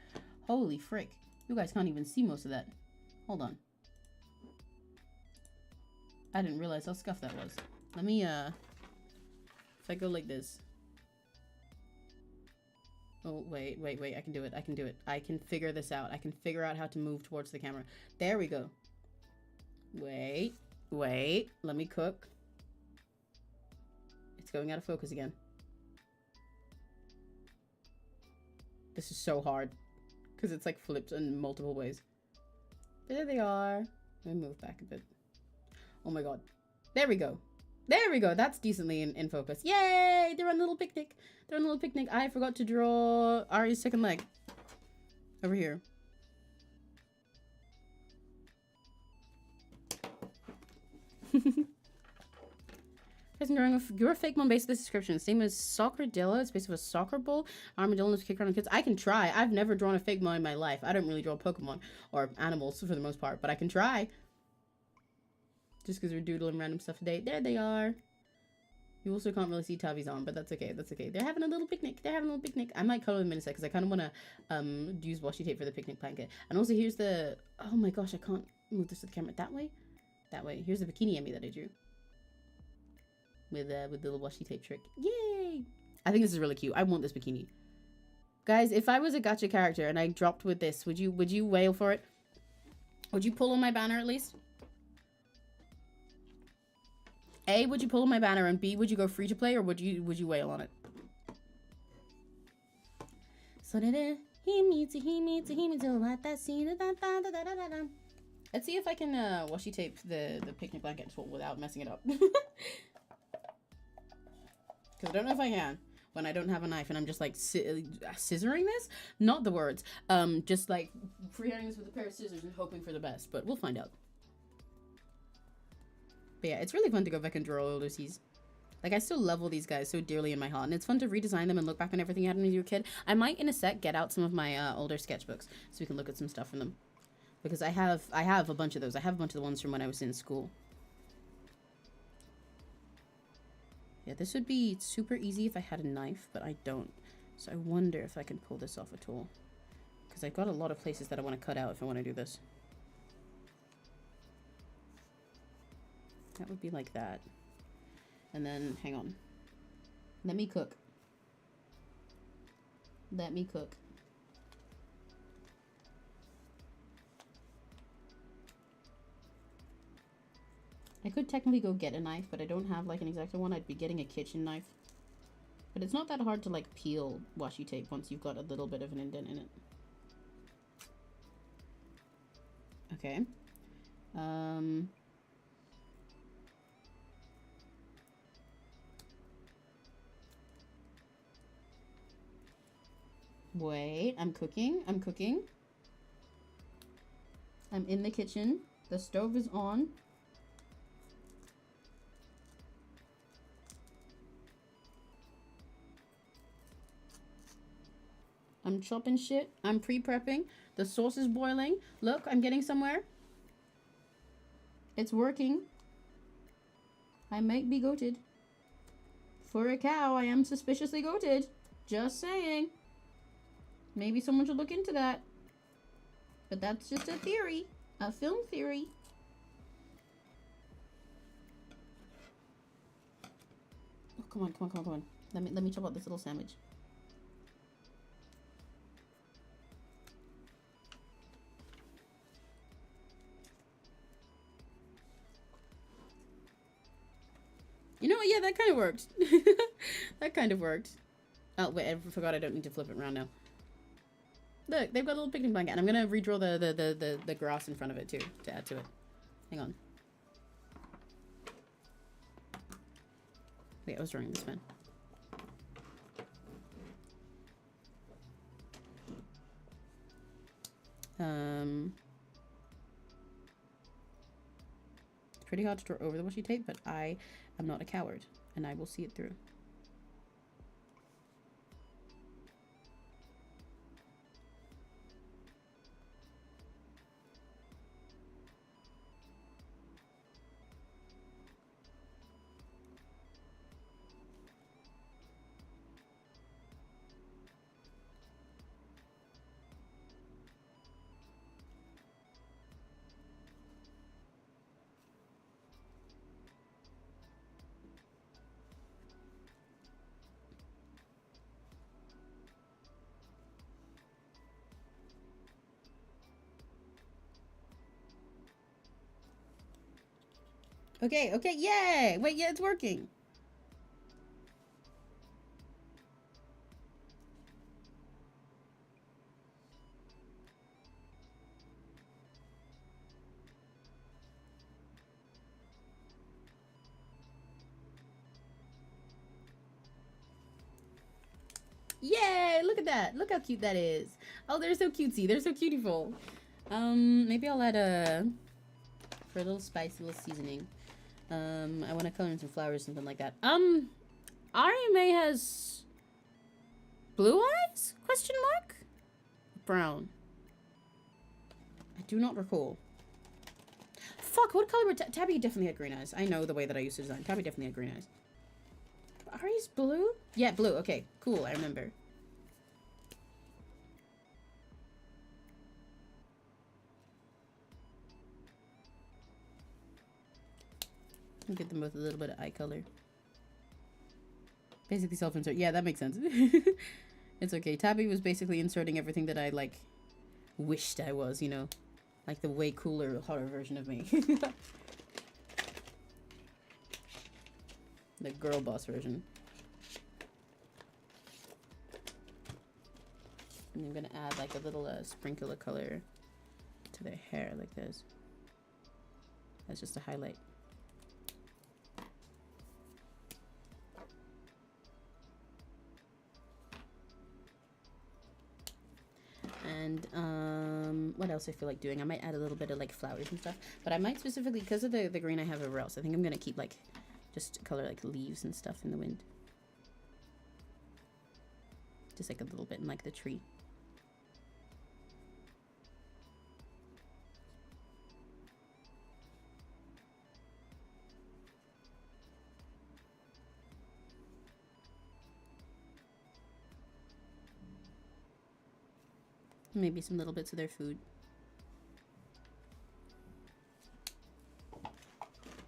Holy frick. You guys can't even see most of that. Hold on. I didn't realize how scuffed that was. Let me, if I go like this. Oh, wait, I can do it, I can do it. I can figure this out. I can figure out how to move towards the camera. There we go. Wait, let me cook. It's going out of focus again. This is so hard. Because it's like flipped in multiple ways. There they are. Let me move back a bit. Oh my god. There we go. There we go. That's decently in focus. Yay! They're on a little picnic. They're on a little picnic. I forgot to draw Ari's second leg. Over here. Person drawing your fake one based on this description. Its name is Soccardillo. It's based on a soccer ball. Armadillo is kick around kids. I can try. I've never drawn a fake one in my life. I don't really draw Pokemon or animals for the most part, but I can try. Just because we're doodling random stuff today. There they are. You also can't really see Tavi's arm, but that's okay. That's okay. They're having a little picnic. They're having a little picnic. I might color them in a sec because I kind of want to use washi tape for the picnic blanket. And also here's the... Oh my gosh, I can't move this to the camera. That way? That way. Here's the bikini Emmy that I drew. With the little washi tape trick. Yay! I think this is really cute. I want this bikini. Guys, if I was a gacha character and I dropped with this, would you wail for it? Would you pull on my banner at least? A, would you pull on my banner, and B, would you go free to play, or would you wail on it? So let's see if I can washi tape the picnic blanket without messing it up. Because I don't know if I can when I don't have a knife and I'm just like scissoring this. Not the words. Just like freehanding this with a pair of scissors and hoping for the best. But we'll find out. But yeah, it's really fun to go back and draw older seas. Like, I still love all these guys so dearly in my heart. And it's fun to redesign them and look back on everything you had when you were a kid. I might, in a sec, get out some of my older sketchbooks so we can look at some stuff from them. Because I have a bunch of those. I have a bunch of the ones from when I was in school. Yeah, this would be super easy if I had a knife, but I don't. So I wonder if I can pull this off at all. Because I've got a lot of places that I want to cut out if I want to do this. That would be like that. And then, hang on. Let me cook. Let me cook. I could technically go get a knife, but I don't have like an exact one. I'd be getting a kitchen knife. But it's not that hard to like peel washi tape once you've got a little bit of an indent in it. Okay. Wait, I'm cooking. I'm cooking. I'm in the kitchen. The stove is on. I'm chopping shit. I'm pre-prepping. The sauce is boiling. Look, I'm getting somewhere. It's working. I might be goated. For a cow, I am suspiciously goated. Just saying. Maybe someone should look into that. But that's just a theory. A film theory. Oh, come on, come on, come on, come on. Let me chop out this little sandwich. You know what? Yeah, that kind of worked. That kind of worked. Oh, wait, I forgot I don't need to flip it around now. Look, they've got a little picnic blanket. And I'm going to redraw the grass in front of it, too, to add to it. Hang on. Wait, I was drawing this one. It's pretty hard to draw over the washi tape, but I am not a coward, and I will see it through. Okay, okay, yay! Wait, yeah, it's working. Yay! Look at that. Look how cute that is. Oh, they're so cutesy. They're so cutiful. Maybe I'll add for a little spice, a little seasoning. I want to color in some flowers, something like that. Ari May has blue eyes? Question mark? Brown. I do not recall. Fuck, what color would Tabby definitely had green eyes. I know the way that I used to design. Tabby definitely had green eyes. Ari's blue? Yeah, blue. Okay, cool. I remember. Get them both a little bit of eye color. Basically self-insert. Yeah, that makes sense. It's okay. Tabby was basically inserting everything that I, like, wished I was, you know? Like the way cooler, hotter version of me. The girl boss version. And I'm gonna add, like, a little sprinkle of color to their hair, like this. That's just a highlight. And what else I feel like doing? I might add a little bit of like flowers and stuff, but I might specifically, because of the green I have everywhere else, I think I'm gonna keep like just color like leaves and stuff in the wind, just like a little bit in like the tree. Maybe some little bits of their food.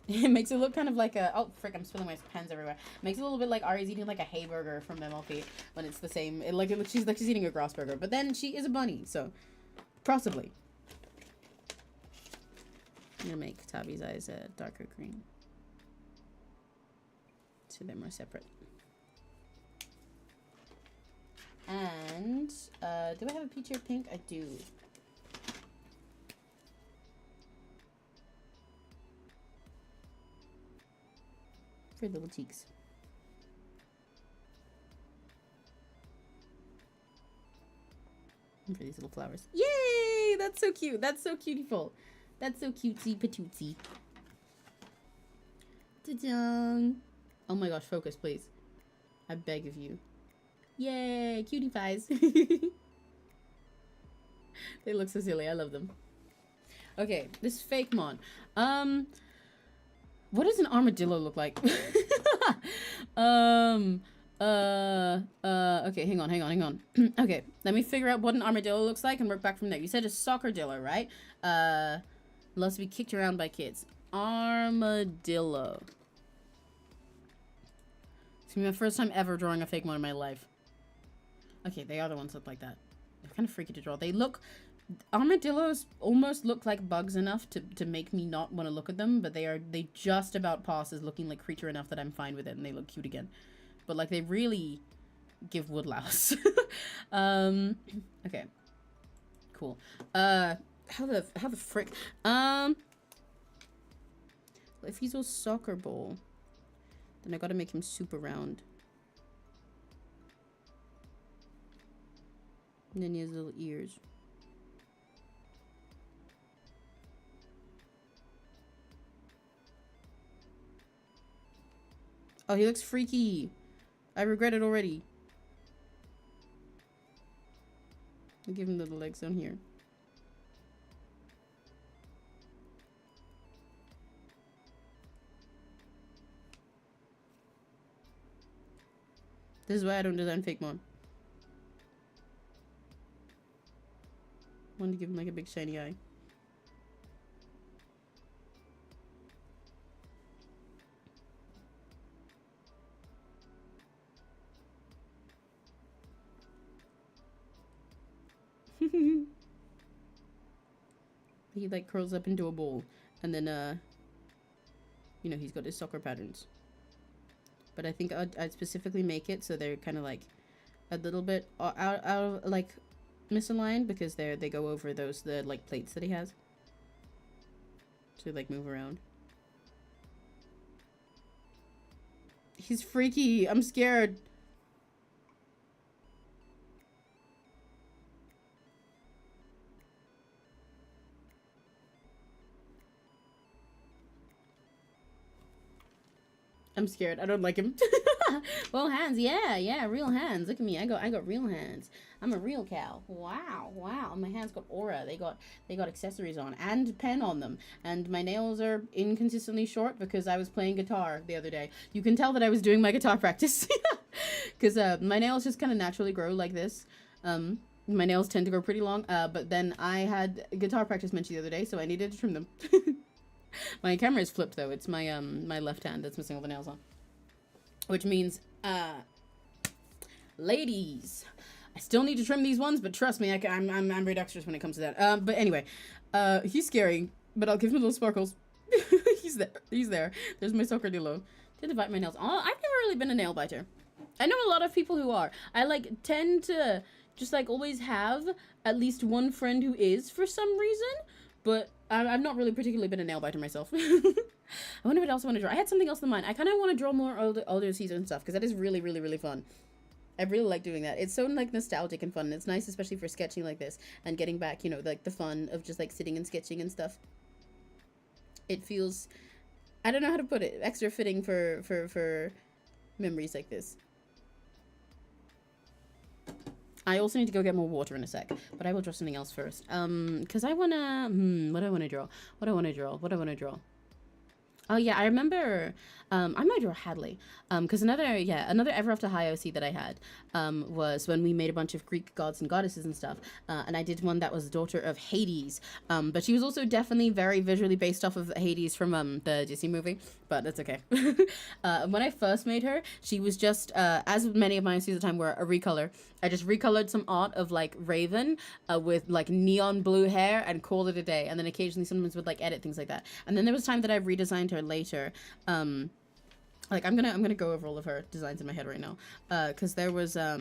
It makes it look kind of like a... Oh, frick, I'm spilling my pens everywhere. It makes it a little bit like Ari's eating like a hay burger from MLP when it's the same. It looks she's eating a grass burger. But then she is a bunny, so... Possibly. I'm gonna make Tabby's eyes a darker green, so they're more separate. And, do I have a peach or pink? I do. For little cheeks. And for these little flowers. Yay! That's so cute. That's so cutiful. That's so cutesy patootsy. Ta-dang! Oh my gosh, focus, please. I beg of you. Yay, cutie pies. They look so silly. I love them. Okay, this fake mon. What does an armadillo look like? Okay, hang on. Okay, let me figure out what an armadillo looks like and work back from there. You said a soccerdillo, right? Loves to be kicked around by kids. Armadillo. It's gonna be my first time ever drawing a fake mon in my life. Okay, they are the ones that look like that. They're kind of freaky to draw. They look... Armadillos almost look like bugs enough to make me not want to look at them, but they just about pass as looking like creature enough that I'm fine with it, and they look cute again. But, like, they really give woodlouse. Okay. Cool. How the frick? If he's a soccer ball, then I gotta make him super round. And then he has little ears. Oh, he looks freaky. I regret it already. I'll give him little legs down here. This is why I don't design fake mon. I wanted to give him like a big shiny eye. He like curls up into a ball, and then you know, he's got his soccer patterns. But I think I'd specifically make it so they're kind of like a little bit out of like misaligned, because they go over the like plates that he has to like move around. He's freaky. I'm scared. I'm scared. I don't like him. Well, hands. Yeah, real hands. Look at me. I got real hands. I'm a real cow. Wow. My hands got aura. They got accessories on and pen on them. And my nails are inconsistently short because I was playing guitar the other day. You can tell that I was doing my guitar practice because my nails just kind of naturally grow like this. My nails tend to grow pretty long. But then I had guitar practice mentioned the other day, so I needed to trim them. My camera is flipped though. It's my my left hand that's missing all the nails on. Which means, ladies, I still need to trim these ones, but trust me, I'm very dexterous when it comes to that. But anyway, he's scary, but I'll give him little sparkles. He's there. There's my soccer-dillo. Didn't bite my nails. Oh, I've never really been a nail biter. I know a lot of people who are. I like tend to just like always have at least one friend who is for some reason, but I've not really particularly been a nail biter myself. I wonder what else I want to draw. I had something else in mind. I kind of want to draw more older season stuff because that is really, really, really fun. I really like doing that. It's so like nostalgic and fun. And it's nice, especially for sketching like this and getting back, you know, like the fun of just like sitting and sketching and stuff. It feels, I don't know how to put it, extra fitting for memories like this. I also need to go get more water in a sec, but I will draw something else first. Because I wanna, what do I want to draw? Oh yeah, I remember, I might draw Hadley, because another Ever After High OC that I had, was when we made a bunch of Greek gods and goddesses and stuff, and I did one that was the daughter of Hades, but she was also definitely very visually based off of Hades from, the Disney movie, but that's okay. When I first made her, she was just, as many of my OCs at the time were, a recolor. I just recolored some art of like Raven with like neon blue hair and called it a day. And then occasionally sometimes would like edit things like that. And then there was time that I redesigned her later. Like I'm gonna go over all of her designs in my head right now. Cause there was I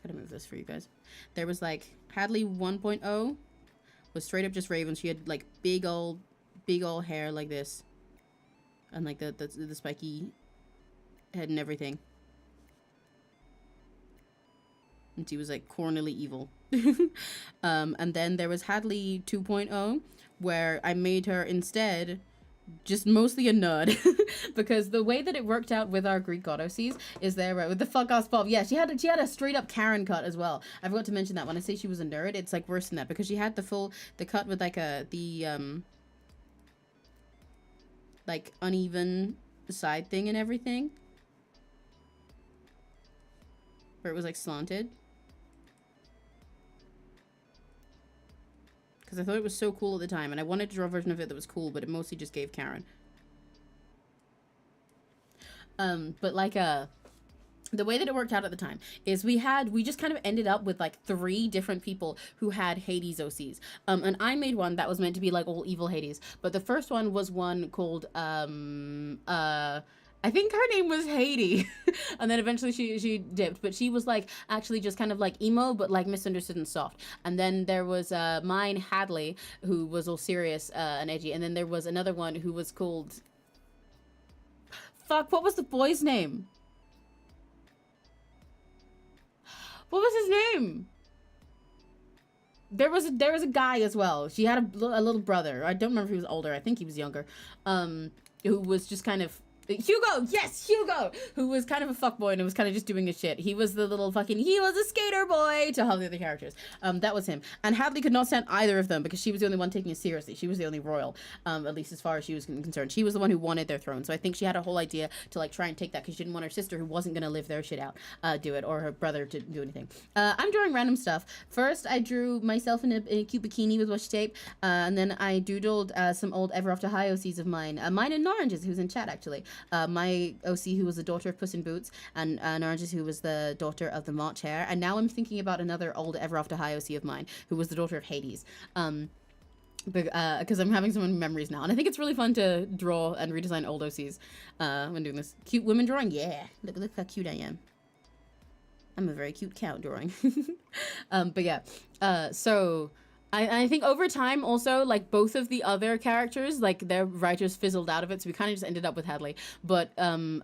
gotta move this for you guys. There was like Hadley 1.0 was straight up just Raven. She had like big old hair like this. And like the spiky head and everything. And she was like cornily evil. And then there was Hadley 2.0 where I made her instead just mostly a nerd. Because the way that it worked out with our Greek god OCs is there with the fuck ass bob. Yeah, she had a straight up Karen cut as well. I forgot to mention that when I say she was a nerd, it's like worse than that because she had the cut with like like uneven side thing and everything. Where it was like slanted. Because I thought it was so cool at the time, and I wanted to draw a version of it that was cool, but it mostly just gave Karen. But like, the way that it worked out at the time is we just kind of ended up with like 3 different people who had Hades OCs. And I made one that was meant to be like all evil Hades, but the first one was one called, I think her name was Haiti. And then eventually she dipped, but she was like actually just kind of like emo, but like misunderstood and soft. And then there was mine, Hadley, who was all serious and edgy. And then there was another one who was called, fuck, what was the boy's name? What was his name? There was a guy as well. She had a little brother. I don't remember if he was older. I think he was younger. Who was just kind of Hugo, yes, Hugo, who was kind of a fuckboy and was kind of just doing his shit. He was the little fucking, he was a skater boy to all the other characters. That was him. And Hadley could not stand either of them because she was the only one taking it seriously. She was the only royal, at least as far as she was concerned. She was the one who wanted their throne. So I think she had a whole idea to like try and take that because she didn't want her sister, who wasn't going to live their shit out, do it, or her brother to do anything. I'm drawing random stuff. First, I drew myself in a cute bikini with washi tape, and then I doodled some old Ever After High OCs of mine. Mine and Oranges, who's in chat actually. My OC, who was the daughter of Puss in Boots, and Oranges, who was the daughter of the March Hare. And now I'm thinking about another old Ever After High OC of mine, who was the daughter of Hades. Because I'm having so many memories now. And I think it's really fun to draw and redesign old OCs when doing this. Cute women drawing? Yeah. Look how cute I am. I'm a very cute cow drawing. But yeah. So I think over time also, like, both of the other characters, like, their writers fizzled out of it, so we kind of just ended up with Hadley. But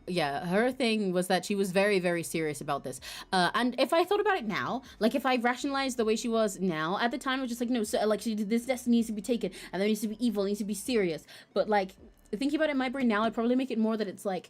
yeah, her thing was that she was very, very serious about this. And if I thought about it now, like, if I rationalized the way she was now, at the time I was just like, no, so, like, this destiny needs to be taken, and there needs to be evil, it needs to be serious. But like, thinking about it in my brain now, I'd probably make it more that it's like,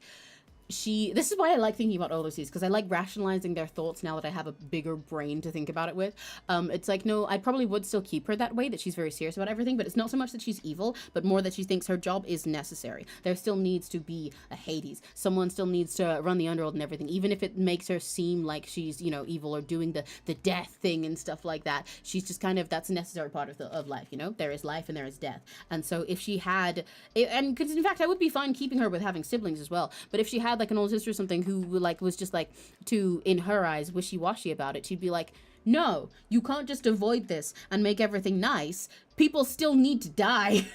this is why I like thinking about all those things, because I like rationalizing their thoughts now that I have a bigger brain to think about it with. It's like, no, I probably would still keep her that way, that she's very serious about everything, but it's not so much that she's evil, but more that she thinks her job is necessary. There still needs to be a Hades. Someone still needs to run the underworld and everything, even if it makes her seem like she's, you know, evil or doing the death thing and stuff like that. She's just kind of, that's a necessary part of life, you know? There is life and there is death. And so if she had, and because in fact, I would be fine keeping her with having siblings as well, but if she had like an older sister or something who like was just like too, in her eyes, wishy-washy about it, she'd be like, no, you can't just avoid this and make everything nice. People still need to die.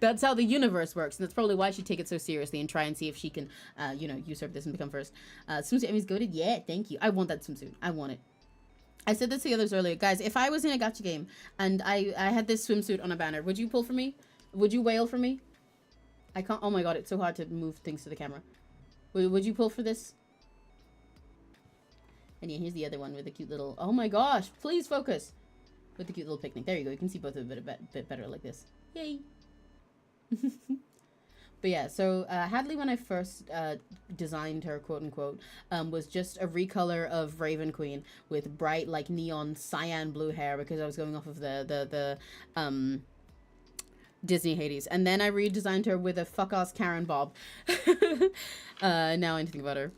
That's how the universe works, and that's probably why she'd take it so seriously and try and see if she can you know, usurp this and become first. Swimsuit Emmy's goated. Yeah, thank you. I want that swimsuit. I want it. I said this to the others earlier, guys. If I was in a gacha game and I had this swimsuit on a banner, would you pull for me? Would you wail for me? I can't. Oh my god, it's so hard to move things to the camera. Would you pull for this? And yeah, here's the other one with the cute little... Oh my gosh, please focus. With the cute little picnic. There you go. You can see both of them a bit better like this. Yay. But yeah, so Hadley, when I first designed her, quote unquote, was just a recolor of Raven Queen with bright, like, neon cyan blue hair, because I was going off of the Disney Hades. And then I redesigned her with a fuck-ass Karen Bob. Now I think about her.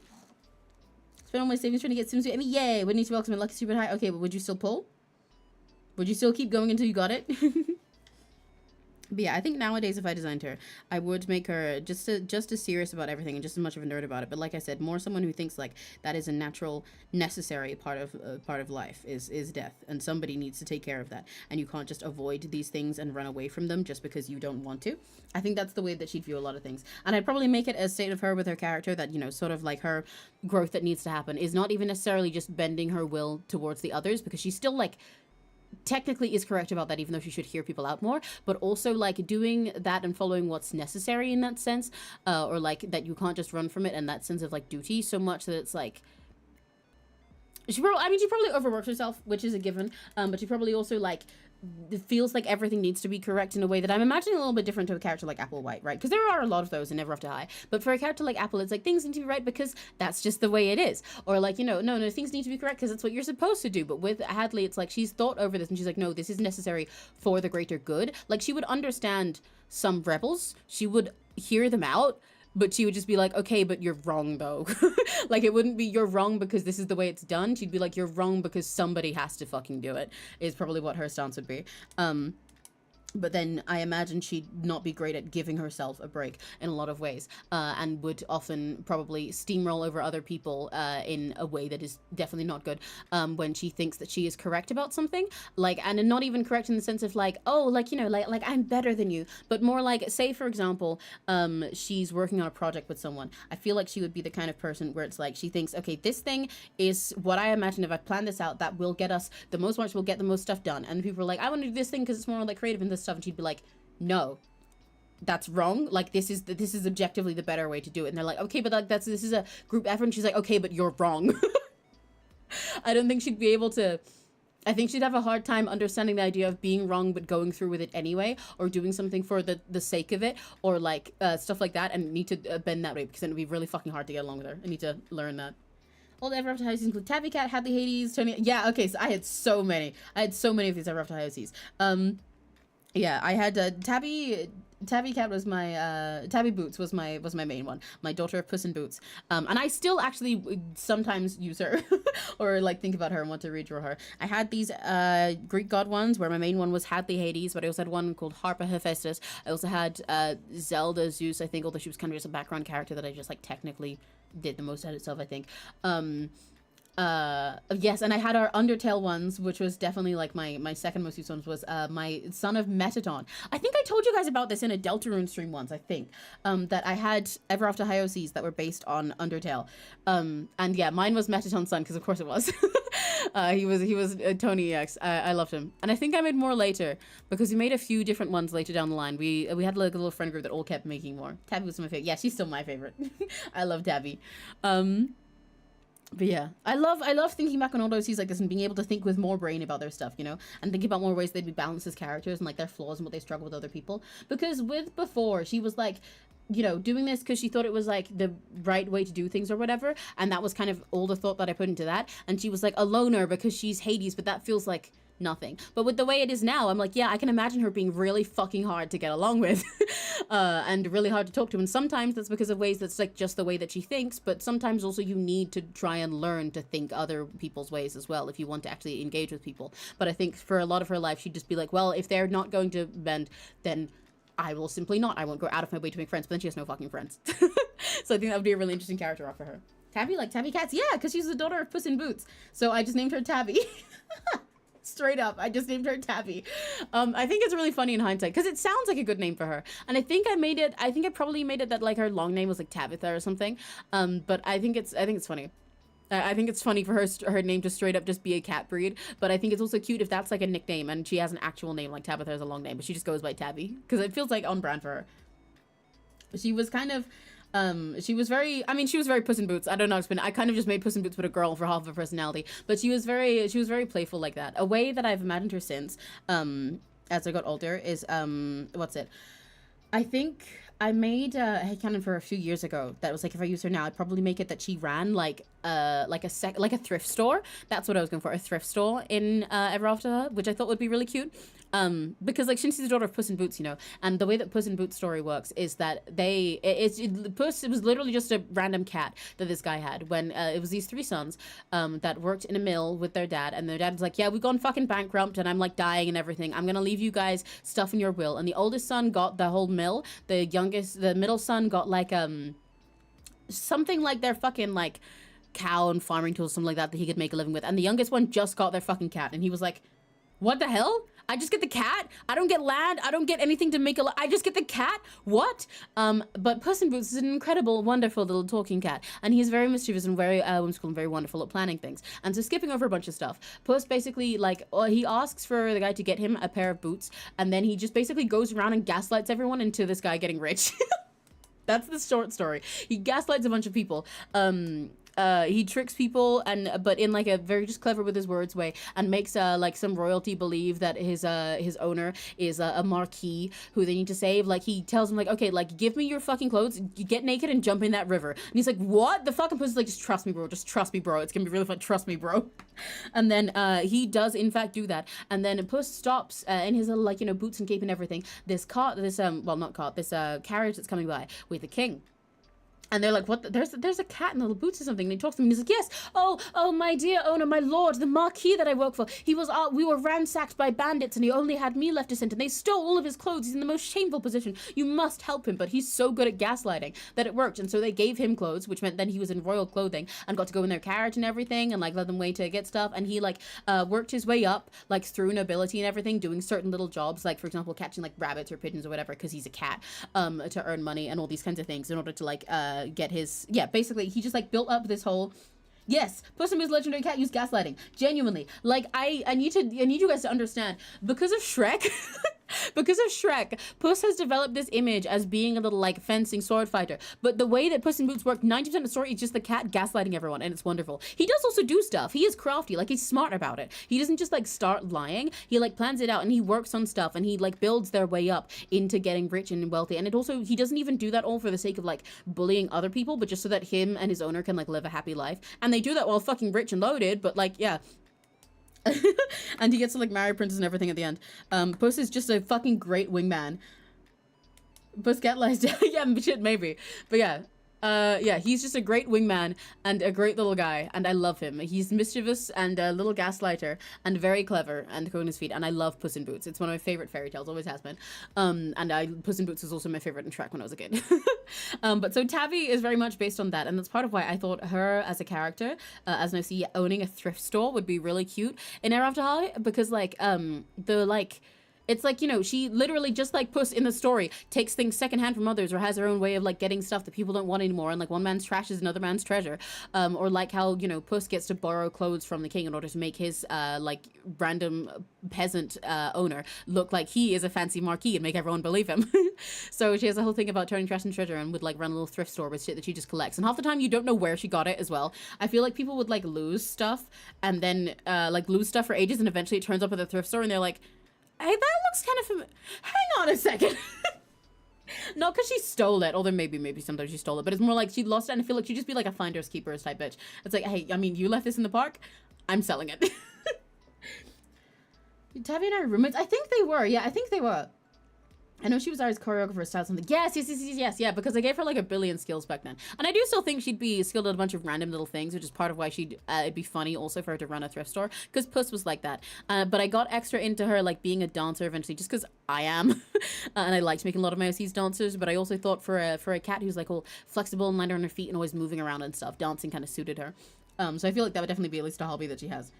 Spent all my savings trying to get swimsuit. I mean, yay! Would need to welcome a lucky super high. Okay, but would you still pull? Would you still keep going until you got it? But yeah, I think nowadays if I designed her, I would make her just as serious about everything and just as much of a nerd about it. But like I said, more someone who thinks like that is a natural, necessary part of life is death, and somebody needs to take care of that. And you can't just avoid these things and run away from them just because you don't want to. I think that's the way that she'd view a lot of things. And I'd probably make it a state of her with her character that, you know, sort of like her growth that needs to happen is not even necessarily just bending her will towards the others, because she's still like technically is correct about that, even though she should hear people out more, but also like doing that and following what's necessary in that sense, or like that you can't just run from it, and that sense of like duty so much that it's like she probably overworks herself, which is a given, but she probably also like it feels like everything needs to be correct in a way that I'm imagining a little bit different to a character like Applewhite, right? Because there are a lot of those in Never After High, but for a character like Apple, it's like things need to be right because that's just the way it is, or like, you know, no, things need to be correct because that's what you're supposed to do. But with Hadley, it's like she's thought over this and she's like, no, this is necessary for the greater good. Like she would understand some rebels, she would hear them out, but she would just be like, okay, but you're wrong though. Like it wouldn't be you're wrong because this is the way it's done. She'd be like, you're wrong because somebody has to fucking do it, is probably what her stance would be. But then I imagine she'd not be great at giving herself a break in a lot of ways, and would often probably steamroll over other people in a way that is definitely not good, when she thinks that she is correct about something, like, and not even correct in the sense of like, oh, like, you know, like I'm better than you, but more like, say for example, she's working on a project with someone. I feel like she would be the kind of person where it's like she thinks, okay, this thing is what I imagine if I plan this out, that will get us the most marks, will get the most stuff done, and people are like, I want to do this thing because it's more like creative and this stuff, and she'd be like, no, that's wrong, like this is objectively the better way to do it. And they're like, okay, but like this is a group effort, and she's like, okay, but you're wrong. I don't think she'd be able to. I think she'd have a hard time understanding the idea of being wrong but going through with it anyway, or doing something for the sake of it, or like stuff like that, and need to bend that way, because then it'd be really fucking hard to get along with her. I need to learn that. All the Ever After Highs include Tabby Cat, Hadley Hades, Tony. Yeah, okay, so I had so many of these Ever After Highs. Yeah, I had Tabby Cat was my Tabby Boots was my main one. My daughter of Puss in Boots. And I still actually sometimes use her or like think about her and want to redraw her. I had these Greek god ones where my main one was Hadley Hades, but I also had one called Harpa Hephaestus. I also had Zelda Zeus, I think, although she was kind of just a background character that I just like technically did the most at itself, I think. Yes, and I had our Undertale ones, which was definitely like my second most used ones, was my Son of Metaton. I think I told you guys about this in a Deltarune stream once, I think, that I had Ever After High OCs that were based on Undertale. And yeah, mine was Metaton's son, because of course it was. He was Tony EX. I loved him. And I think I made more later, because we made a few different ones later down the line. We had like a little friend group that all kept making more. Tabby was my favorite. Yeah, she's still my favorite. I love Tabby. But yeah, I love thinking back on all those scenes like this and being able to think with more brain about their stuff, you know, and thinking about more ways they'd be balanced as characters and like their flaws and what they struggle with other people. Because with before, she was like, you know, doing this because she thought it was like the right way to do things or whatever, and that was kind of all the thought that I put into that. And she was like a loner because she's Hades, but that feels like nothing. But with the way it is now, I'm like, yeah, I can imagine her being really fucking hard to get along with and really hard to talk to. And sometimes that's because of ways that's like just the way that she thinks, but sometimes also you need to try and learn to think other people's ways as well if you want to actually engage with people. But I think for a lot of her life, she'd just be like, well, if they're not going to bend, then I will simply not. I won't go out of my way to make friends. But then she has no fucking friends. So I think that would be a really interesting character arc for her. Tabby, like Tabby Cats? Yeah, because she's the daughter of Puss in Boots. So I just named her Tabby. Straight up, I just named her Tabby. I think it's really funny in hindsight because it sounds like a good name for her. And I think I probably made it that like her long name was like Tabitha or something. But I think it's funny. I think it's funny for her name to straight up just be a cat breed. But I think it's also cute if that's like a nickname and she has an actual name, like Tabitha is a long name, but she just goes by Tabby because it feels like on brand for her. She was kind of she was very Puss in Boots. I don't know explain. I kind of just made Puss in Boots with a girl for half of her personality, but she was very playful like that. A way that I've imagined her since as I got older is I think I made a headcanon for a few years ago that was like, if I use her now, I'd probably make it that she ran like a thrift store. That's what I was going for, a thrift store in Ever After, which I thought would be really cute. Because like she's the daughter of Puss in Boots, you know, and the way that Puss in Boots story works is that Puss, it was literally just a random cat that this guy had when it was these three sons that worked in a mill with their dad, and their dad was like, yeah, we've gone fucking bankrupt and I'm like dying and everything, I'm gonna leave you guys stuff in your will. And the oldest son got the whole mill, the middle son got like something like their fucking like cow and farming tools, something like that he could make a living with, and the youngest one just got their fucking cat. And he was like, what the hell? I just get the cat? I don't get land? I don't get anything to make I just get the cat? What? But Puss in Boots is an incredible, wonderful little talking cat. And he's very mischievous and very whimsical and very wonderful at planning things. And so skipping over a bunch of stuff, Puss basically, like, he asks for the guy to get him a pair of boots. And then he just basically goes around and gaslights everyone into this guy getting rich. That's the short story. He gaslights a bunch of people. He tricks people, but in like a very just clever with his words way, and makes like some royalty believe that his owner is a marquis who they need to save. Like he tells him like, okay, like give me your fucking clothes, get naked and jump in that river. And he's like, what? The fucking Puss is like, just trust me, bro. Just trust me, bro. It's gonna be really fun. Trust me, bro. And then he does in fact do that. And then Puss stops in his little like, you know, boots and cape and everything. This carriage that's coming by with the king. And they're like, what? There's a cat in the little boots or something. And he talks to him and he's like, yes. Oh, my dear owner, my lord, the marquis that I work for. We were ransacked by bandits and he only had me left to send. And they stole all of his clothes. He's in the most shameful position. You must help him. But he's so good at gaslighting that it worked. And so they gave him clothes, which meant then he was in royal clothing and got to go in their carriage and everything and like let them wait to get stuff. And he like worked his way up like through nobility and everything, doing certain little jobs, like for example, catching like rabbits or pigeons or whatever, because he's a cat, to earn money and all these kinds of things in order to like get his, basically he just like built up this whole, yes, Puss in Boots legendary cat used gaslighting, genuinely. Like I need you guys to understand, because of Shrek Puss has developed this image as being a little like fencing sword fighter, but the way that Puss in Boots work, 90% of the story is just the cat gaslighting everyone, and it's wonderful. He does also do stuff. He is crafty, like he's smart about it. He doesn't just like start lying. He like plans it out and he works on stuff and he like builds their way up into getting rich and wealthy. And it also, he doesn't even do that all for the sake of like bullying other people, but just so that him and his owner can like live a happy life. And they do that while fucking rich and loaded, but like, yeah. And he gets to like marry Princess and everything at the end. Puss is just a fucking great wingman. Puss cat lies down. Yeah, shit, maybe. But yeah, he's just a great wingman and a great little guy, and I love him. He's mischievous and a little gaslighter and very clever and quick on his feet, and I love Puss in Boots. It's one of my favorite fairy tales, always has been. Puss in Boots was also my favorite in Shrek when I was a kid. But so Tabby is very much based on that, and that's part of why I thought her as a character, as an owning a thrift store would be really cute in Ever After High, because like It's like, you know, she literally, just like Puss in the story, takes things secondhand from others, or has her own way of like getting stuff that people don't want anymore, and like one man's trash is another man's treasure. Or like how, you know, Puss gets to borrow clothes from the king in order to make his like random peasant owner look like he is a fancy marquis and make everyone believe him. So she has a whole thing about turning trash into treasure, and would like run a little thrift store with shit that she just collects, and half the time you don't know where she got it as well. I feel like people would like lose stuff, and then like lose stuff for ages, and eventually it turns up at the thrift store and they're like, hey, that looks kind of hang on a second. Not because she stole it, although maybe sometimes she stole it, but it's more like she lost it, and I feel like she'd just be like a finders keepers type bitch. It's like, hey, I mean, you left this in the park, I'm selling it. Tabby and I are roommates? I think they were. Yeah, I think they were. I know she was Ari's choreographer, style something. Yes, yeah, because I gave her like a billion skills back then. And I do still think she'd be skilled at a bunch of random little things, which is part of why she'd, it'd be funny also for her to run a thrift store, because Puss was like that. But I got extra into her like being a dancer eventually, just because I am. And I liked making a lot of my OC's dancers, but I also thought for a cat who's like all flexible and lighter on her feet and always moving around and stuff, dancing kind of suited her. So I feel like that would definitely be at least a hobby that she has.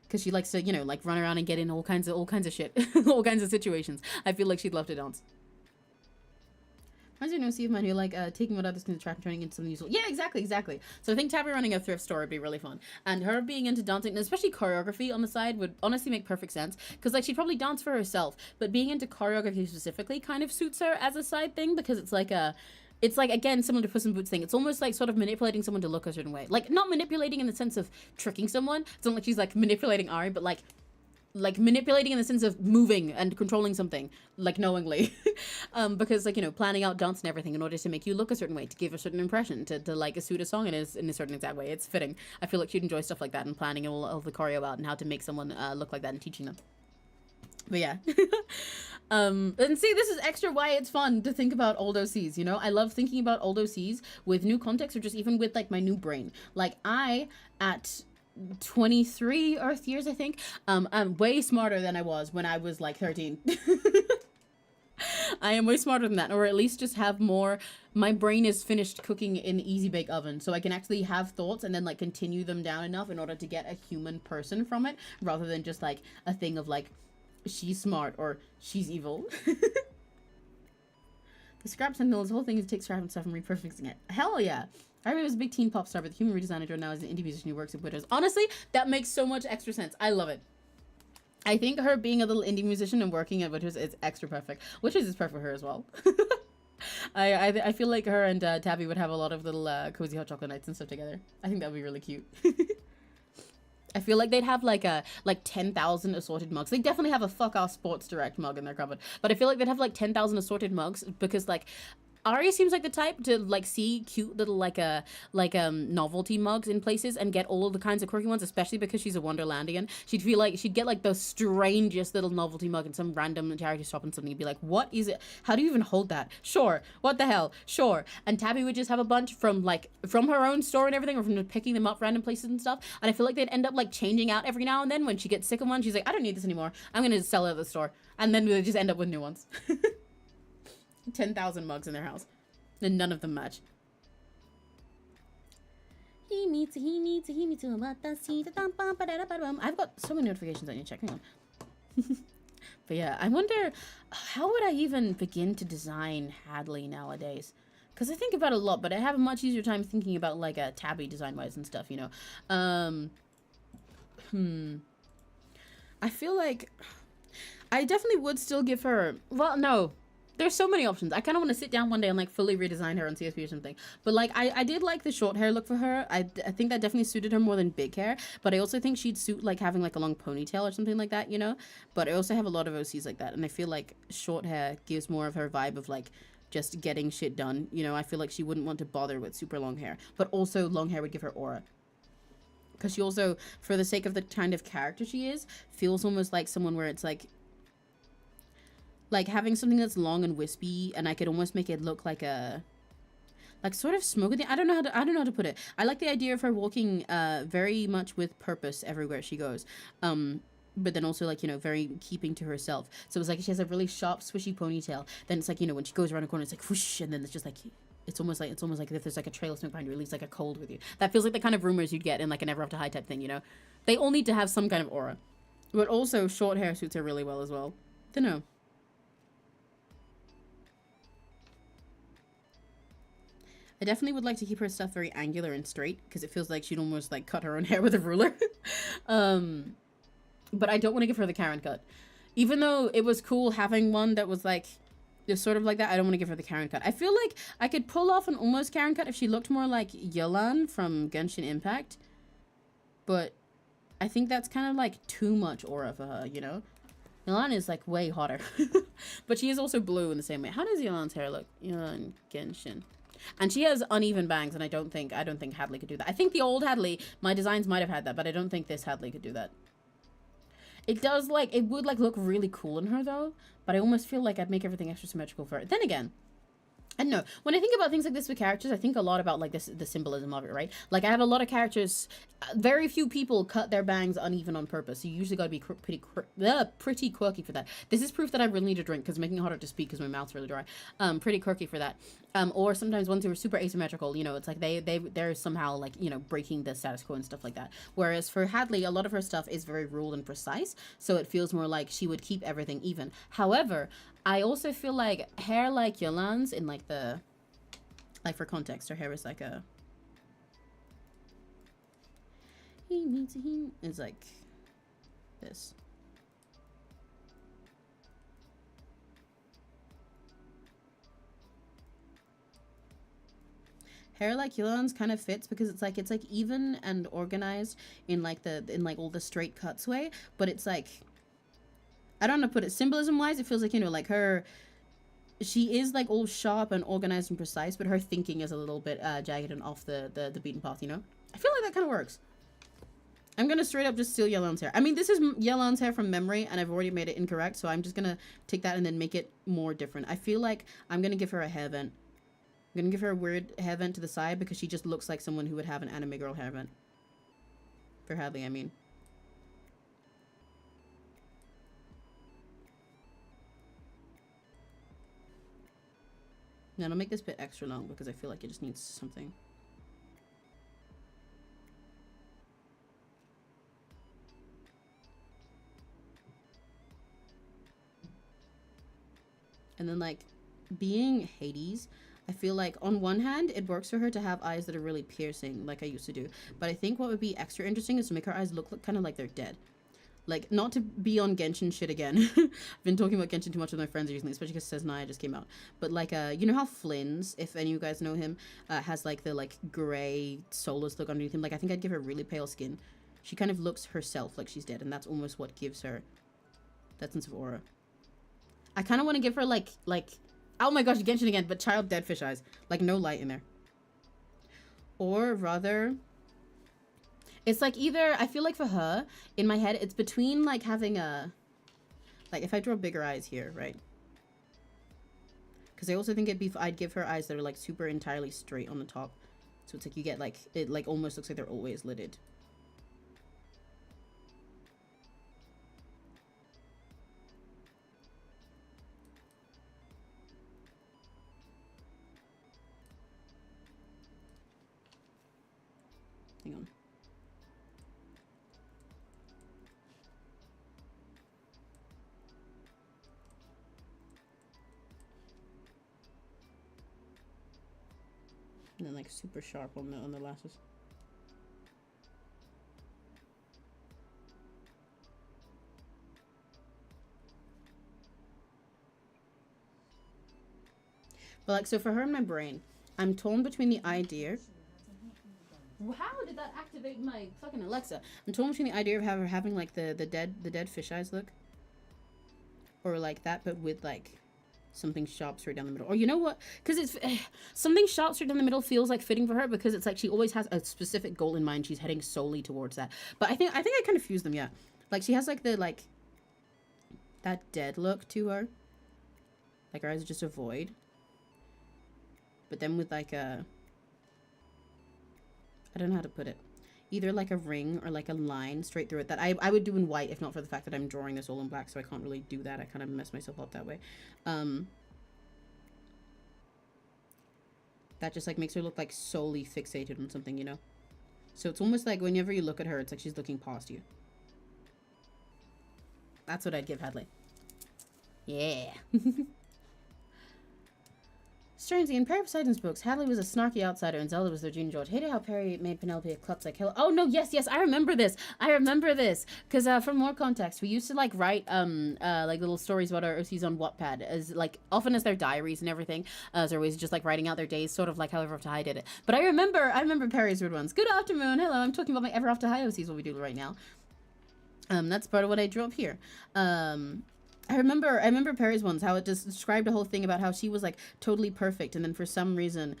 Because she likes to, you know, like run around and get in all kinds of shit, all kinds of situations. I feel like she'd love to dance. Reminds me of an OC of mine who like taking what others can attract and turning into something useful. Yeah, exactly. So I think Tabby running a thrift store would be really fun, and her being into dancing, and especially choreography on the side, would honestly make perfect sense. Because like she'd probably dance for herself, but being into choreography specifically kind of suits her as a side thing, because it's like again, similar to Puss in Boots thing. It's almost like sort of manipulating someone to look a certain way. Like not manipulating in the sense of tricking someone. It's not like she's like manipulating Ari, but like manipulating in the sense of moving and controlling something, like knowingly. Because like, you know, planning out dance and everything in order to make you look a certain way, to give a certain impression, to like suit a song in a certain exact way. It's fitting. I feel like she'd enjoy stuff like that, and planning all the choreo out and how to make someone look like that and teaching them. But yeah. And see, this is extra why it's fun to think about old OCs, you know? I love thinking about old OCs with new context, or just even with like my new brain. Like I, at 23 Earth years, I think, I'm way smarter than I was when I was like 13. I am way smarter than that, or at least just have more. My brain is finished cooking in easy bake oven, so I can actually have thoughts and then like continue them down enough in order to get a human person from it, rather than just like a thing of like, she's smart or she's evil. The scrap sentinel, this whole thing is to take scrap and stuff and repurposing it. Hell yeah. I remember was a big teen pop star, but the human redesigner now is an indie musician who works with widows. Honestly, that makes so much extra sense. I love it. I think her being a little indie musician and working at Witches is extra perfect. Witches is perfect for her as well. I feel like her and Tabby would have a lot of little cozy hot chocolate nights and stuff together. I think that would be really cute. I feel like they'd have like 10,000 assorted mugs. They definitely have a fuck off Sports Direct mug in their cupboard, but I feel like they'd have like 10,000 assorted mugs, because like Ari seems like the type to like see cute little novelty mugs in places and get all the kinds of quirky ones, especially because she's a Wonderlandian. She'd feel like she'd get like the strangest little novelty mug in some random charity shop and something. You'd be like, what is it? How do you even hold that? Sure. What the hell? Sure. And Tabby would just have a bunch from her own store and everything, or from picking them up random places and stuff. And I feel like they'd end up like changing out every now and then. When she gets sick of one, she's like, I don't need this anymore. I'm going to sell it at the store. And then they just end up with new ones. 10,000 mugs in their house, and none of them match. I've got so many notifications I need to check. Hang on. But yeah, I wonder, how would I even begin to design Hadley nowadays? Because I think about it a lot, but I have a much easier time thinking about like a Tabby design-wise and stuff, you know. I feel like I definitely would still give her, well, no. There's so many options. I kind of want to sit down one day and like fully redesign her on CSP or something. But like I did like the short hair look for her. I think that definitely suited her more than big hair. But I also think she'd suit like having like a long ponytail or something like that, you know. But I also have a lot of OCs like that, and I feel like short hair gives more of her vibe of like just getting shit done. You know, I feel like she wouldn't want to bother with super long hair. But also long hair would give her aura. Because she also, for the sake of the kind of character she is, feels almost like someone where it's like having something that's long and wispy, and I could almost make it look like a, like sort of smoke. I don't know how to put it. I like the idea of her walking very much with purpose everywhere she goes. But then also like, you know, very keeping to herself. So it's like she has a really sharp, swishy ponytail. Then it's like, you know, when she goes around a corner, it's like whoosh, and then it's just like, it's almost like if there's like a trail of smoke behind you, it leaves like a cold with you. That feels like the kind of rumors you'd get in like an Ever After High type thing, you know. They all need to have some kind of aura. But also short hair suits her really well as well. Don't know. I definitely would like to keep her stuff very angular and straight because it feels like she'd almost like cut her own hair with a ruler. But I don't want to give her the Karen cut. Even though it was cool having one that was like just sort of like that, I don't want to give her the Karen cut. I feel like I could pull off an almost Karen cut if she looked more like Yelan from Genshin Impact. But I think that's kind of like too much aura for her, you know? Yelan is like way hotter. But she is also blue in the same way. How does Yelan's hair look? Yelan Genshin. And she has uneven bangs, and I don't think Hadley could do that. I think the old Hadley, my designs might have had that, but I don't think this Hadley could do that. It does, like, it would, like, look really cool in her, though, but I almost feel like I'd make everything extra symmetrical for her. Then again, I don't know. When I think about things like this with characters, I think a lot about, like, the symbolism of it, right? Like, I have a lot of characters, very few people cut their bangs uneven on purpose, so you usually gotta be pretty quirky for that. This is proof that I really need a drink, because it's making it harder to speak because my mouth's really dry. Pretty quirky for that. Or sometimes ones who are super asymmetrical, you know, it's like they're somehow, like, you know, breaking the status quo and stuff like that. Whereas for Hadley, a lot of her stuff is very ruled and precise, so it feels more like she would keep everything even. However, I also feel like hair like Yolan's in like the, like for context, her hair is like a, it's like this. Hair like Yolan's kind of fits because it's like even and organized in like all the straight cuts way, but it's like, I don't know how to put it. Symbolism wise, it feels like, you know, like she is like all sharp and organized and precise, but her thinking is a little bit jagged and off the beaten path, you know? I feel like that kind of works. I'm gonna straight up just steal Yelan's hair. I mean, this is Yelan's hair from memory, and I've already made it incorrect, so I'm just gonna take that and then make it more different. I feel like I'm gonna give her a hair vent. I'm gonna give her a weird hair vent to the side because she just looks like someone who would have an anime girl hair vent. For Hadley, I mean. Now I'll make this bit extra long because I feel like it just needs something. And then, like, being Hades, I feel like on one hand it works for her to have eyes that are really piercing like I used to do, but I think what would be extra interesting is to make her eyes look kind of like they're dead. Like, not to be on Genshin shit again. I've been talking about Genshin too much with my friends recently, especially because Seznaya just came out. But, like, you know how Flynn's, if any of you guys know him, has, like, the, like, gray, soulless look underneath him? Like, I think I'd give her really pale skin. She kind of looks herself like she's dead, and that's almost what gives her that sense of aura. I kind of want to give her, like, oh my gosh, Genshin again, but child dead fish eyes. Like, no light in there. Or, rather... It's like either, I feel like for her, in my head, it's between like having a, like if I draw bigger eyes here, right? Because I also think I'd give her eyes that are like super entirely straight on the top. So it's like you get like, it like almost looks like they're always lidded. Hang on. And then like super sharp on the lashes. But like, so for her in my brain, I'm torn between the idea. How did that activate my fucking Alexa? I'm torn between the idea of her having like the dead fish eyes look, or like that, but with like something sharp straight down the middle. Or you know what? Because it's something sharp straight down the middle feels like fitting for her because it's like she always has a specific goal in mind. She's heading solely towards that. But I think I kind of fuse them. Yeah, like she has like the like that dead look to her. Like her eyes are just a void. But then with like a, I don't know how to put it. Either like a ring or like a line straight through it that I would do in white if not for the fact that I'm drawing this all in black, so I can't really do that. I kind of mess myself up that way. That just like makes her look like solely fixated on something, you know? So it's almost like whenever you look at her, it's like she's looking past you. That's what I'd give Hadley. Yeah. Strangely, in Perry Poseidon's books, Hadley was a snarky outsider and Zelda was their Regina George. Hated how Perry made Penelope a klutz like hell. Oh no, yes, I remember this. Because for more context, we used to like write like little stories about our OCs on Wattpad as like often as their diaries and everything. As always, just like writing out their days, sort of like how Ever After High did it. But I remember Perry's weird ones. Good afternoon, hello. I'm talking about my Ever After High OCs. What we do right now. That's part of what I drew up here. I remember Perry's ones, how it just described a whole thing about how she was like totally perfect, and then for some reason,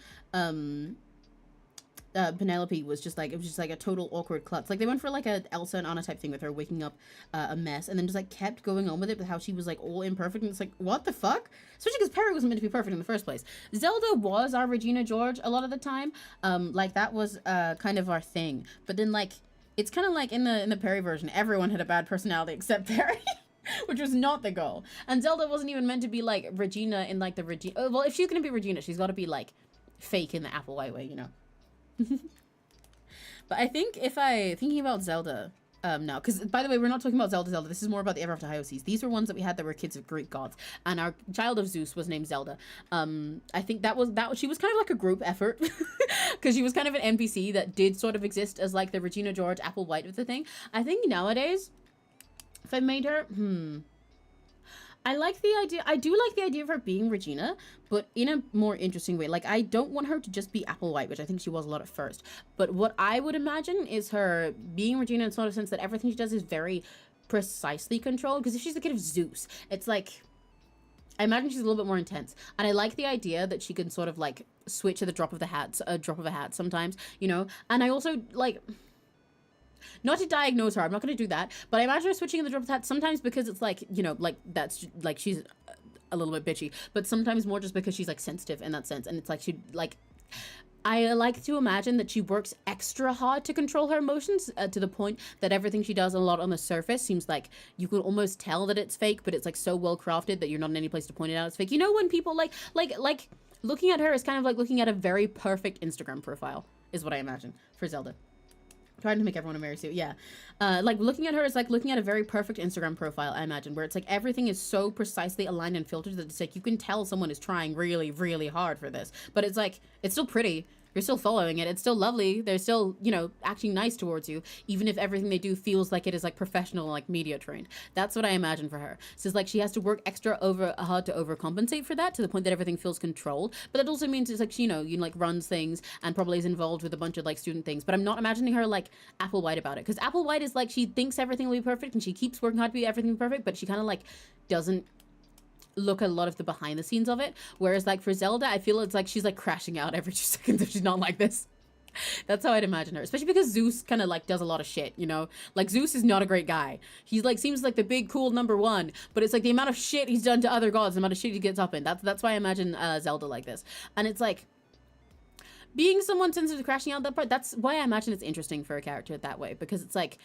Penelope was just like, it was just like a total awkward klutz. Like they went for like a Elsa and Anna type thing with her waking up a mess, and then just like kept going on with it with how she was like all imperfect, and it's like, what the fuck? Especially because Perry wasn't meant to be perfect in the first place. Zelda was our Regina George a lot of the time. Like that was kind of our thing. But then like, it's kind of like in the Perry version, everyone had a bad personality except Perry. Which was not the goal. And Zelda wasn't even meant to be like Regina in like the Regina. Oh, well, if she's gonna be Regina, she's got to be like fake in the Applewhite way, you know. But I think thinking about Zelda now, because by the way, we're not talking about Zelda. This is more about the Ever After High OCs. These were ones that we had that were kids of Greek gods, and our child of Zeus was named Zelda. I think she was kind of like a group effort because she was kind of an NPC that did sort of exist as like the Regina George Applewhite of the thing. I think nowadays, if I made her, I like the idea. I do like the idea of her being Regina, but in a more interesting way. Like, I don't want her to just be Applewhite, which I think she was a lot at first. But what I would imagine is her being Regina in sort of sense that everything she does is very precisely controlled. Because if she's the kid of Zeus, it's like, I imagine she's a little bit more intense. And I like the idea that she can sort of like switch at the drop of a hat sometimes, you know. And I also like, not to diagnose her, I'm not going to do that, but I imagine her switching in the drop of the hat sometimes because it's like, you know, like that's like she's a little bit bitchy, but sometimes more just because she's like sensitive in that sense. And it's like she like, I like to imagine that she works extra hard to control her emotions to the point that everything she does a lot on the surface seems like you can almost tell that it's fake, but it's like so well crafted that you're not in any place to point it out it's fake. You know, when people like looking at her is kind of like looking at a very perfect Instagram profile is what I imagine for Zelda. Trying to make everyone a Mary Sue, yeah. Like looking at her is like looking at a very perfect Instagram profile, I imagine, where it's like everything is so precisely aligned and filtered that it's like you can tell someone is trying really, really hard for this. But it's like, it's still pretty. You're still following it. It's still lovely. They're still, you know, acting nice towards you, even if everything they do feels like it is like professional, like media trained. That's what I imagine for her. So it's like she has to work extra hard to overcompensate for that to the point that everything feels controlled. But that also means it's like she, you like runs things and probably is involved with a bunch of like student things. But I'm not imagining her like Applewhite about it, because Applewhite is like she thinks everything will be perfect and she keeps working hard to be everything perfect, but she kind of like doesn't look at a lot of the behind the scenes of it. Whereas like for Zelda, I feel it's like she's like crashing out every 2 seconds if she's not like this. That's how I'd imagine her, especially because Zeus kind of like does a lot of shit, you know. Like Zeus is not a great guy. He's like seems like the big cool #1, but it's like the amount of shit he's done to other gods, the amount of shit he gets up in. That's why I imagine Zelda like this. And it's like being someone sensitive to crashing out that part, that's why I imagine it's interesting for a character that way, because it's like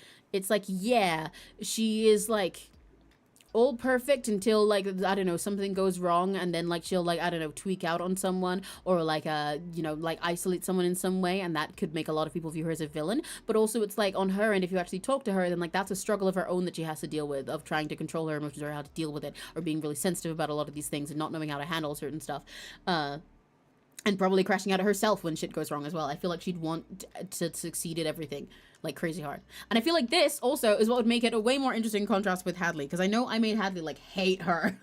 yeah, she is like all perfect until like, I don't know, something goes wrong, and then like she'll like, I don't know, tweak out on someone, or like you know, like isolate someone in some way, and that could make a lot of people view her as a villain. But also it's like on her, and if you actually talk to her, then like that's a struggle of her own that she has to deal with, of trying to control her emotions or how to deal with it, or being really sensitive about a lot of these things and not knowing how to handle certain stuff. And probably crashing out at herself when shit goes wrong as well. I feel like she'd want to succeed at everything like crazy hard. And I feel like this also is what would make it a way more interesting contrast with Hadley, because I know I made Hadley like hate her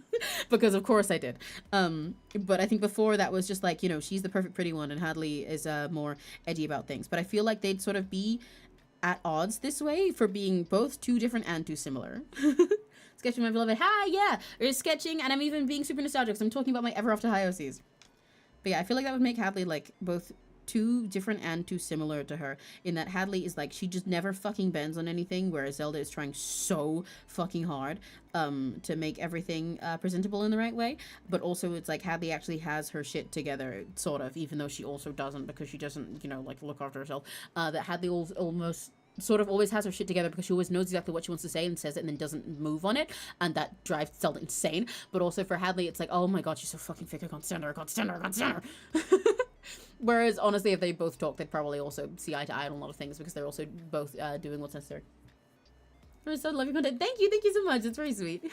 because of course I did. But I think before that was just like, you know, she's the perfect pretty one and Hadley is more edgy about things. But I feel like they'd sort of be at odds this way for being both too different and too similar. Sketching my beloved, hi, yeah, or sketching, and I'm even being super nostalgic because I'm talking about my Ever After High OCs. But yeah, I feel like that would make Hadley like both too different and too similar to her, in that Hadley is like, she just never fucking bends on anything, whereas Zelda is trying so fucking hard to make everything presentable in the right way. But also it's like Hadley actually has her shit together, sort of, even though she also doesn't, because she doesn't, you know, like look after herself. That Hadley almost sort of always has her shit together because she always knows exactly what she wants to say and says it and then doesn't move on it, and that drives Zelda insane. But also for Hadley, it's like, oh my god, she's so fucking fake, I can't stand her, I can't stand her, I can't stand her. Whereas honestly, if they both talk, they'd probably also see eye to eye on a lot of things, because they're also both doing what's necessary. I love your content. Thank you so much. It's very sweet.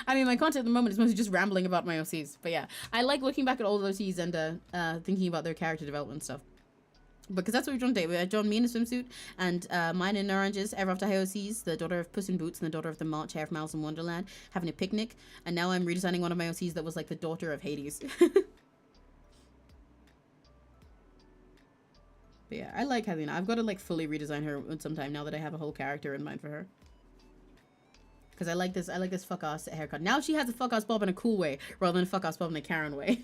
I mean, my content at the moment is mostly just rambling about my OCs, but yeah, I like looking back at all those OCs and thinking about their character development stuff. Because that's what we've done today. We had John me in a swimsuit, and mine in oranges, Ever After High OCs, the daughter of Puss in Boots and the daughter of the March Hare from Alice in Wonderland, having a picnic, and now I'm redesigning one of my OCs that was like the daughter of Hades. But yeah, I like Helena. I've got to like fully redesign her sometime now that I have a whole character in mind for her. Because I like this fuck ass haircut. Now she has a fuck ass bob in a cool way rather than a fuck ass bob in a Karen way.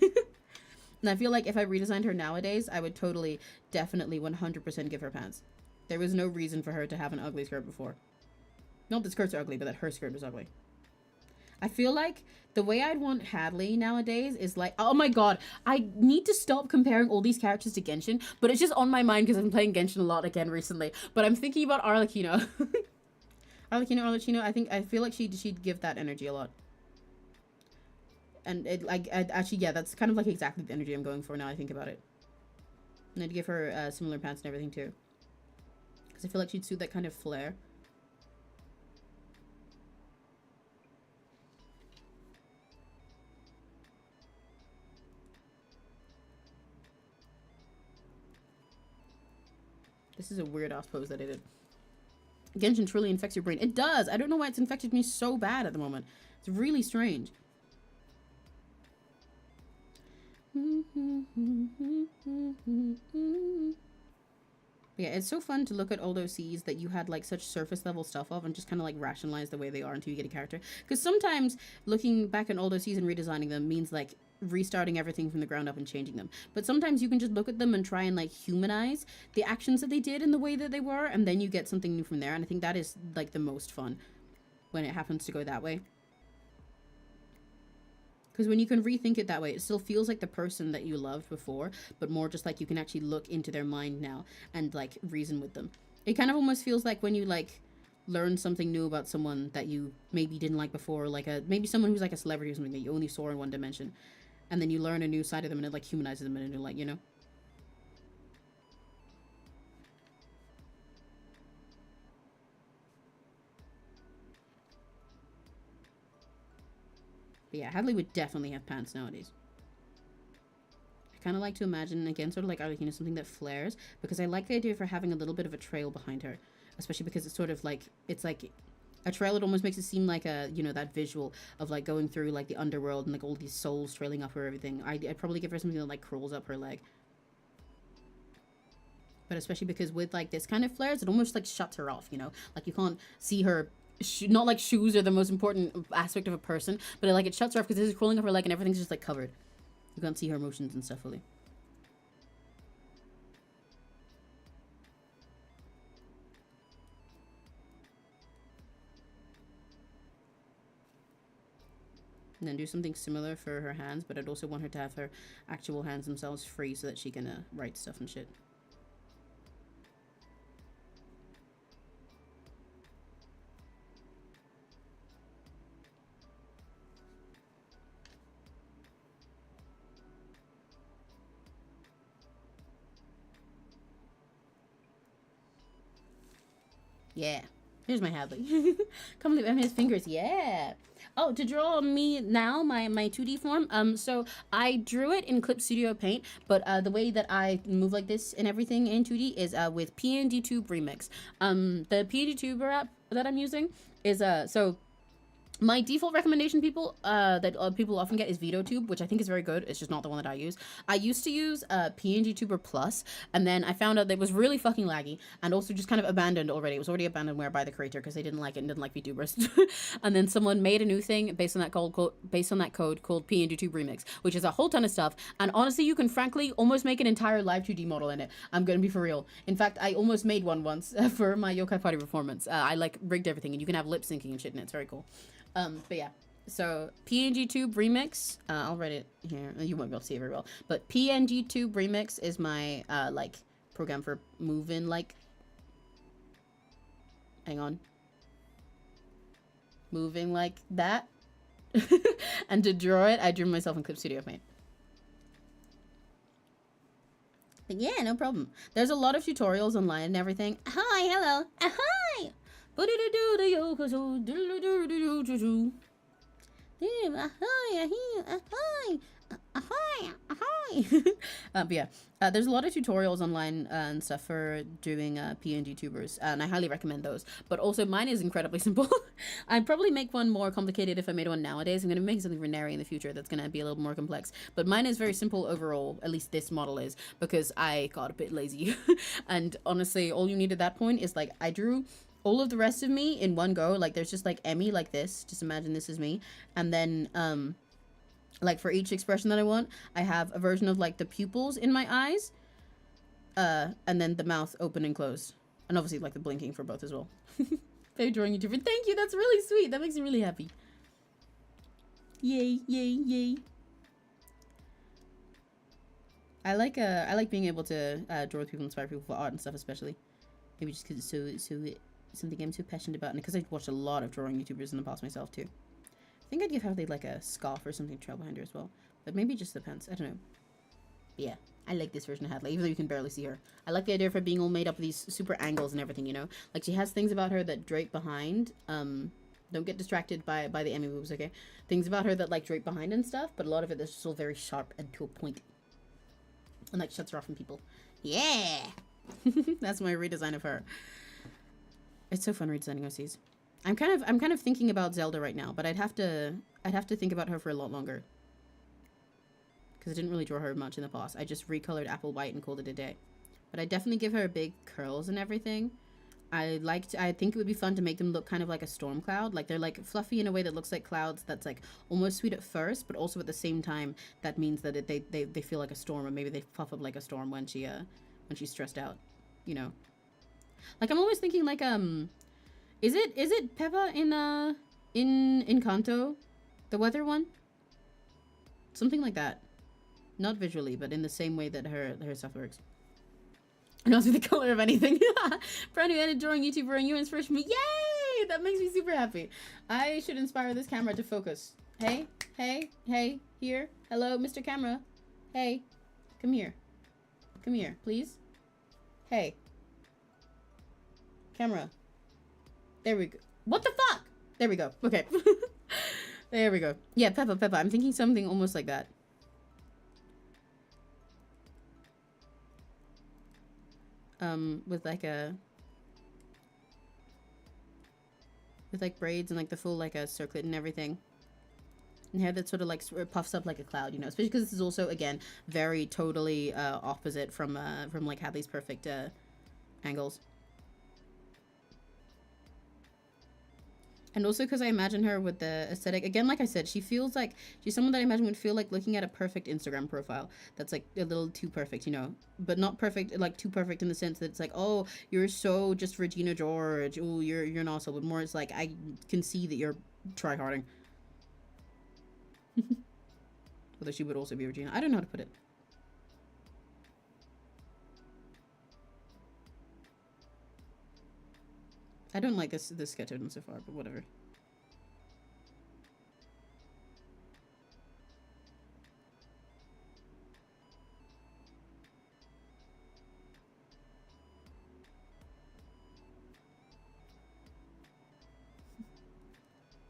And I feel like if I redesigned her nowadays, I would totally, definitely 100% give her pants. There was no reason for her to have an ugly skirt before. Not that skirts are ugly, but that her skirt was ugly. I feel like the way I'd want Hadley nowadays is like, oh my god, I need to stop comparing all these characters to Genshin, but it's just on my mind because I'm playing Genshin a lot again recently. But I'm thinking about Arlecchino. Arlecchino, I feel like she'd give that energy a lot. And it like actually, yeah, that's kind of like exactly the energy I'm going for now I think about it. And I'd give her similar pants and everything too, because I feel like she'd suit that kind of flair. This is a weird ass pose that I did. Genshin truly infects your brain. It does. I don't know why it's infected me so bad at the moment. It's really strange. Yeah, it's so fun to look at all those Cs that you had like such surface level stuff of and just kind of like rationalize the way they are until you get a character. Because sometimes looking back at all those Cs and redesigning them means like restarting everything from the ground up and changing them. But sometimes you can just look at them and try and like humanize the actions that they did in the way that they were, and then you get something new from there. And I think that is like the most fun when it happens to go that way. Because when you can rethink it that way, it still feels like the person that you loved before, but more just like you can actually look into their mind now and like reason with them. It kind of almost feels like when you like learn something new about someone that you maybe didn't like before, like maybe someone who's like a celebrity or something that you only saw in one dimension, and then you learn a new side of them and it like humanizes them in a new light, you know? But yeah, Hadley would definitely have pants nowadays. I kind of like to imagine, again, sort of like Arlecchino, something that flares, because I like the idea of her having a little bit of a trail behind her, especially because it's sort of like, it's like a trail. It almost makes it seem like a, you know, that visual of like going through like the underworld and like all these souls trailing up her, everything. I'd probably give her something that like crawls up her leg. But especially because with like this kind of flares, it almost like shuts her off, you know? Like you can't see her. Not like shoes are the most important aspect of a person, but it shuts her off because this is crawling up her leg and everything's just like covered. You can't see her emotions and stuff fully. And then do something similar for her hands, but I'd also want her to have her actual hands themselves free so that she can write stuff and shit. Yeah. Here's my Hadley. Can't believe I'm his fingers. Yeah. Oh, to draw me now, my 2D form. So I drew it in Clip Studio Paint, but the way that I move like this and everything in 2D is with PNGTube Remix. The PNGtuber app that I'm using is so my default recommendation, people, that people often get is VitoTube, which I think is very good. It's just not the one that I use. I used to use PNGtuber Plus, and then I found out that it was really fucking laggy, and also just kind of abandoned already. It was already abandoned by the creator because they didn't like it and didn't like VTubers. And then someone made a new thing based on that code called PNGTube Remix, which is a whole ton of stuff. And honestly, you can frankly almost make an entire live 2D model in it. I'm gonna be for real. In fact, I almost made one once for my Yokai Party performance. I like rigged everything, and you can have lip syncing and shit in it. It's very cool. But yeah, so PNGTube Remix, I'll write it here. You won't be able to see it very well, but PNGTube Remix is my, like, program for moving, like, hang on, moving like that. And to draw it, I drew myself in Clip Studio Paint. But yeah, no problem. There's a lot of tutorials online and everything. Hi, hello, hi! But yeah, there's a lot of tutorials online and stuff for doing PNG tubers, and I highly recommend those. But also, mine is incredibly simple. I'd probably make one more complicated if I made one nowadays. I'm gonna make something for Neri in the future that's gonna be a little more complex. But mine is very simple overall. At least this model is, because I got a bit lazy. And honestly, all you need at that point is like I drew all of the rest of me in one go. Like there's just like Emmy like this. Just imagine this is me, and then like for each expression that I want, I have a version of like the pupils in my eyes, and then the mouth open and closed, and obviously like the blinking for both as well. Favorite drawing YouTuber, thank you. That's really sweet. That makes me really happy. Yay, yay, yay. I like being able to draw with people, inspire people for art and stuff, especially. Maybe just because it's something I'm so passionate about, and because I've watched a lot of drawing YouTubers in the past myself too. I think I'd give Hadley like a scarf or something to trail behind her as well. But maybe just the pants. I don't know. But yeah, I like this version of Hadley, even though you can barely see her. I like the idea of her being all made up of these super angles and everything, you know? Like, she has things about her that drape behind. Don't get distracted by the Emmy boobs, okay? Things about her that, like, drape behind and stuff, but a lot of it is still very sharp and to a point. And, like, shuts her off from people. Yeah! That's my redesign of her. It's so fun redesigning OCs. I'm kind of thinking about Zelda right now, but I'd have to think about her for a lot longer. Because I didn't really draw her much in the past. I just recolored Apple White and called it a day. But I definitely give her big curls and everything. I think it would be fun to make them look kind of like a storm cloud. Like they're like fluffy in a way that looks like clouds that's like almost sweet at first, but also at the same time that means that they feel like a storm, or maybe they puff up like a storm when she's stressed out, you know. Like I'm always thinking like is it Peppa in Encanto, the weather one? Something like that. Not visually, but in the same way that her stuff works. And also the color of anything. Brand new edit drawing YouTuber and you inspiration me. Yay! That makes me super happy. I should inspire this camera to focus. Hey, hey, hey, here. Hello, Mr. Camera. Hey, come here. Come here, please. Hey. Camera. There we go. What the fuck? There we go. Okay. There we go. Yeah, Peppa. I'm thinking something almost like that. With like braids and like the full like a circlet and everything. And hair that sort of like puffs up like a cloud, you know, especially because this is also, again, very totally opposite from like Hadley's perfect angles. And also because I imagine her with the aesthetic. Again, like I said, she feels like she's someone that I imagine would feel like looking at a perfect Instagram profile. That's like a little too perfect, you know. But not perfect, like too perfect in the sense that it's like, oh, you're so just Regina George. Oh, you're an asshole. But more it's like, I can see that you're try-harding. Although she would also be Regina. I don't know how to put it. I don't like this sketch I've done so far, but whatever.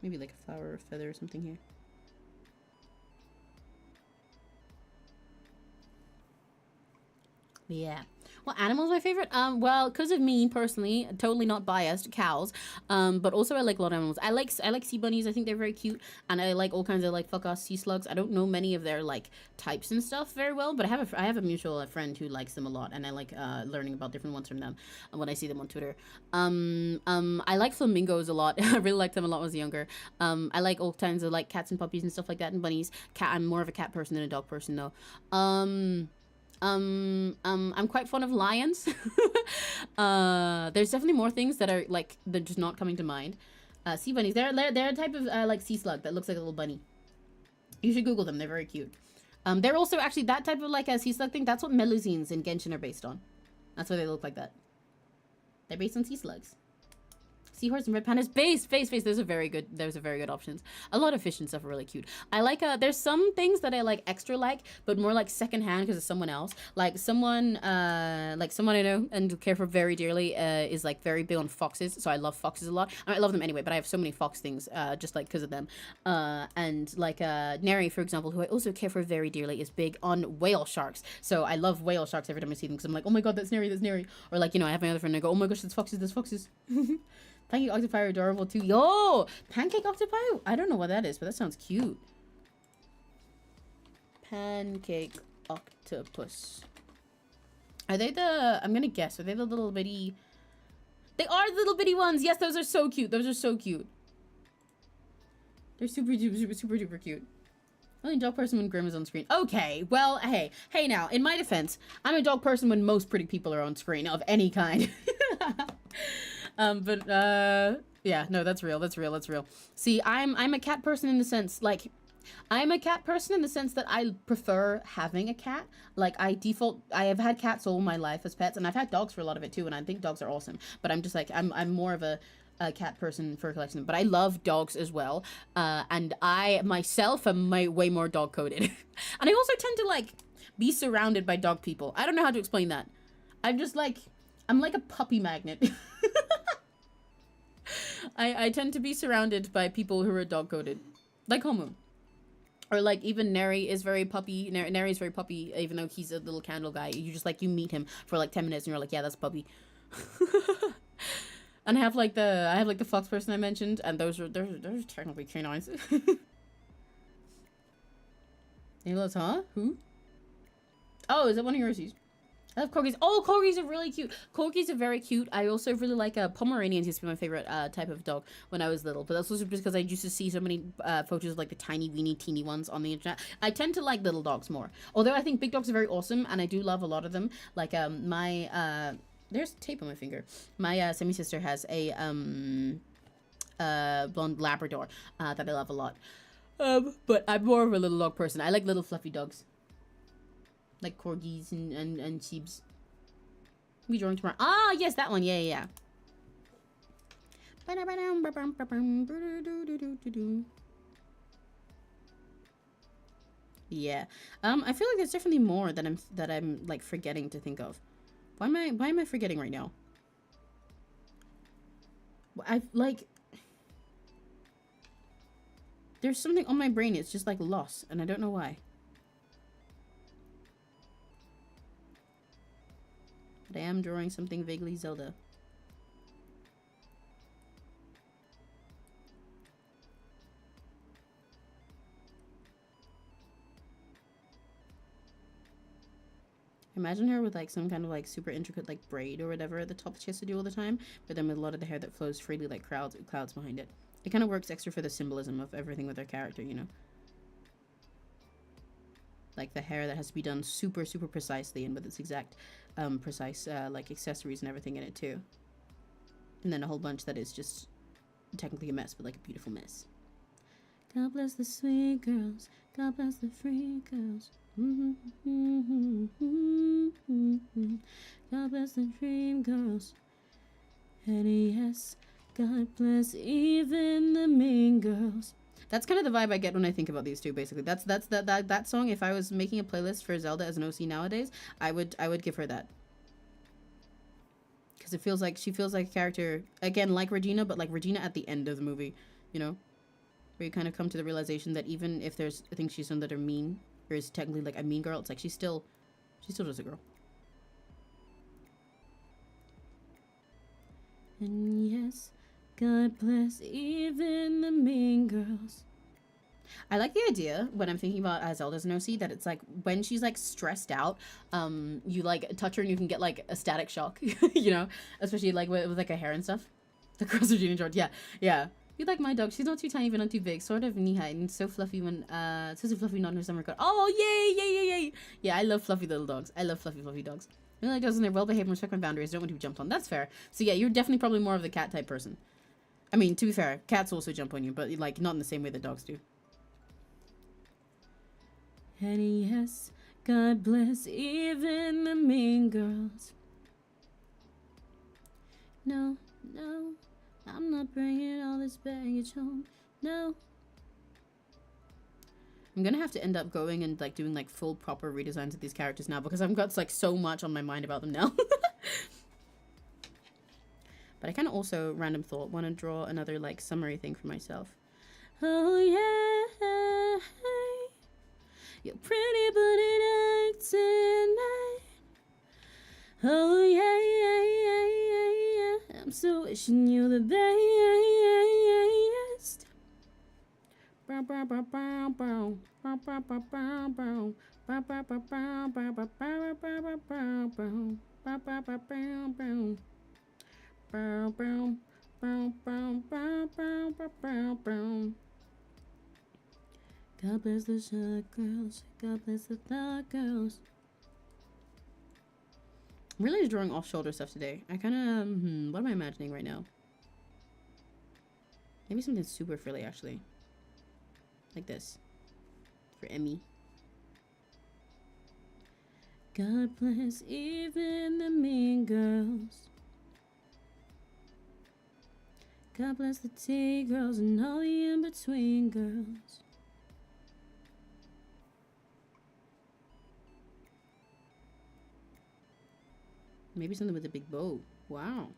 Maybe like a flower or a feather or something here. Yeah. Well, animals my favorite? Well, because of me personally, totally not biased, cows. But also I like a lot of animals. I like sea bunnies. I think they're very cute, and I like all kinds of like fuck-ass sea slugs. I don't know many of their like types and stuff very well, but I have a mutual friend who likes them a lot, and I like learning about different ones from them when I see them on Twitter. I like flamingos a lot. I really liked them a lot when I was younger. I like all kinds of like cats and puppies and stuff like that, and bunnies. I'm more of a cat person than a dog person though. I'm quite fond of lions. There's definitely more things that are like, they're just not coming to mind. Sea bunnies, they're a type of like sea slug that looks like a little bunny. You should Google them, they're very cute. They're also actually that type of like a sea slug thing. That's what Melusines in Genshin are based on. That's why they look like that. They're based on sea slugs. Seahorse and red pandas. Face. Those are very good. Those are very good options. A lot of fish and stuff are really cute. I like, there's some things that I like extra like, but more like secondhand because it's someone else. Like someone I know and care for very dearly is like very big on foxes. So I love foxes a lot. I love them anyway, but I have so many fox things just like because of them. And like Neri, for example, who I also care for very dearly, is big on whale sharks. So I love whale sharks every time I see them because I'm like, oh my god, that's Neri. Or like, you know, I have my other friend and I go, oh my gosh, that's foxes. Pancake octopi are adorable too. Yo, pancake octopi? I don't know what that is, but that sounds cute. Pancake octopus. Are they the, I'm gonna guess, are they the little bitty? They are the little bitty ones. Yes, those are so cute. They're super duper cute. Only dog person when Grim is on screen. Okay, well, hey now, in my defense, I'm a dog person when most pretty people are on screen of any kind. Yeah, no, that's real. See, I'm a cat person in the sense, like, I'm a cat person in the sense that I prefer having a cat. Like, I have had cats all my life as pets, and I've had dogs for a lot of it too, and I think dogs are awesome. But I'm just like, I'm more of a cat person for collecting them. But I love dogs as well. And I, myself, am way more dog-coded. And I also tend to, like, be surrounded by dog people. I don't know how to explain that. I'm just like, I'm like a puppy magnet. I tend to be surrounded by people who are dog-coded. Like Homo. Or like even Neri is very puppy. Neri is very puppy, even though he's a little candle guy. You just like, you meet him for like 10 minutes and you're like, yeah, that's puppy. And I have like the fox person I mentioned, and those are technically canines. Nicholas, huh? Who? Oh, is that one of yours? I love corgis. Oh, corgis are really cute. Corgis are very cute. I also really like Pomeranians. Used to be my favorite type of dog when I was little. But that's also just because I used to see so many photos of like the tiny, weeny, teeny ones on the internet. I tend to like little dogs more. Although I think big dogs are very awesome, and I do love a lot of them. Like there's tape on my finger. My semi-sister has a blonde Labrador that I love a lot. But I'm more of a little dog person. I like little fluffy dogs. Like corgis and sheeps. We drawing tomorrow. Ah, yes, that one. Yeah. Yeah. I feel like there's definitely more that I'm like forgetting to think of. Why am I forgetting right now? There's something on my brain. It's just like lost, and I don't know why. But I am drawing something vaguely Zelda. Imagine her with like some kind of like super intricate like braid or whatever at the top she has to do all the time, but then with a lot of the hair that flows freely like clouds behind it. It kind of works extra for the symbolism of everything with her character, you know? Like the hair that has to be done super precisely and with its exact precise like accessories and everything in it too. And then a whole bunch that is just technically a mess, but like a beautiful mess. God bless the sweet girls. God bless the free girls. God bless the dream girls. And yes, God bless even the mean girls. That's kind of the vibe I get when I think about these two, basically. That's that song. If I was making a playlist for Zelda as an OC nowadays, I would give her that. Because she feels like a character, again, like Regina, but like Regina at the end of the movie, you know? Where you kind of come to the realization that even if there's things she's done that are mean, or is technically like a mean girl, it's like she's still just a girl. And yes, God bless even the mean girls. I like the idea when I'm thinking about Zelda's an OC that it's like when she's like stressed out, you like touch her and you can get like a static shock, you know, especially like with like her hair and stuff. The girls are Gina George, yeah. You like my dog? She's not too tiny, but not too big. Sort of knee height and so fluffy when so fluffy not in her summer coat. Oh yay! Yeah, I love fluffy little dogs. I love fluffy dogs. I like dogs and they're well behaved and respect my boundaries. Don't want to be jumped on. That's fair. So yeah, you're definitely probably more of the cat type person. I mean, to be fair, cats also jump on you, but like not in the same way that dogs do. And yes, God bless even the mean girls. No, I'm not bringing all this baggage home. No. I'm gonna have to end up going and like doing like full proper redesigns of these characters now because I've got like so much on my mind about them now. But I kind of also, random thought, want to draw another like summary thing for myself. Oh yeah, you're pretty but it ain't tonight. Oh yeah, I'm so wishing you the best. God bless the shy girls. God bless the thought girls. I'm really just drawing off-shoulder stuff today. I kind of, what am I imagining right now? Maybe something super frilly, actually. Like this. For Emmy. God bless even the mean girls. God bless the tea girls and all the in-between girls. Maybe something with a big bow. Wow.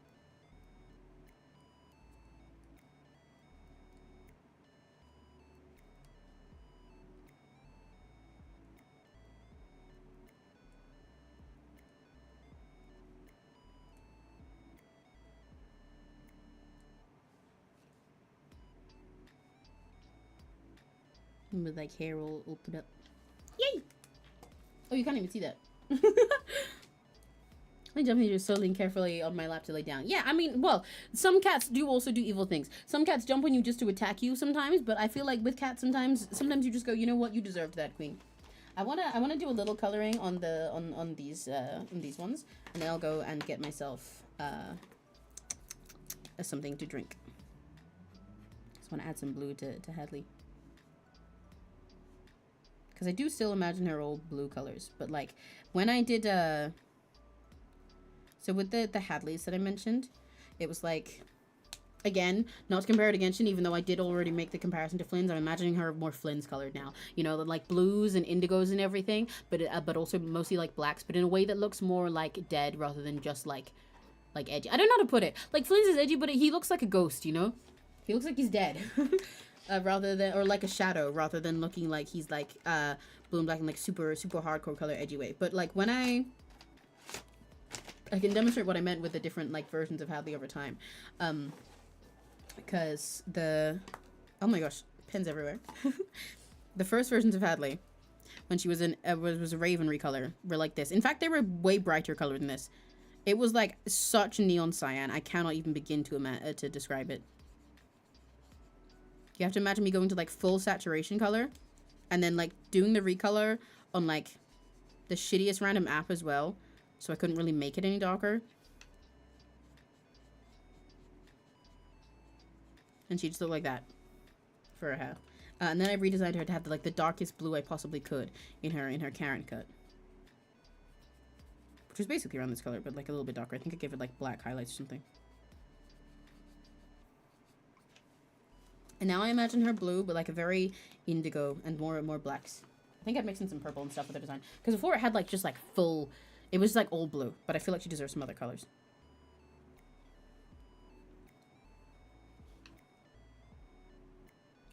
With like hair all put up. Yay! Oh, you can't even see that. I jumping just slowly and carefully on my lap to lay down. Yeah, I mean, well, some cats do also do evil things. Some cats jump on you just to attack you sometimes, but I feel like with cats sometimes you just go, you know what, you deserved that, queen. I wanna do a little coloring on the on these ones, and then I'll go and get myself something to drink. Just wanna add some blue to Hadley. Because I do still imagine her old blue colors, but like when I did so with the Hadleys that I mentioned, it was like, again, not to compare it to Genshin, even though I did already make the comparison to Flynn's. I'm imagining her more Flynn's colored now, you know, like blues and indigos and everything, but also mostly like blacks, but in a way that looks more like dead rather than just like edgy. I don't know how to put it. Like Flynn's is edgy, but he looks like a ghost, you know, he looks like he's dead. Rather than, or like a shadow, rather than looking like he's like blue and black and like super hardcore color edgy way. But like when I can demonstrate what I meant with the different like versions of Hadley over time, because oh my gosh, pens everywhere. The first versions of Hadley, when she was was a raven recolor, were like this. In fact, they were way brighter color than this. It was like such neon cyan. I cannot even begin to describe it. You have to imagine me going to like full saturation color and then like doing the recolor on like the shittiest random app as well. So I couldn't really make it any darker. And she just looked like that for her hair. And then I redesigned her to have the darkest blue I possibly could in her Karen cut. Which was basically around this color, but like a little bit darker. I think I gave it like black highlights or something. And now I imagine her blue, but like a very indigo and more blacks. I think I'd mixed in some purple and stuff with her design. Because before it had like just like full, it was like all blue. But I feel like she deserves some other colors.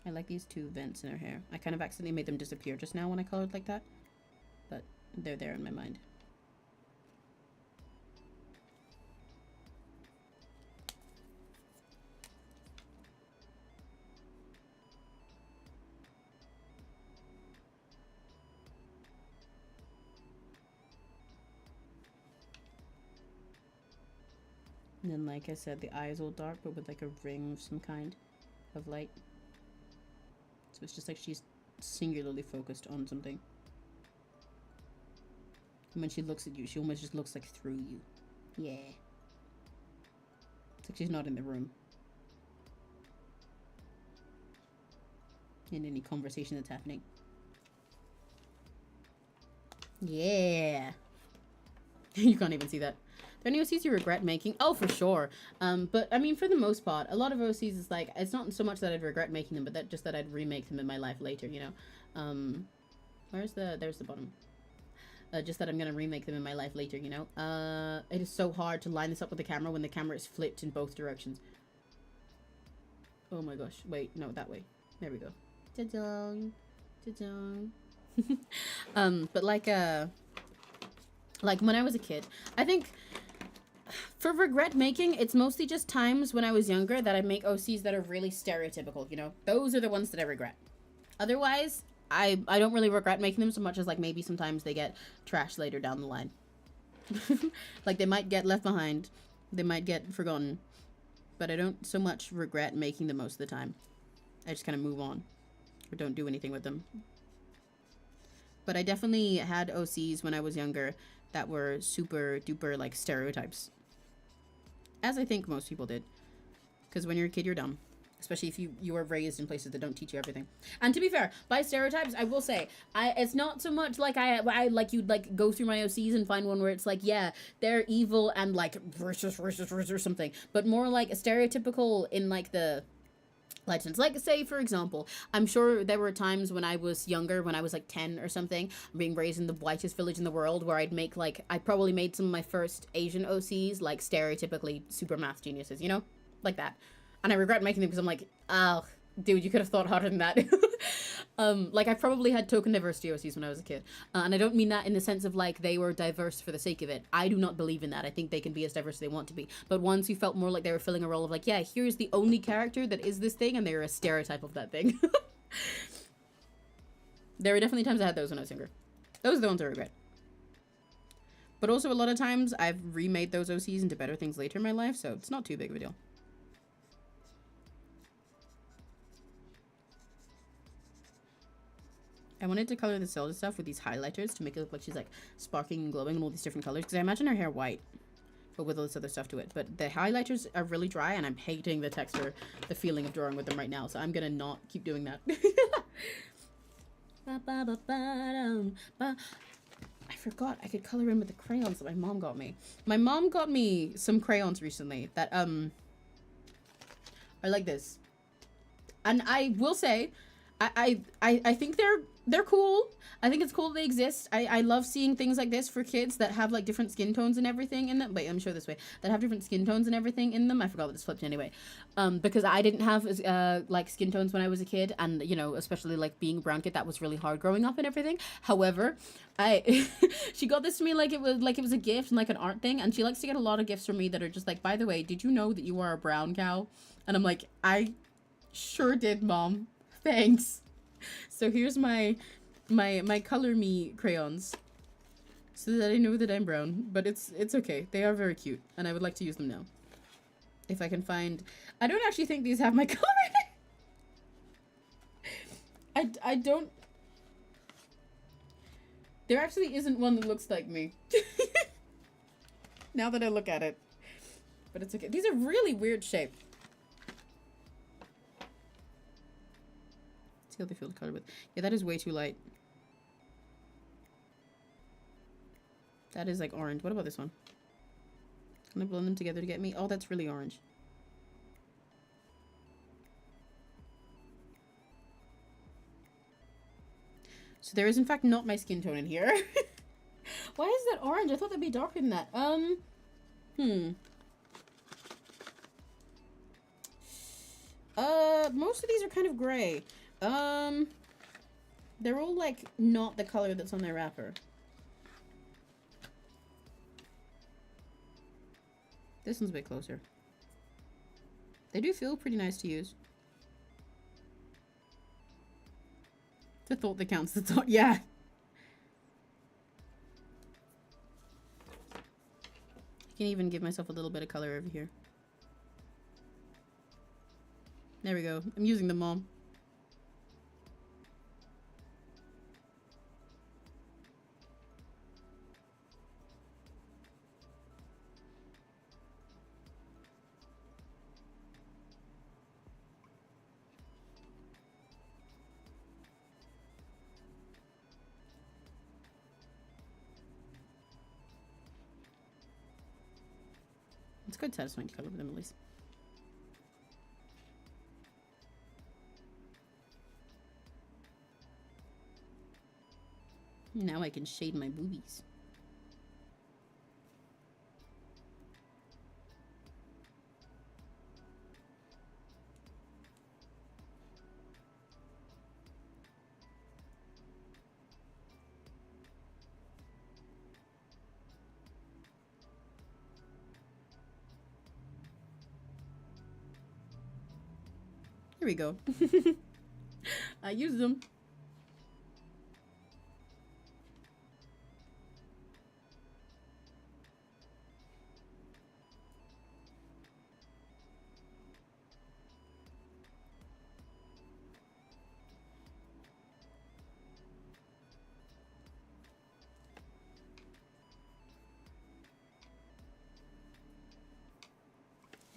I like these two vents in her hair. I kind of accidentally made them disappear just now when I colored like that. But they're there in my mind. And then, like I said, the eye is all dark, but with like a ring of some kind of light. So it's just like she's singularly focused on something. And when she looks at you, she almost just looks like through you. Yeah. It's like she's not in the room. In any conversation that's happening. Yeah. You can't even see that. Any OCs you regret making? Oh, for sure. But I mean, for the most part, a lot of OCs is like, it's not so much that I'd regret making them, but that just that I'd remake them in my life later, you know? There's the bottom. Just that I'm gonna remake them in my life later, you know? It is so hard to line this up with the camera when the camera is flipped in both directions. Oh my gosh. Wait, no, that way. There we go. Ta-dong. Ta-dong. But like when I was a kid, I think for regret making, it's mostly just times when I was younger that I make OCs that are really stereotypical, you know? Those are the ones that I regret. Otherwise, I don't really regret making them so much as like maybe sometimes they get trashed later down the line. Like they might get left behind, they might get forgotten, but I don't so much regret making them most of the time. I just kind of move on or don't do anything with them. But I definitely had OCs when I was younger that were super duper like stereotypes. As I think most people did. Because when you're a kid, you're dumb. Especially if you were raised in places that don't teach you everything. And to be fair, by stereotypes, I will say, it's not so much like I like you'd like go through my OCs and find one where it's like, yeah, they're evil and like racist or something. But more like a stereotypical in like the legends. Like, say, for example, I'm sure there were times when I was younger, when I was like 10 or something, being raised in the whitest village in the world, where I'd make like, I probably made some of my first Asian OCs, like stereotypically super math geniuses, you know? Like that. And I regret making them because I'm like, oh, dude, you could have thought harder than that. Like I probably had token diversity OCs when I was a kid. And I don't mean that in the sense of like they were diverse for the sake of it. I do not believe in that. I think they can be as diverse as they want to be. But ones who felt more like they were filling a role of like, yeah, here's the only character that is this thing and they're a stereotype of that thing. There were definitely times I had those when I was younger. Those are the ones I regret. But also a lot of times I've remade those OCs into better things later in my life, so it's not too big of a deal. I wanted to color the Zelda stuff with these highlighters to make it look like she's like sparkling and glowing in all these different colors. Because I imagine her hair white, but with all this other stuff to it. But the highlighters are really dry and I'm hating the texture, the feeling of drawing with them right now. So I'm going to not keep doing that. I forgot I could color in with the crayons that my mom got me. My mom got me some crayons recently that are like this. And I will say, I think they're cool. I think it's cool they exist. I love seeing things like this for kids that have like different skin tones and everything in them. Wait, let me show this way. That have different skin tones and everything in them. I forgot that it's flipped anyway. Because I didn't have like skin tones when I was a kid, and you know, especially like being a brown kid, that was really hard growing up and everything. However, she got this to me like it was a gift and like an art thing, and she likes to get a lot of gifts from me that are just like, by the way, did you know that you are a brown cow? And I'm like, I sure did, Mom. Thanks. So here's my color me crayons, so that I know that I'm brown. But it's okay. They are very cute, and I would like to use them now. If I can find, I don't actually think these have my color in it. I don't. There actually isn't one that looks like me. Now that I look at it, but it's okay. These are really weird shape. See how they feel the color with. Yeah, that is way too light. That is like orange. What about this one? Can I blend them together to get me? Oh, that's really orange. So there is in fact not my skin tone in here. Why is that orange? I thought that'd be darker than that. Most of these are kind of gray. They're all like not the color that's on their wrapper. This one's a bit closer. They do feel pretty nice to use. The thought that counts, the thought, yeah. I can even give myself a little bit of color over here. There we go. I'm using them all. It's quite satisfying to color with them, at least. Now I can shade my boobies. Here we go. I used them.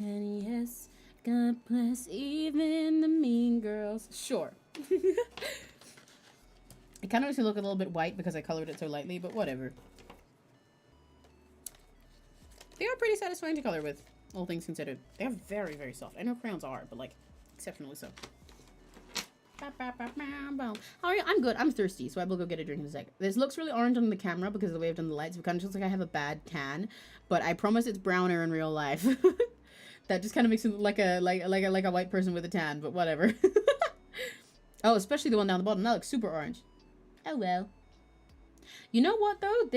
And yes, God bless even the mean girls. Sure. It kind of makes me look a little bit white because I colored it so lightly, but whatever. They are pretty satisfying to color with, all things considered. They are very, very soft. I know crayons are, but like, exceptionally so. How are you? I'm good. I'm thirsty, so I will go get a drink in a sec. This looks really orange on the camera because of the way I've done the lights. It kind of looks like I have a bad tan, but I promise it's browner in real life. That just kind of makes it look like a white person with a tan, but whatever. Oh, especially the one down the bottom. That looks super orange. Oh well. You know what though?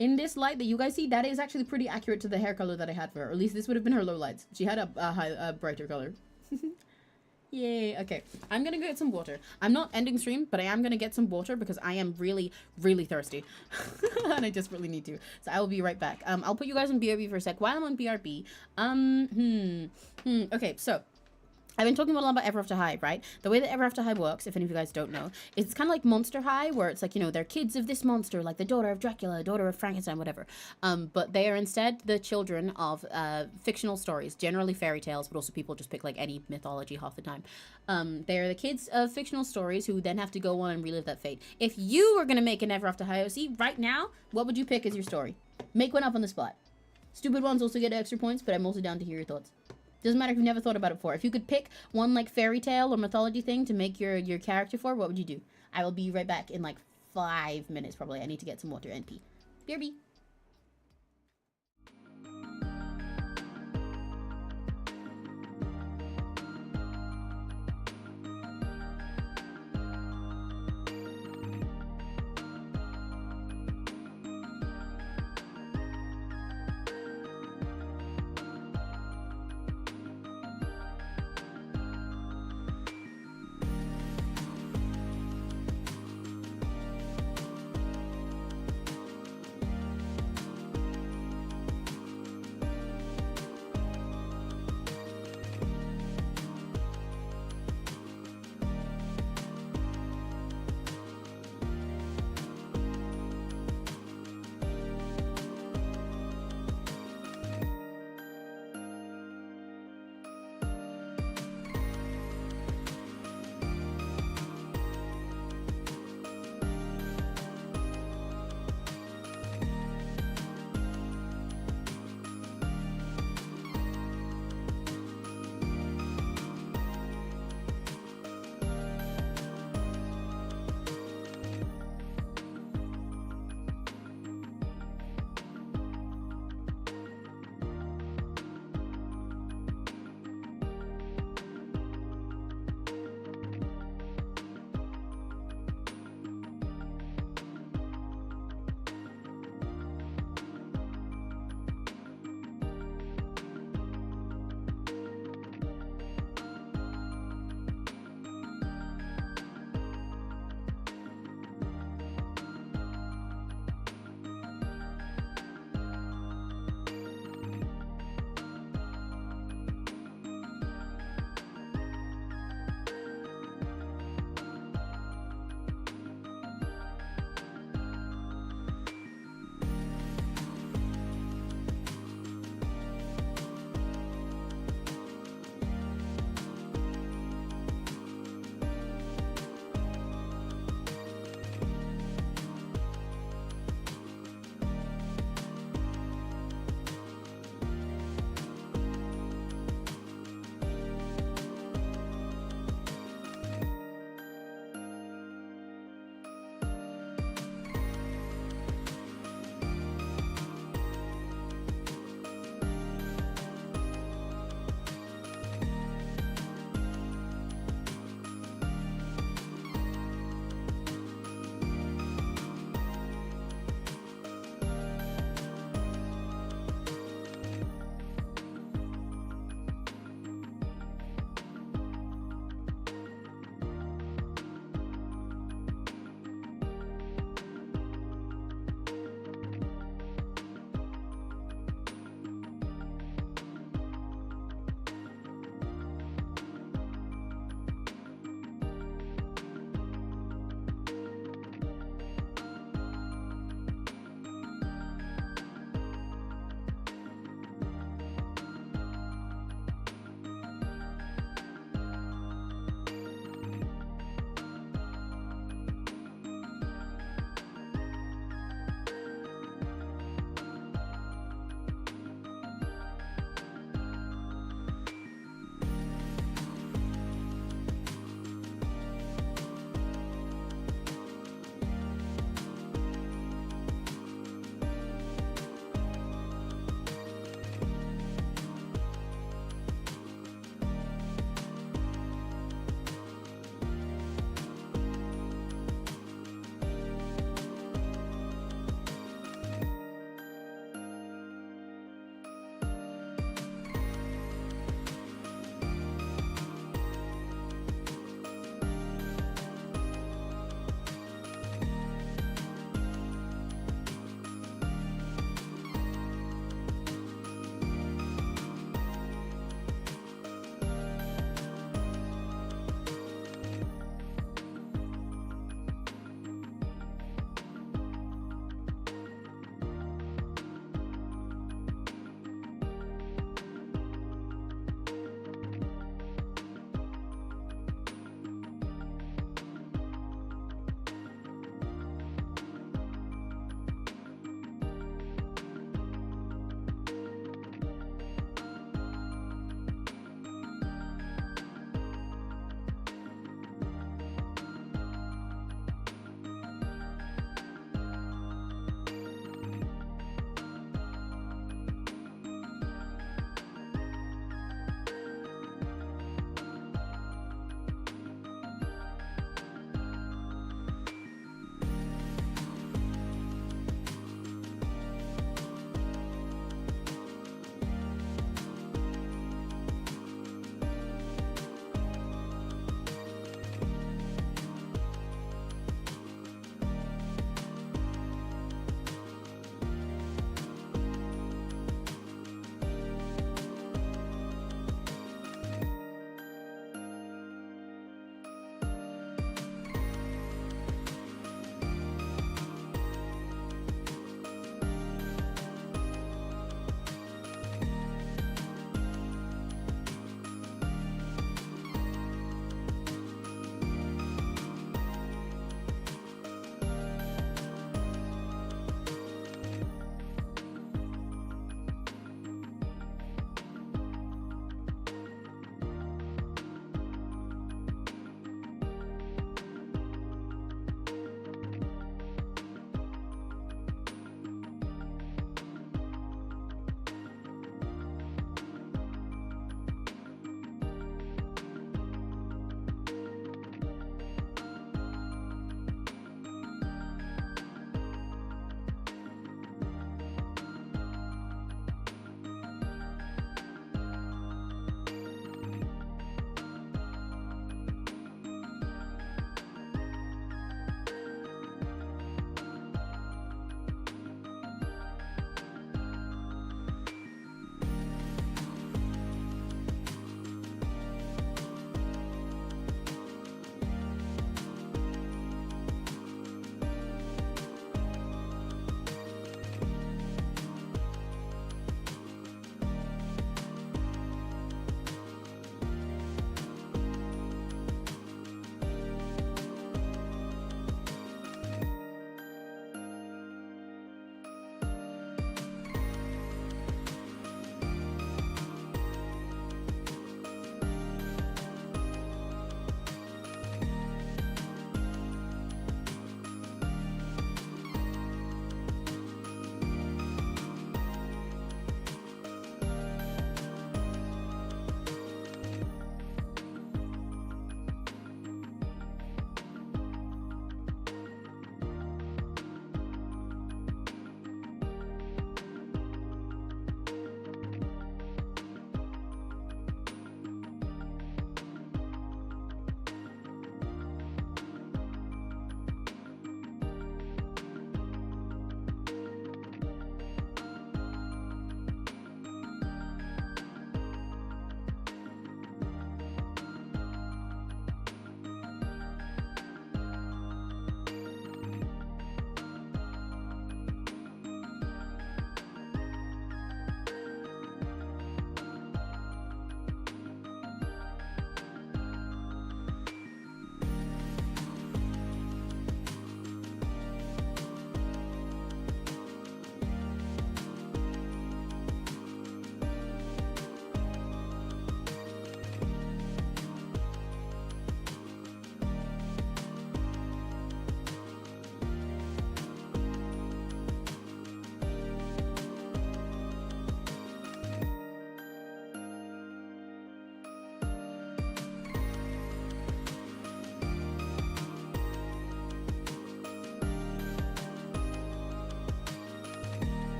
In this light that you guys see, that is actually pretty accurate to the hair color that I had for her. Or at least this would have been her low lights. She had a brighter color. Yay. Okay, I'm gonna go get some water. I'm not ending stream, but I am gonna get some water because I am really, really thirsty. And I just really need to. So I will be right back. I'll put you guys on BRB for a sec while I'm on BRB. Okay, so I've been talking a lot about Ever After High, right? The way that Ever After High works, if any of you guys don't know, is it's kind of like Monster High, where it's like, you know, they're kids of this monster, like the daughter of Dracula, daughter of Frankenstein, whatever. But they are instead the children of fictional stories, generally fairy tales, but also people just pick like any mythology half the time. They are the kids of fictional stories who then have to go on and relive that fate. If you were going to make an Ever After High OC right now, what would you pick as your story? Make one up on the spot. Stupid ones also get extra points, but I'm also down to hear your thoughts. Doesn't matter if you've never thought about it before. If you could pick one like fairy tale or mythology thing to make your character for, what would you do? I will be right back in like 5 minutes probably. I need to get some water and pee. BRB.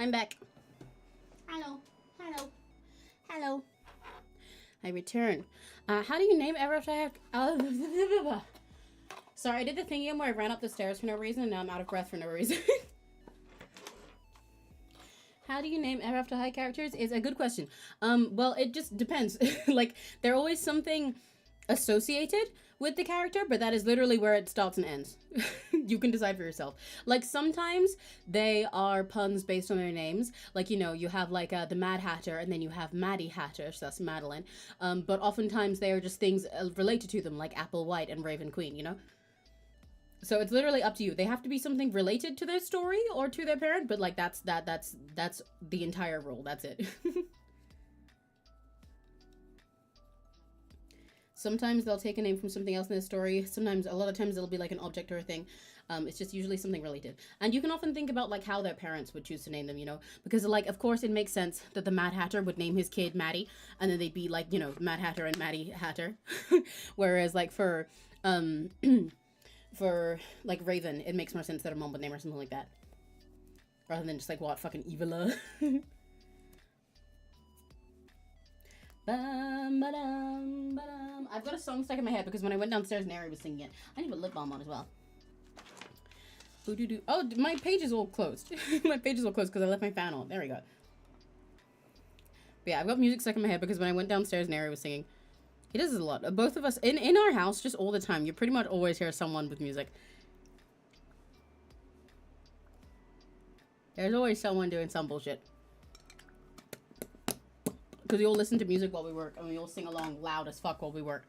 I'm back. Hello. Hello. Hello. I return. How do you name ever after I have... Sorry, I did the thing again where I ran up the stairs for no reason and now I'm out of breath for no reason. How do you name ever after high characters is a good question. Well, it just depends. Like, they're always something associated with the character, but that is literally where it starts and ends. You can decide for yourself. Like, sometimes they are puns based on their names. Like, you know, you have like the Mad Hatter and then you have Maddie Hatter, so that's Madeline. But oftentimes they are just things related to them, like Apple White and Raven Queen, you know? So it's literally up to you. They have to be something related to their story or to their parent, but like that's the entire rule. That's it. Sometimes they'll take a name from something else in the story. Sometimes, a lot of times, it'll be like an object or a thing. It's just usually something related. And you can often think about like how their parents would choose to name them, you know, because like, of course, it makes sense that the Mad Hatter would name his kid Maddie, and then they'd be like, you know, Mad Hatter and Maddie Hatter. Whereas like for like Raven, it makes more sense that her mom would name her something like that, rather than just like what fucking Evila. I've got a song stuck in my head because when I went downstairs, Nary was singing it. I need to put lip balm on as well. Oh, my page is all closed. My page is all closed because I left my fan on. There we go. But yeah, I've got music stuck in my head because when I went downstairs, Nary was singing. He does this a lot. Both of us, in our house, just all the time, you pretty much always hear someone with music. There's always someone doing some bullshit. Because we all listen to music while we work, and we all sing along loud as fuck while we work.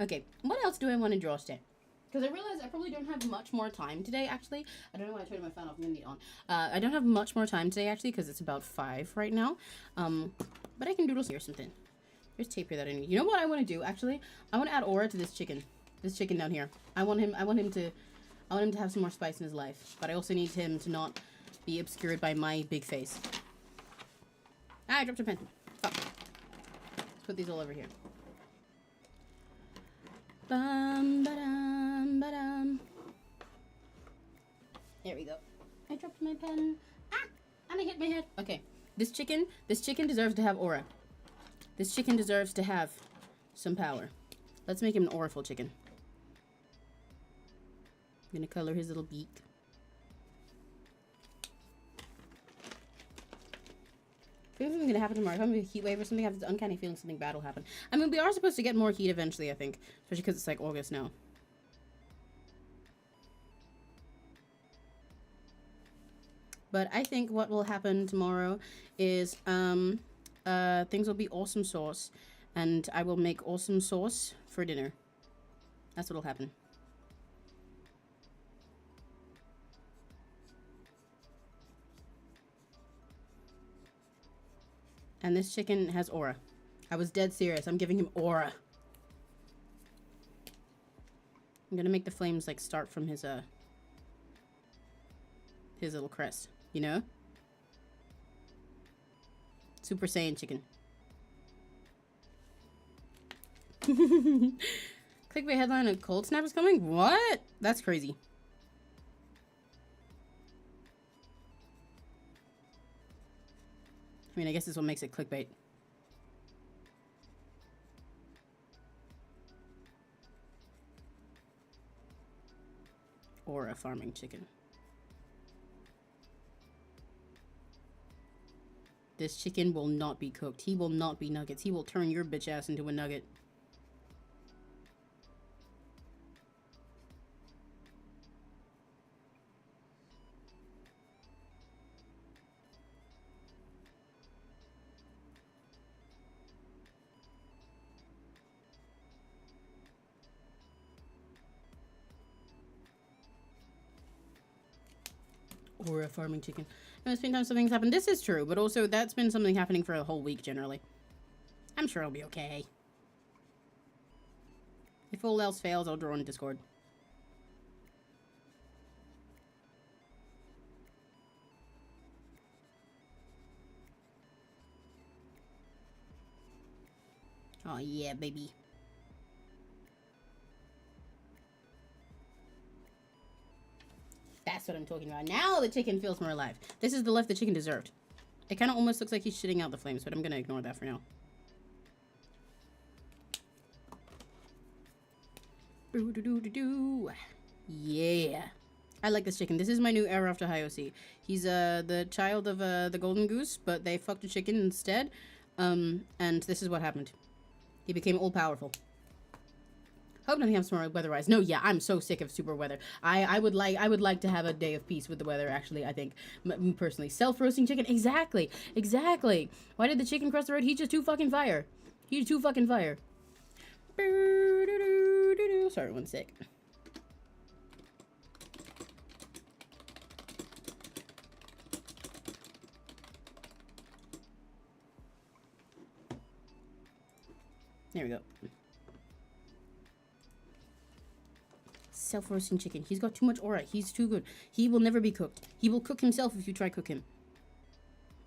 Okay, what else do I want to draw today? Because I realize I probably don't have much more time today, actually. I don't know why I turned my fan off. I'm going to need it on. I don't have much more time today, actually, because it's about 5 right now. But I can doodle here something. There's tape here that I need. You know what I want to do, actually? I want to add aura to this chicken. This chicken down here. I want him to have some more spice in his life. But I also need him to not be obscured by my big face. Ah, I dropped a pen. Fuck. Let's put these all over here. Bum, ba-dum, ba-dum. There we go. I dropped my pen. Ah! And I hit my head. Okay. This chicken deserves to have aura. This chicken deserves to have some power. Let's make him an auraful chicken. I'm gonna color his little beak. I think something's gonna happen tomorrow. If I'm having a heat wave or something, I have this uncanny feeling something bad will happen. I mean, we are supposed to get more heat eventually, I think. Especially because it's like August now. But I think what will happen tomorrow is things will be awesome sauce, and I will make awesome sauce for dinner. That's what'll happen. And this chicken has aura. I was dead serious. I'm giving him aura. I'm gonna make the flames like start from his little crest, you know? Super Saiyan chicken. Clickbait headline: a cold snap is coming? What? That's crazy. I mean, I guess this is what makes it clickbait. Or a farming chicken. This chicken will not be cooked. He will not be nuggets. He will turn your bitch ass into a nugget. Or a farming chicken. And it's been time something's happened. This is true, but also that's been something happening for a whole week generally. I'm sure I'll be okay. If all else fails, I'll draw on Discord. Oh yeah, baby. That's what I'm talking about. Now the chicken feels more alive. This is the life the chicken deserved. It kind of almost looks like he's shitting out the flames, but I'm gonna ignore that for now. Yeah. I like this chicken. This is my new heir after 𝘆cie. He's the child of the golden goose, but they fucked a chicken instead. And this is what happened. He became all-powerful. Hope nothing happens tomorrow weather-wise. No, yeah, I'm so sick of super weather. I would like to have a day of peace with the weather, actually, I think. Personally. Self-roasting chicken. Exactly. Exactly. Why did the chicken cross the road? He's just too fucking fire. He's too fucking fire. Sorry, one sec. There we go. Self-roasting chicken. He's got too much aura. He's too good. He will never be cooked. He will cook himself if you try cook him.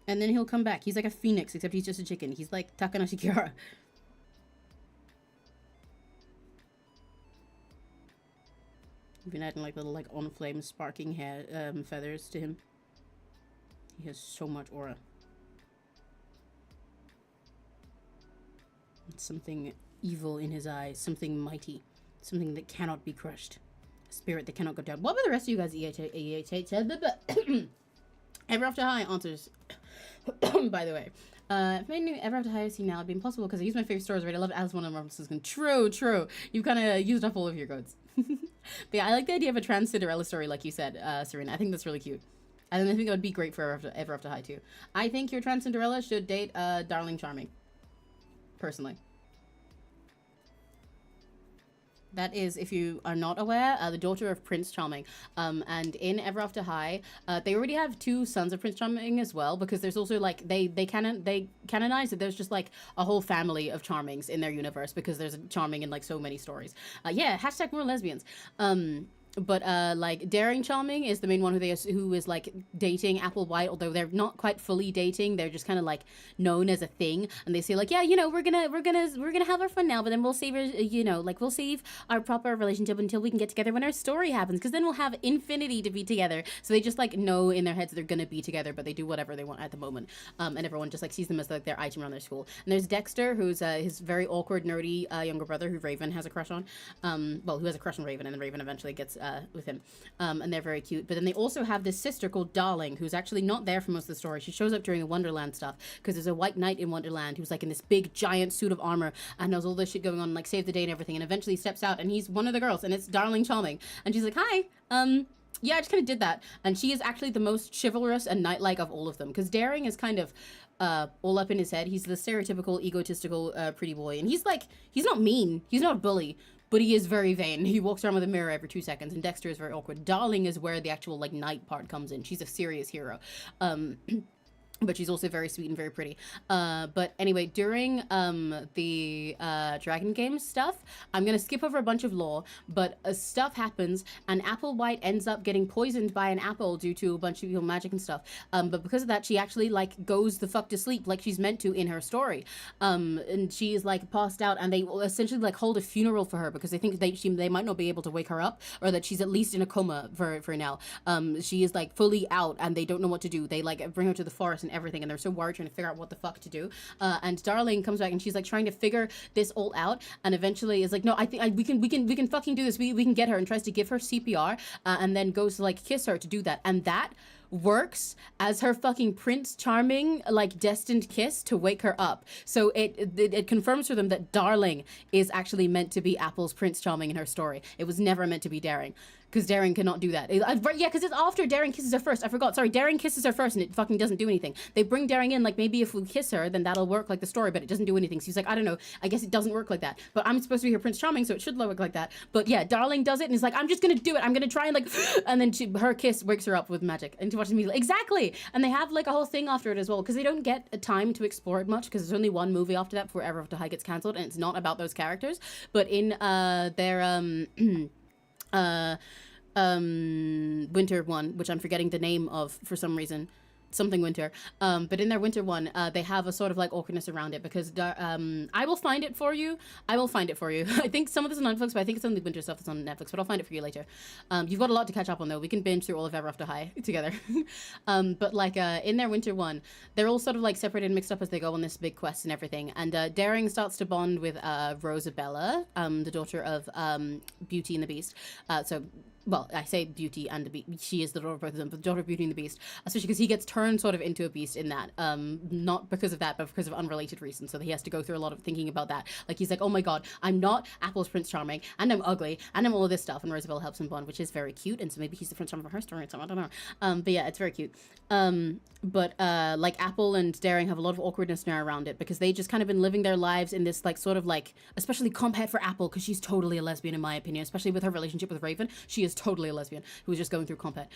And then he'll come back. He's like a phoenix, except he's just a chicken. He's like Takanashi Kiara. You've been adding like little like on flame sparking hair feathers to him. He has so much aura. Something evil in his eyes, something mighty, something that cannot be crushed, a spirit that cannot go down. What were the rest of you guys Ever After High answers? By the way, if I knew Ever After 𝘆cie now, it'd be impossible because I use my favorite stories, right? I love Alice Wonderland Marvelous Skin. True. You've kind of used up all of your codes. But yeah, I like the idea of a trans Cinderella story, like you said, Serena. I think that's really cute. And I think it would be great for Ever After High too. I think your trans Cinderella should date Darling Charming. Personally. That is, if you are not aware, the daughter of Prince Charming. And in Ever After High, they already have two sons of Prince Charming as well, because there's also like they canonize that there's just like a whole family of Charmings in their universe because there's a Charming in like so many stories. Yeah, hashtag more lesbians. But like Daring Charming is the main one who is like dating Applewhite, although they're not quite fully dating. They're just kind of like known as a thing, and they say like, yeah, you know, we're gonna have our fun now, but then we'll save our, you know, like we'll save our proper relationship until we can get together when our story happens, because then we'll have infinity to be together. So they just like know in their heads they're gonna be together, but they do whatever they want at the moment. And everyone just like sees them as like their item around their school. And there's Dexter, who's his very awkward, nerdy younger brother who Raven has a crush on. Well, who has a crush on Raven, and then Raven eventually gets with him, and they're very cute. But then they also have this sister called Darling, who's actually not there for most of the story. She shows up during the Wonderland stuff because there's a white knight in Wonderland who's like in this big giant suit of armor and knows all this shit going on, like save the day and everything, and eventually steps out and he's one of the girls, and it's Darling Charming, and she's like, hi, yeah, I just kind of did that. And she is actually the most chivalrous and knight-like of all of them, because Daring is kind of all up in his head. He's the stereotypical egotistical pretty boy, and he's like, he's not mean, he's not a bully, but he is very vain. He walks around with a mirror every 2 seconds, and Dexter is very awkward. Darling is where the actual like knight part comes in. She's a serious hero. But she's also very sweet and very pretty. But anyway, during the Dragon Games stuff, I'm gonna skip over a bunch of lore, but stuff happens, and Applewhite ends up getting poisoned by an apple due to a bunch of evil magic and stuff. But because of that, she actually like goes the fuck to sleep like she's meant to in her story. And she is like passed out, and they will essentially like hold a funeral for her because they think they might not be able to wake her up, or that she's at least in a coma for now. She is like fully out, and they don't know what to do. They like bring her to the forest and everything, and they're so worried trying to figure out what the fuck to do. And Darling comes back, and she's like trying to figure this all out, and eventually is like, no, I think we can fucking do this. We can get her, and tries to give her CPR, and then goes to like kiss her to do that, and that works as her fucking Prince Charming like destined kiss to wake her up. So it confirms for them that Darling is actually meant to be Apple's Prince Charming in her story. It was never meant to be Daring, because Daring cannot do that. Yeah, because it's after Daring kisses her first. I forgot. Sorry, Daring kisses her first, and it fucking doesn't do anything. They bring Daring in, like, maybe if we kiss her, then that'll work like the story, but it doesn't do anything. So he's like, I don't know. I guess it doesn't work like that. But I'm supposed to be her Prince Charming, so it should work like that. But yeah, Darling does it, and he's like, I'm just gonna do it. I'm gonna try and like, and then her kiss wakes her up with magic. And she watches me exactly. And they have like a whole thing after it as well, because they don't get a time to explore it much, because there's only one movie after that before Ever After High gets cancelled, and it's not about those characters. But in their winter one, which I'm forgetting the name of for some reason. something winter. But in their winter one, they have a sort of like awkwardness around it because I will find it for you. I will find it for you. I think some of this is on Netflix, but I think it's only winter stuff that's on Netflix, but I'll find it for you later. You've got a lot to catch up on though. We can binge through all of Ever After High together. But like in their winter one, they're all sort of like separated and mixed up as they go on this big quest and everything. And Daring starts to bond with Rosabella, the daughter of Beauty and the Beast. Well, I say Beauty and the Beast. She is the daughter of both of them, but the daughter of Beauty and the Beast, especially because he gets turned sort of into a beast in that. Not because of that, but because of unrelated reasons. So he has to go through a lot of thinking about that. Like he's like, oh my god, I'm not Apple's Prince Charming, and I'm ugly, and I'm all of this stuff. And Rosabelle helps him bond, which is very cute. And so maybe he's the Prince Charming for her story. So I don't know. But yeah, it's very cute. But like Apple and Daring have a lot of awkwardness now around it because they just kind of been living their lives in this like sort of like, especially compet for Apple because she's totally a lesbian in my opinion, especially with her relationship with Raven. She is totally a lesbian who was just going through compet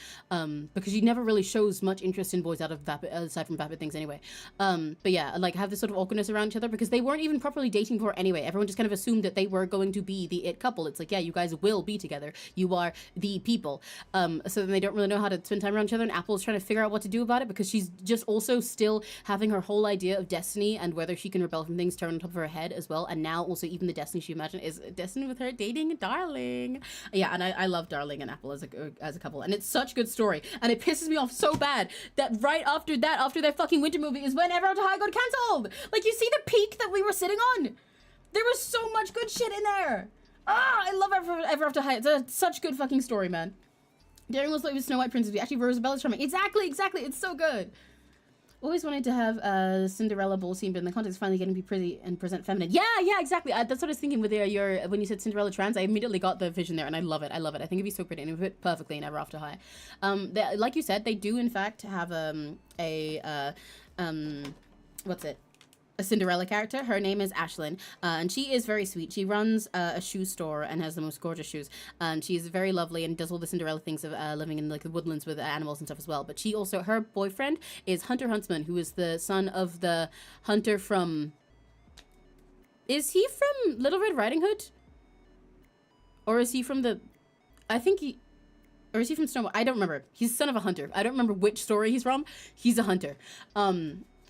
because she never really shows much interest in boys out of vapid, aside from vapid things anyway. But yeah, like have this sort of awkwardness around each other because they weren't even properly dating before anyway. Everyone just kind of assumed that they were going to be the it couple. It's like, yeah, you guys will be together. You are the people. So then they don't really know how to spend time around each other, and Apple's trying to figure out what to do about it because she's just also still having her whole idea of destiny and whether she can rebel from things turned on top of her head as well. And now also even the destiny she imagined is destined with her dating Darling. Yeah, and I love Darling and Apple as a couple, and it's such a good story, and it pisses me off so bad that right after that, after their fucking winter movie is when Ever After High got cancelled. Like, you see the peak that we were sitting on? There was so much good shit in there. I love Ever After High. It's such good fucking story, man. Daring was like with Snow White Princess. Actually, Rosabella's charming. Exactly. It's so good. Always wanted to have a Cinderella ball scene, but in the context finally getting to be pretty and present feminine. Yeah, exactly. That's what I was thinking with your when you said Cinderella trans. I immediately got the vision there, and I love it. I think it'd be so pretty, and it would fit perfectly in Ever After High. Like you said, they do in fact have what's it? A Cinderella character. Her name is Ashlyn, and she is very sweet. She runs a shoe store and has the most gorgeous shoes. She's very lovely and does all the Cinderella things of living in like the woodlands with animals and stuff as well. But she also, her boyfriend is Hunter Huntsman, who is the son of the hunter from. Is he from Little Red Riding Hood? Or is he from the? I think he. Or is he from Snow White? I don't remember. He's the son of a hunter. I don't remember which story he's from. He's a hunter.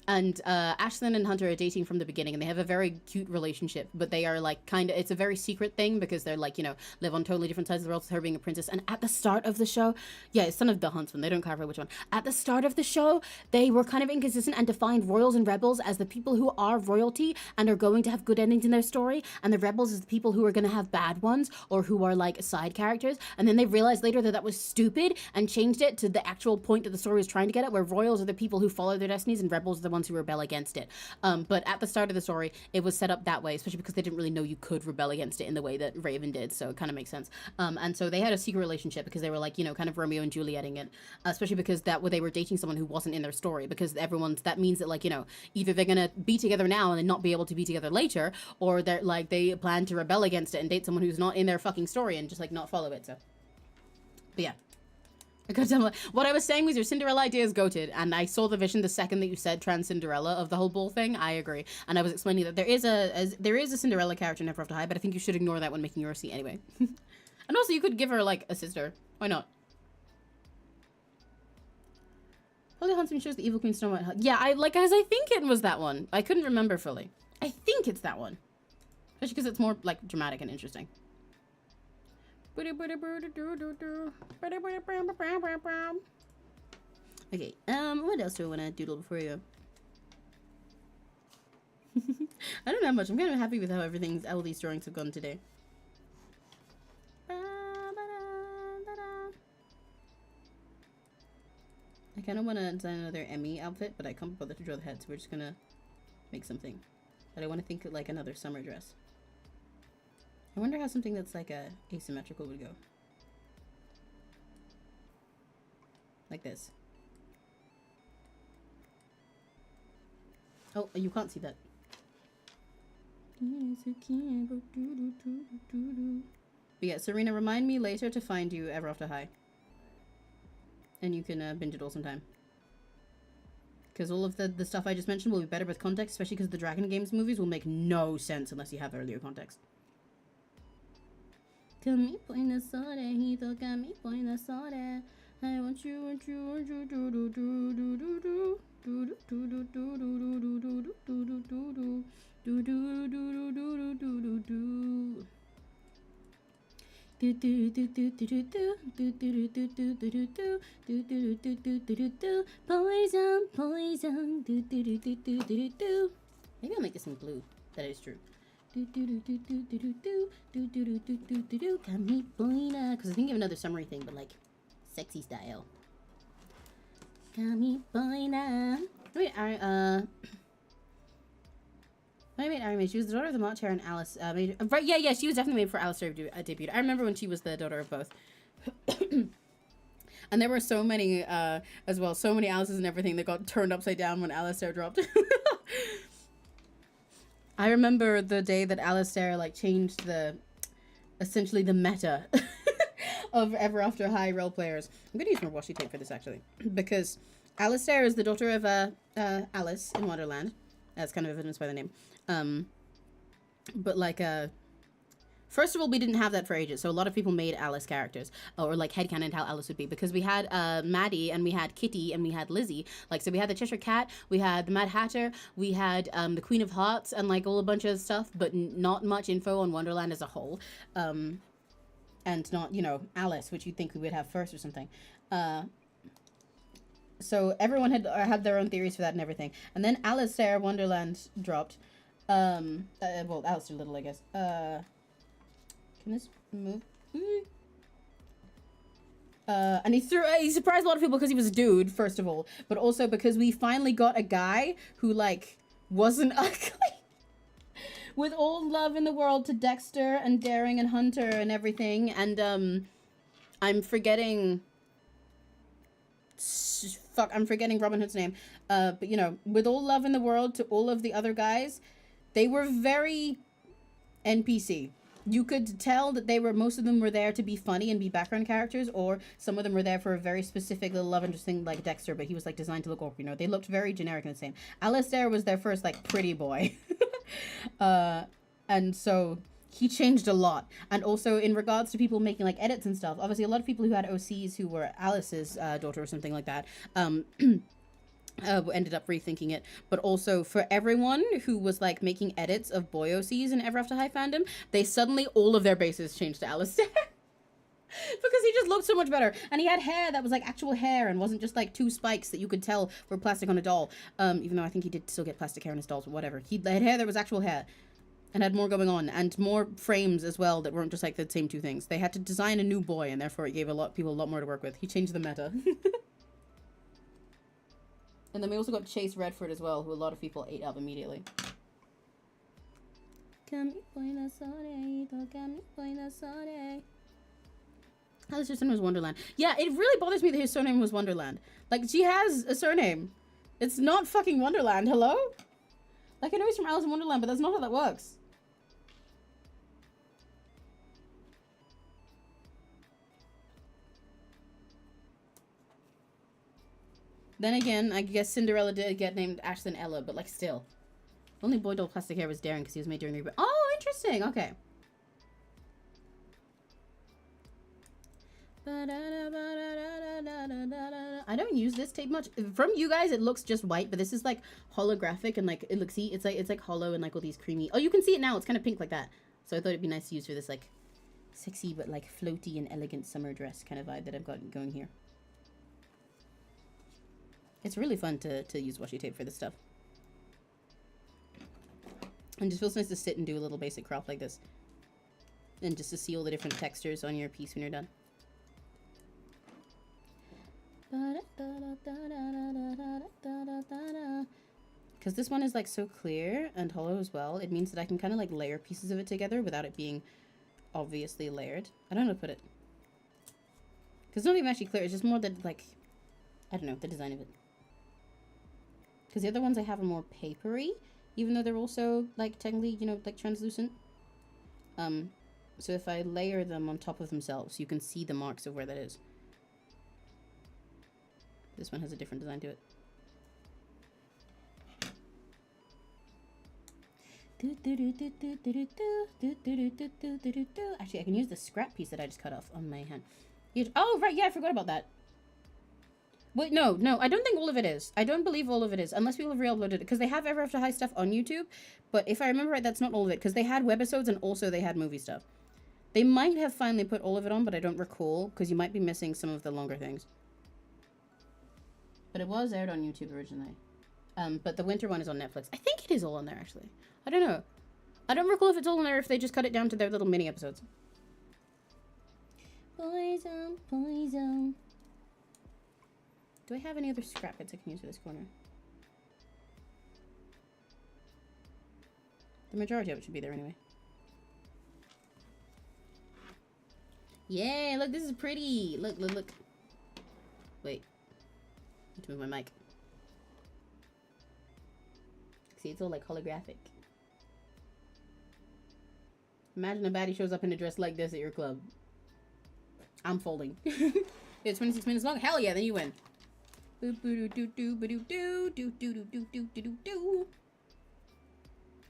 And Ashlyn and Hunter are dating from the beginning, and they have a very cute relationship, but they are like kind of, it's a very secret thing because they're like, you know, live on totally different sides of the world with her being a princess. And at the start of the show, yeah, it's son of the huntsman, they don't clarify which one. At the start of the show, they were kind of inconsistent and defined royals and rebels as the people who are royalty and are going to have good endings in their story, and the rebels is the people who are going to have bad ones or who are like side characters. And then they realized later that that was stupid and changed it to the actual point that the story was trying to get at, where royals are the people who follow their destinies and rebels are the ones who rebel against it. But at the start of the story, it was set up that way, especially because they didn't really know you could rebel against it in the way that Raven did, so it kind of makes sense. And so they had a secret relationship because they were like, you know, kind of Romeo and Julieting it, especially because they were dating someone who wasn't in their story, because that means that, like, you know, either they're gonna be together now and then not be able to be together later, or they're like, they plan to rebel against it and date someone who's not in their fucking story and just like not follow it. So, but yeah. What I was saying was your Cinderella idea is goated, and I saw the vision the second that you said trans Cinderella of the whole bull thing. I agree, and I was explaining that there is a Cinderella character in Ever After High, but I think you should ignore that when making your 𝘆cie anyway. And also, you could give her like a sister. Why not? Holly Huntsman shows the evil Queen Snow White. Yeah, I think it was that one. I couldn't remember fully. I think it's that one, especially because it's more like dramatic and interesting. Okay, what else do I want to doodle for you? I don't have much. I'm kind of happy with how all these drawings have gone today. I kind of want to design another Emmy outfit, but I can't bother to draw the head, so we're just gonna make something. But I want to think of like another summer dress. I wonder how something that's like asymmetrical would go. Like this. Oh, you can't see that. But yeah, Serena, remind me later to find you Ever After High. And you can binge it all sometime. Because all of the stuff I just mentioned will be better with context, especially because the Dragon Games movies will make no sense unless you have earlier context. I want you, want you, want you, do do do do do do. Do do do do do do do do do do do do do do do do do do do. Do do do do do do do do do do do do do do do do do do do do. Poison, poison. Do do do do do do do. Maybe I'll make this in blue. That is true. Do do do do do do do do do do do do do do. Got me boina. Because I think of another summary thing, but like sexy style. Got me boina. Wait, I made Ari Mae. She was the daughter of the Mott Chair and Alice. Right, yeah, she was definitely made for Alice debut. I remember when she was the daughter of both. And there were so many, as well, so many Alices and everything that got turned upside down when Alistair dropped. I remember the day that Alistair, like, changed essentially the meta of Ever After High role players. I'm gonna use more washi tape for this, actually, because Alistair is the daughter of, Alice in Wonderland. That's kind of evidenced by the name. But like, first of all, we didn't have that for ages, so a lot of people made Alice characters, or like headcanoned how Alice would be, because we had Maddie, and we had Kitty, and we had Lizzie. Like, so we had the Cheshire Cat, we had the Mad Hatter, we had the Queen of Hearts, and like all a bunch of stuff, but not much info on Wonderland as a whole. And not, you know, Alice, which you'd think we would have first or something. So everyone had their own theories for that and everything. And then Alistair Wonderland dropped. Well, Alistair Little, I guess. Can this move? And he surprised a lot of people because he was a dude, first of all, but also because we finally got a guy who, like, wasn't ugly. With all love in the world to Dexter and Daring and Hunter and everything. And, I'm forgetting Robin Hood's name. But, you know, with all love in the world to all of the other guys, they were very NPC. You could tell that most of them were there to be funny and be background characters, or some of them were there for a very specific little love interest thing like Dexter, but he was like designed to look awkward, you know. They looked very generic and the same. Alistair was their first like pretty boy. And so he changed a lot. And also in regards to people making like edits and stuff, obviously a lot of people who had OCs who were Alice's daughter or something like that, ended up rethinking it. But also for everyone who was like making edits of boy OCs in Ever After High fandom, they suddenly all of their bases changed to Alistair. Because he just looked so much better. And he had hair that was like actual hair and wasn't just like two spikes that you could tell were plastic on a doll. Even though I think he did still get plastic hair in his dolls, but whatever. He had hair that was actual hair and had more going on, and more frames as well that weren't just like the same two things. They had to design a new boy, and therefore it gave people a lot more to work with. He changed the meta. And then we also got Chase Redford as well, who a lot of people ate up immediately. Alice's surname was Wonderland. Yeah, it really bothers me that his surname was Wonderland. Like, she has a surname. It's not fucking Wonderland, hello? Like, I know he's from Alice in Wonderland, but that's not how that works. Then again, I guess Cinderella did get named Ashlyn Ella, but like still. Only boy doll plastic hair was Daring because he was made during the rebirth. Oh, interesting. Okay. I don't use this tape much. From you guys, it looks just white, but this is like holographic and like it looks. See, it's like hollow and like all these creamy. Oh, you can see it now. It's kind of pink like that. So I thought it'd be nice to use for this like sexy but like floaty and elegant summer dress kind of vibe that I've got going here. It's really fun to use washi tape for this stuff. And just feels nice to sit and do a little basic crop like this. And just to see all the different textures on your piece when you're done. Because this one is like so clear and hollow as well, it means that I can kind of like layer pieces of it together without it being obviously layered. I don't know how to put it. Because it's not even actually clear, it's just more that like, I don't know, the design of it. Because the other ones I have are more papery, even though they're also, like, technically, you know, like, translucent. So if I layer them on top of themselves, you can see the marks of where that is. This one has a different design to it. Actually, I can use the scrap piece that I just cut off on my hand. Oh, right, yeah, I forgot about that. Wait, no, I don't think all of it is. I don't believe all of it is, unless people have re-uploaded it, because they have Ever After High stuff on YouTube, but if I remember right, that's not all of it, because they had webisodes and also they had movie stuff. They might have finally put all of it on, but I don't recall, because you might be missing some of the longer things. But it was aired on YouTube originally. But the winter one is on Netflix. I think it is all on there, actually. I don't know. I don't recall if it's all on there, if they just cut it down to their little mini episodes. Poison, poison. Do I have any other scrap bits I can use for this corner? The majority of it should be there anyway. Yay, look, this is pretty. Look, look, look. Wait. I need to move my mic. See, it's all like holographic. Imagine a baddie shows up in a dress like this at your club. I'm folding. It's 26 minutes long. Hell yeah, then you win.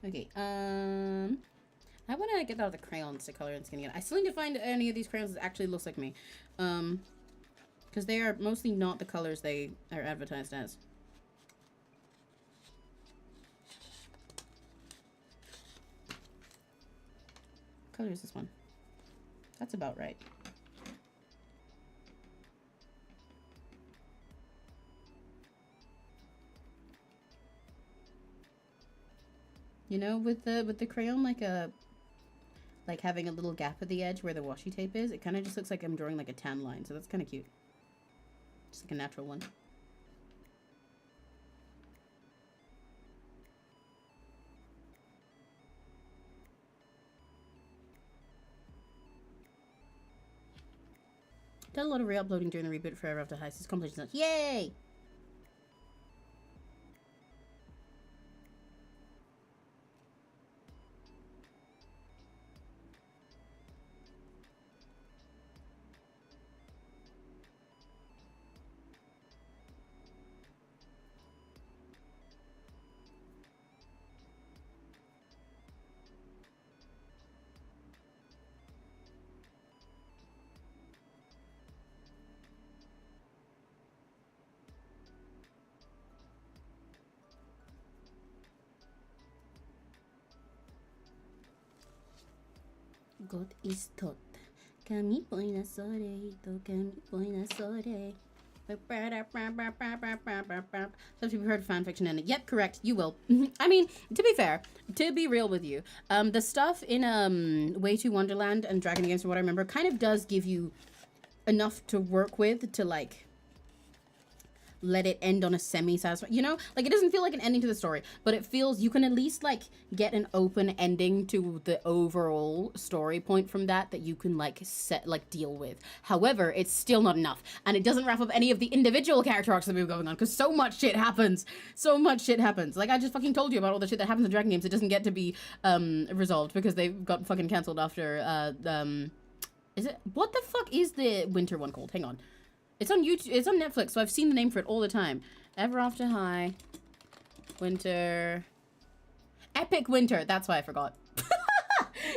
Okay, I want to get out the crayons to color and skin again. I still need to find any of these crayons that actually looks like me. Because they are mostly not the colors they are advertised as. What color is this one? That's about right. You know, with the crayon, like having a little gap at the edge where the washi tape is, it kind of just looks like I'm drawing like a tan line, so that's kind of cute. Just like a natural one. Done a lot of re-uploading during the reboot for Ever After High. It's completion. Yay! God is tot. Kami po'y nasore. Ito kami po'y nasore. Some people heard fanfiction ending. Yep, correct. You will. I mean, to be fair, to be real with you, the stuff in Way to Wonderland and Dragon Games, from what I remember, kind of does give you enough to work with to like let it end on a semi-satisfying, you know, like it doesn't feel like an ending to the story, but it feels you can at least like get an open ending to the overall story point from that you can like deal with. However, it's still not enough, and it doesn't wrap up any of the individual character arcs that we have going on, because so much shit happens. Like I just fucking told you about all the shit that happens in Dragon Games. It doesn't get to be resolved because they got fucking cancelled after is it, what the fuck is the winter one called? Hang on. It's on YouTube. It's on Netflix, so I've seen the name for it all the time. Ever After High. Winter. Epic Winter. That's why I forgot.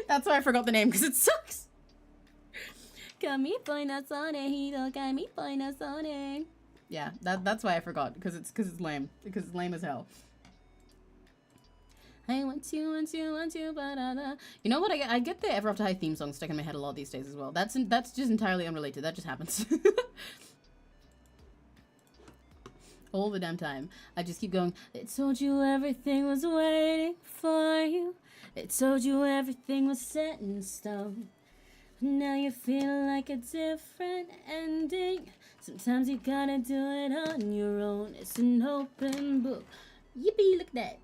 That's why I forgot the name, because it sucks. Yeah, that's why I forgot, because it's lame. Because it's lame as hell. I want you, ba-da-da. You know what? I get the Ever After High theme song stuck in my head a lot these days as well. That's just entirely unrelated. That just happens. All the damn time. I just keep going, it told you everything was waiting for you. It told you everything was set in stone. Now you feel like a different ending. Sometimes you gotta do it on your own. It's an open book. Yippee, look at that.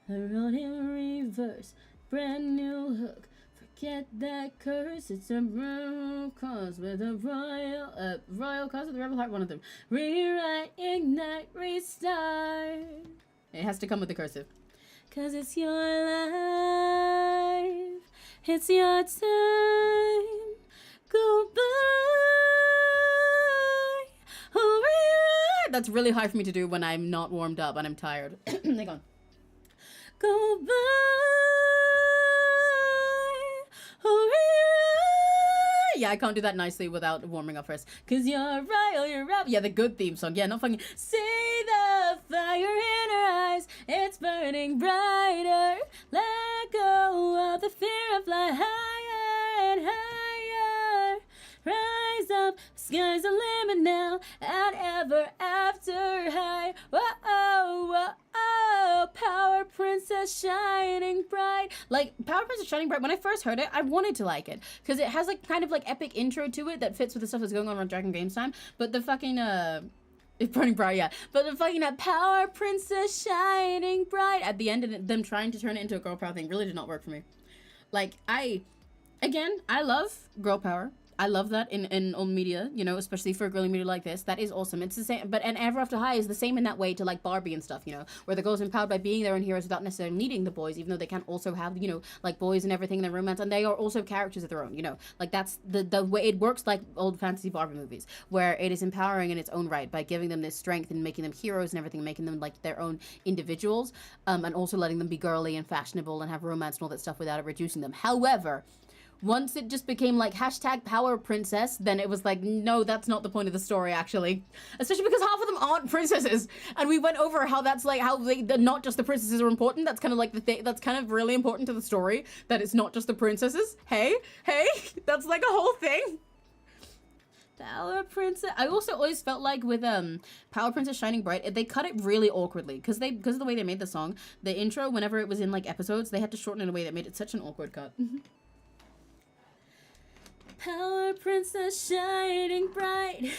I wrote in reverse, brand new hook. Forget that curse, it's a royal cause with a royal cause with the rebel heart, one of them. Rewrite, ignite, restart. It has to come with the cursive. Cause it's your life, it's your time. Goodbye. Oh, rewrite. That's really hard for me to do when I'm not warmed up and I'm tired. Hang on. Goodbye. Oh, Yeah, I can't do that nicely without warming up first. Cause you're right, you're right. Yeah, the good theme song. Yeah, not fucking. See the fire in her eyes. It's burning brighter. Let go of the fear and fly higher and higher. Rise up, sky's the limit now, and ever after high. Whoa, whoa, whoa, Power Princess shining bright. Like, Power Princess shining bright, when I first heard it, I wanted to like it. Because it has, like, kind of, like, epic intro to it that fits with the stuff that's going on around Dragon Games time. But the fucking, it's burning bright, yeah. But the fucking Power Princess shining bright at the end of them trying to turn it into a girl power thing really did not work for me. Like, I love girl power. I love that in old media, you know, especially for a girly media like this. That is awesome. It's the same, but and Ever After High is the same in that way to like Barbie and stuff, you know, where the girls are empowered by being their own heroes without necessarily needing the boys, even though they can also have, you know, like boys and everything in their romance, and they are also characters of their own, you know, like that's the way it works, like old fantasy Barbie movies, where it is empowering in its own right by giving them this strength and making them heroes and everything, making them like their own individuals, and also letting them be girly and fashionable and have romance and all that stuff without it reducing them. However, once it just became like hashtag power princess, then it was like, no, that's not the point of the story, actually. Especially because half of them aren't princesses. And we went over how that's like, how not just the princesses are important. That's kind of like the thing, that's kind of really important to the story, that it's not just the princesses. Hey, that's like a whole thing. Power Princess. I also always felt like with Power Princess Shining Bright, they cut it really awkwardly because of the way they made the song. The intro, whenever it was in like episodes, they had to shorten it in a way that made it such an awkward cut. Power Princess shining bright.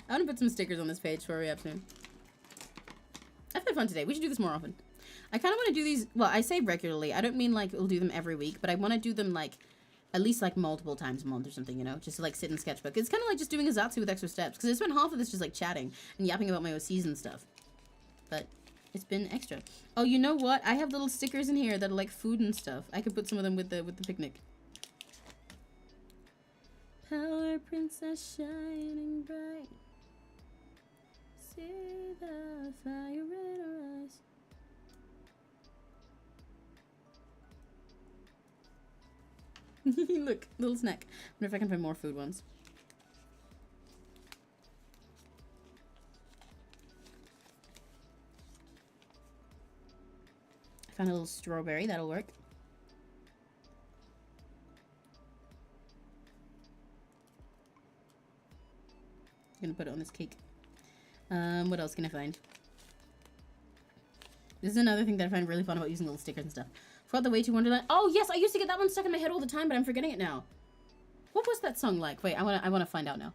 I want to put some stickers on this page for re-up soon. I've had fun today. We should do this more often. I kind of want to do these, well, I say regularly. I don't mean like we'll do them every week, but I want to do them like at least like multiple times a month or something, you know, just to like sit in sketchbook. It's kind of like just doing a Zatsu with extra steps, because I spent half of this just like chatting and yapping about my OCs and stuff. But it's been extra. Oh, you know what? I have little stickers in here that are like food and stuff. I could put some of them with the picnic. Power Princess shining bright. See the fire in her eyes. Look, little snack. I wonder if I can find more food ones. I found a little strawberry, that'll work. I'm gonna put it on this cake. What else can I find? This is another thing that I find really fun about using little stickers and stuff. Forgot the Way to Wonderland. Oh yes, I used to get that one stuck in my head all the time, but I'm forgetting it now. What was that song like? Wait, I wanna find out now.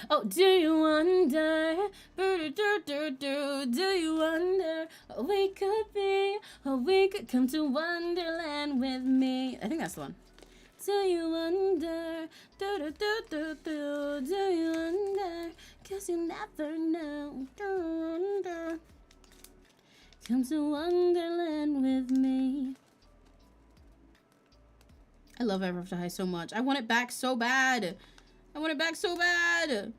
Oh, do you wonder? Do you wonder what we could be? Or we could come to Wonderland with me. I think that's the one. Do you wonder? Do you wonder? 'Cause you never know. Wonder. Come to Wonderland with me. I love Ever After High so much. I want it back so bad. I want it back so bad.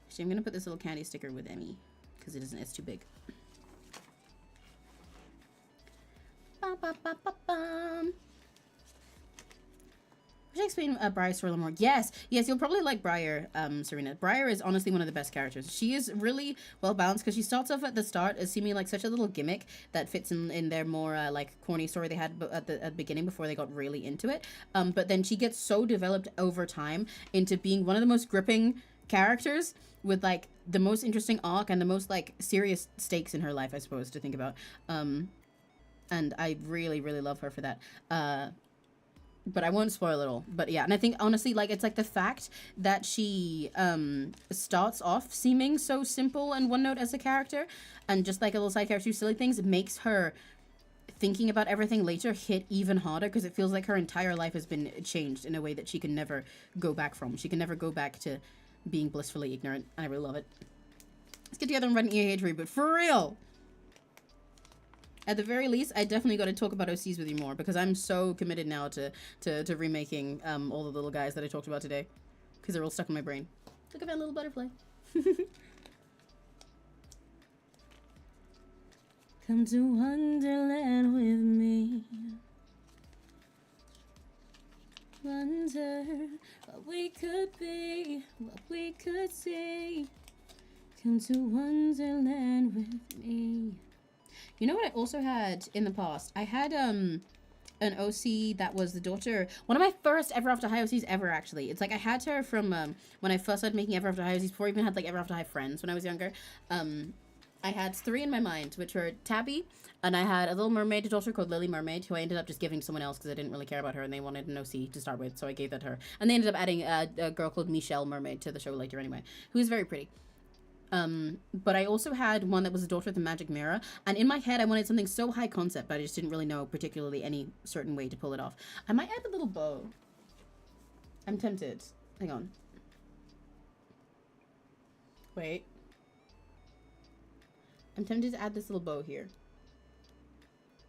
Actually, I'm gonna put this little candy sticker with Emmy because it's too big. Ba, ba, ba, ba, bum. Should I explain Briar's story a little more? Yes, you'll probably like Briar, Serena. Briar is honestly one of the best characters. She is really well balanced because she starts off at the start as seeming like such a little gimmick that fits in their more like corny story they had at the beginning before they got really into it. But then she gets so developed over time into being one of the most gripping characters with like the most interesting arc and the most like serious stakes in her life, I suppose, to think about. And I really, really love her for that. But I won't spoil it all. But yeah, and I think honestly, like, it's like the fact that she starts off seeming so simple and one note as a character, and just like a little side character do silly things, makes her thinking about everything later hit even harder, because it feels like her entire life has been changed in a way that she can never go back from. She can never go back to being blissfully ignorant, and I really love it. Let's get together and run an EAH reboot, for real! At the very least, I definitely got to talk about OCs with you more, because I'm so committed now to remaking all the little guys that I talked about today, because they're all stuck in my brain. Look at that little butterfly. Come to Wonderland with me. Wonder what we could be, what we could see. Come to Wonderland with me. You know what I also had in the past? I had an OC that was the daughter, one of my first Ever After High OCs ever, actually. It's like I had her from when I first started making Ever After High OCs, before I even had like Ever After High friends when I was younger. I had 3 in my mind, which were Tabby, and I had a little mermaid daughter called Lily Mermaid, who I ended up just giving to someone else because I didn't really care about her, and they wanted an OC to start with, so I gave that to her. And they ended up adding a girl called Michelle Mermaid to the show later anyway, who is very pretty. But I also had one that was the daughter of the magic mirror, and in my head I wanted something so high concept, but I just didn't really know particularly any certain way to pull it off. I might add a little bow. I'm tempted. Hang on. Wait. I'm tempted to add this little bow here.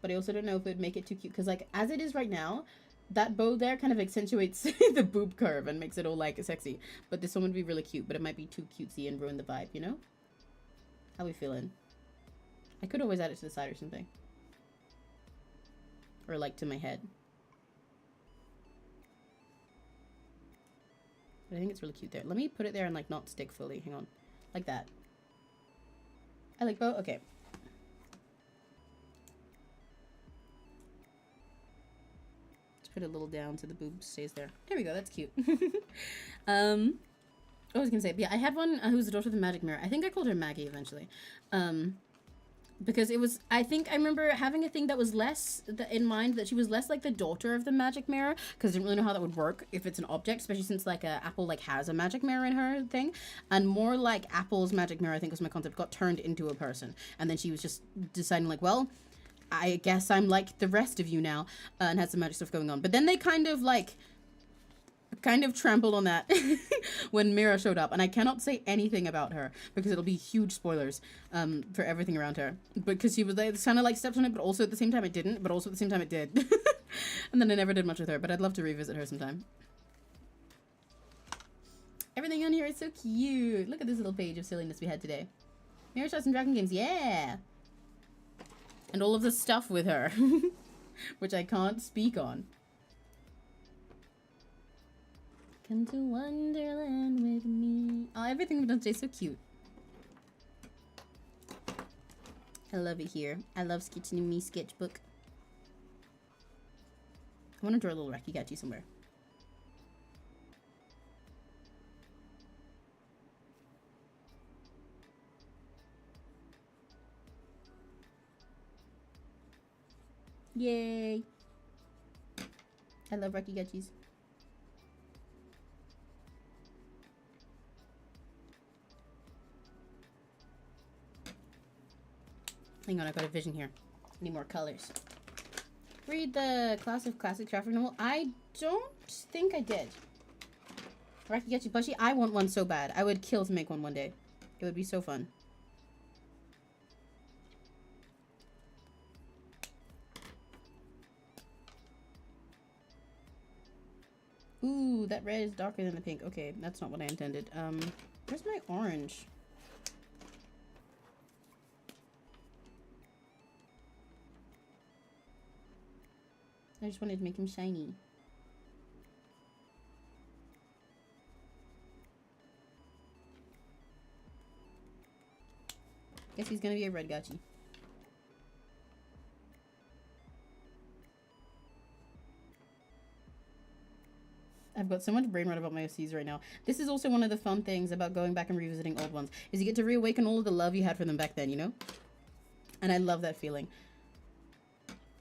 But I also don't know if it would make it too cute, because like as it is right now, that bow there kind of accentuates the boob curve and makes it all like sexy. But this one would be really cute, but it might be too cutesy and ruin the vibe, you know? How we feeling? I could always add it to the side or something. Or like to my head. But I think it's really cute there. Let me put it there and like not stick fully. Hang on. Like that. I like bow. Okay. Put it a little down so the boob stays there. There we go. That's cute. What was I gonna say? But yeah, I had one who was the daughter of the magic mirror. I think I called her Maggie eventually, because it was. I think I remember having a thing that was less in mind, that she was less like the daughter of the magic mirror, because I didn't really know how that would work if it's an object, especially since like Apple like has a magic mirror in her thing, and more like Apple's magic mirror, I think was my concept, got turned into a person, and then she was just deciding like, well, I guess I'm like the rest of you now, and had some magic stuff going on. But then they kind of trampled on that when Mira showed up, and I cannot say anything about her because it'll be huge spoilers for everything around her. Because she was kind of like stepped on it, but also at the same time it didn't, but also at the same time it did. And then I never did much with her, but I'd love to revisit her sometime. Everything on here is so cute. Look at this little page of silliness we had today. Mira shots and Dragon Games, yeah! And all of the stuff with her, which I can't speak on. Come to Wonderland with me. Oh, everything we've done today is so cute. I love it here. I love sketching in me sketchbook. I want to draw a little 𝘆cie𝘂𝗿 somewhere. Yay! I love 𝘆cie𝘂𝗿s. Hang on, I got a vision here. Need more colors. Read the class of classic graphic novel. I don't think I did. 𝘆cie𝘂𝗿 plushie. I want one so bad. I would kill to make one day. It would be so fun. Ooh, that red is darker than the pink. Okay, that's not what I intended. Where's my orange? I just wanted to make him shiny. Guess he's gonna be a red 𝘆cie. I've got so much brain rot about my OCs right now. This is also one of the fun things about going back and revisiting old ones, is you get to reawaken all of the love you had for them back then, you know? And I love that feeling.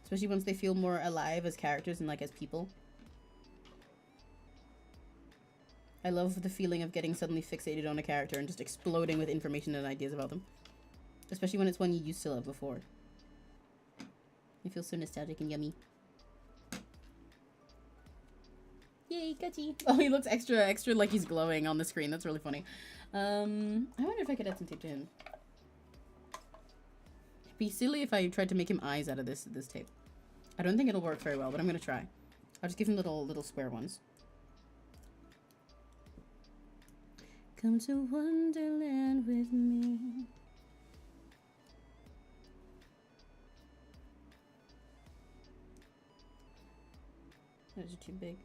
Especially once they feel more alive as characters and like as people. I love the feeling of getting suddenly fixated on a character and just exploding with information and ideas about them. Especially when it's one you used to love before. It feels so nostalgic and yummy. Yay, 𝘆cie. Oh, he looks extra like he's glowing on the screen. That's really funny. I wonder if I could add some tape to him. It'd be silly if I tried to make him eyes out of this tape. I don't think it'll work very well, but I'm gonna try. I'll just give him little square ones. Come to Wonderland with me. Those are too big.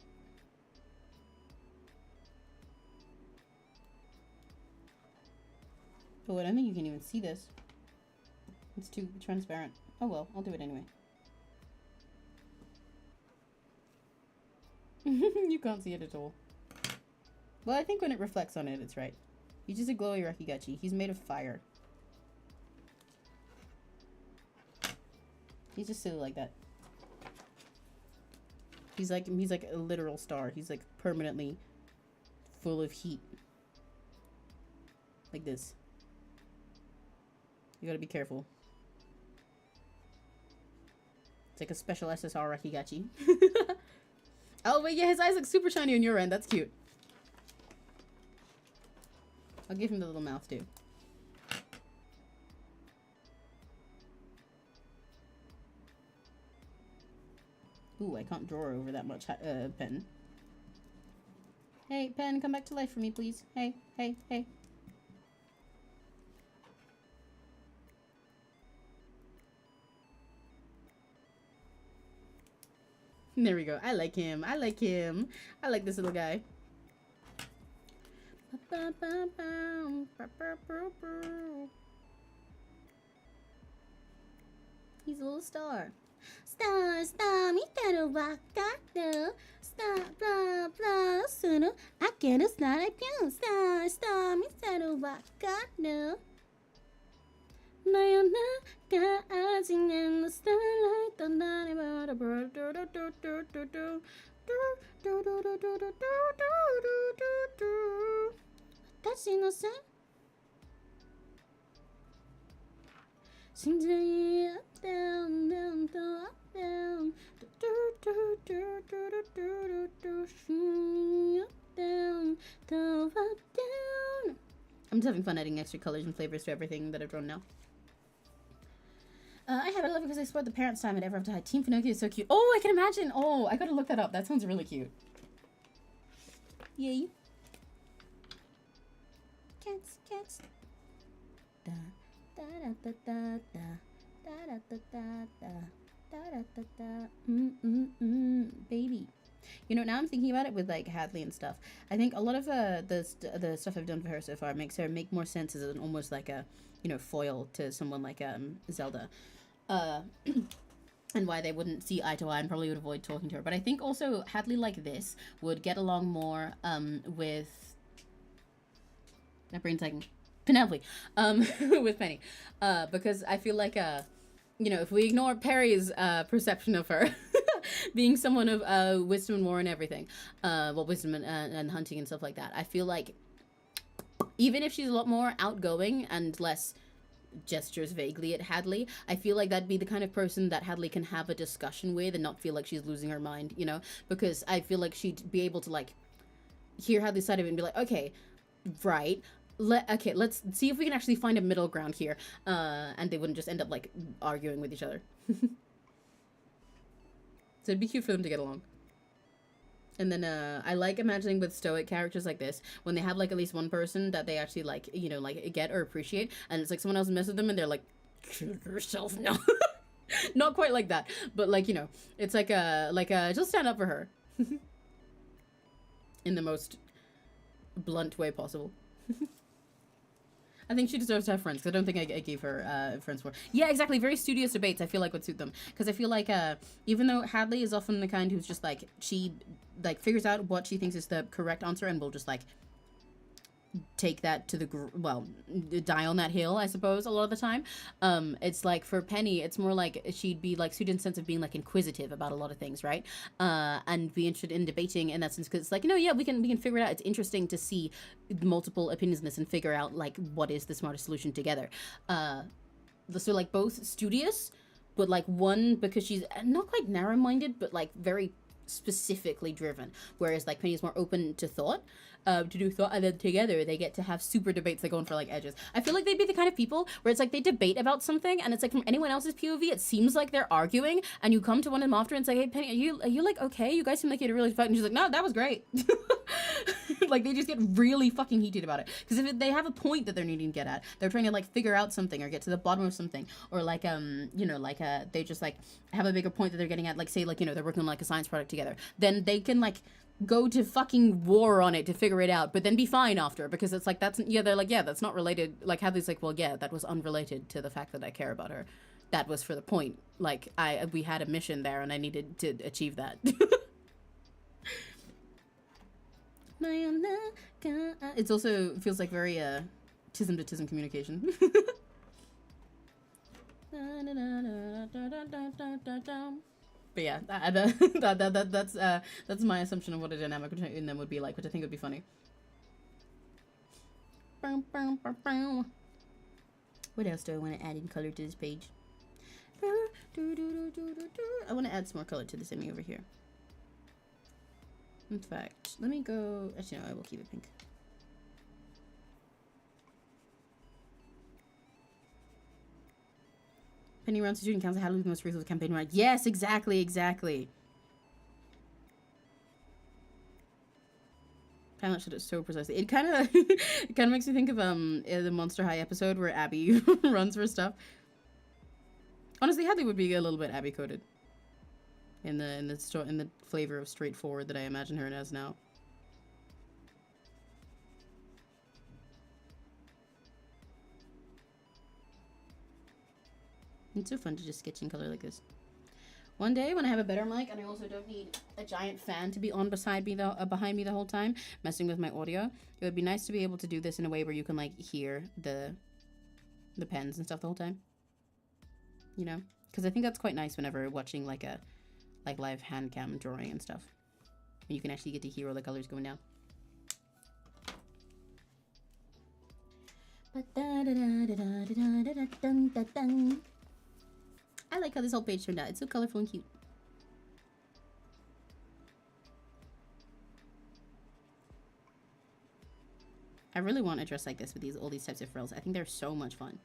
Oh, I don't think you can even see this. It's too transparent. Oh well, I'll do it anyway. You can't see it at all. Well, I think when it reflects on it, it's right. He's just a glowy 𝘆cie𝘂𝗿. He's made of fire. He's just silly like that. He's like a literal star. He's like permanently full of heat. Like this. You gotta be careful. It's like a special SSR 𝘆cie𝘂𝗿. Oh wait, yeah, his eyes look super shiny on your end. That's cute. I'll give him the little mouth too. Ooh, I can't draw over that much pen. Hey, pen, come back to life for me, please. Hey, hey, hey. There we go. I like him. I like him. I like this little guy. He's a little star. Star, star, 見たらわかる Star, blah, blah, する I get a star like you Star, star, 見たらわかる真夜中味んの starlight となれば 私のせい信じい up down down to up down up down to up down. I'm just having fun adding extra colors and flavors to everything that I've drawn now. I have it love because I spoiled the parents' time and ever have to hide. Team Pinocchio is so cute. Oh, I can imagine. Oh, I gotta look that up. That sounds really cute. Yay. Cats, cats. Da da da da da da da da da da da da da baby. You know, now I'm thinking about it with like Hadley and stuff. I think a lot of the stuff I've done for her so far makes her make more sense as an almost like a, you know, foil to someone like Zelda. And why they wouldn't see eye to eye and probably would avoid talking to her. But I think also Hadley like this would get along more with my brain's like Penelope with Penny, because I feel like you know, if we ignore Perry's perception of her being someone of wisdom and war and everything, well, wisdom and hunting and stuff like that, I feel like even if she's a lot more outgoing and less gestures vaguely at Hadley, I feel like that'd be the kind of person that Hadley can have a discussion with and not feel like she's losing her mind, you know, because I feel like she'd be able to like hear Hadley's side of it and be like, okay, right, okay, let's see if we can actually find a middle ground here, and they wouldn't just end up like arguing with each other. So it'd be cute for them to get along. And then I like imagining with stoic characters like this, when they have like at least one person that they actually like, you know, like get or appreciate, and it's like someone else messes with them and they're like, kill yourself now. Not quite like that, but like, you know, it's like just stand up for her. In the most blunt way possible. I think she deserves to have friends, because I don't think I gave her friends for. Yeah, exactly. Very studious debates, I feel like would suit them. Because I feel like even though Hadley is often the kind who's just like, she like figures out what she thinks is the correct answer and will just like take that to the, well, die on that hill, I suppose, a lot of the time. It's like for Penny, it's more like she'd be like suited in the sense of being like inquisitive about a lot of things, right? And be interested in debating in that sense, because it's like, no, yeah, we can figure it out. It's interesting to see multiple opinions in this and figure out like what is the smartest solution together. So like both studious, but like one because she's not quite narrow-minded, but like very specifically driven, whereas like Penny's more open to thought, to do thought, and then together they get to have super debates that go on for like edges. I feel like they'd be the kind of people where it's like they debate about something and it's like from anyone else's POV it seems like they're arguing, and you come to one of them after and say, hey Penny, are you like okay? You guys seem like you had a really fight, and she's like, no, that was great. Like, they just get really fucking heated about it. Because if they have a point that they're needing to get at, they're trying to, like, figure out something or get to the bottom of something. Or, like, you know, like, they just, like, have a bigger point that they're getting at. Like, say, like, you know, they're working on, like, a science project together. Then they can, like, go to fucking war on it to figure it out, but then be fine after. Because it's like, that's, yeah, they're like, yeah, that's not related. Like, Hadley's like, well, yeah, that was unrelated to the fact that I care about her. That was for the point. Like, we had a mission there and I needed to achieve that. It's also feels like very tism to tism communication. But yeah, that's my assumption of what a dynamic in them would be like, which I think would be funny. What else do I want to add in color to this page? I want to add some more color to this image over here. In fact, let me go. Actually, no, I will keep it pink. Penny runs to student council. How do we most reasonable campaign right? Yes, exactly, exactly. Pilot shot it so precisely. It kind of makes me think of the Monster High episode where Abby runs for stuff. Honestly, Hadley would be a little bit Abby coded in the flavor of straightforward that I imagine her as now. It's so fun to just sketch in color like this. One day when I have a better mic and I also don't need a giant fan to be on behind me the whole time, messing with my audio, it would be nice to be able to do this in a way where you can like hear the pens and stuff the whole time. You know, because I think that's quite nice whenever watching like a live hand cam drawing and stuff. And you can actually get to hear all the colors going down. I like how this whole page turned out. It's so colorful and cute. I really want a dress like this with all these types of frills. I think they're so much fun.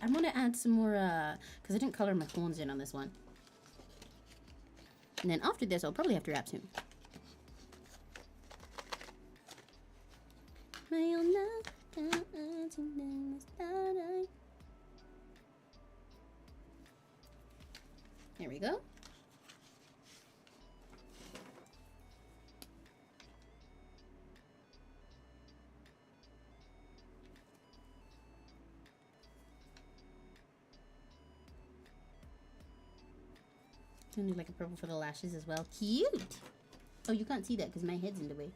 I'm gonna add some more, because I didn't color my horns in on this one. And then after this, I'll probably have to wrap soon. There we go. Gonna do like a purple for the lashes as well. Cute! Oh, you can't see that because my head's in the way.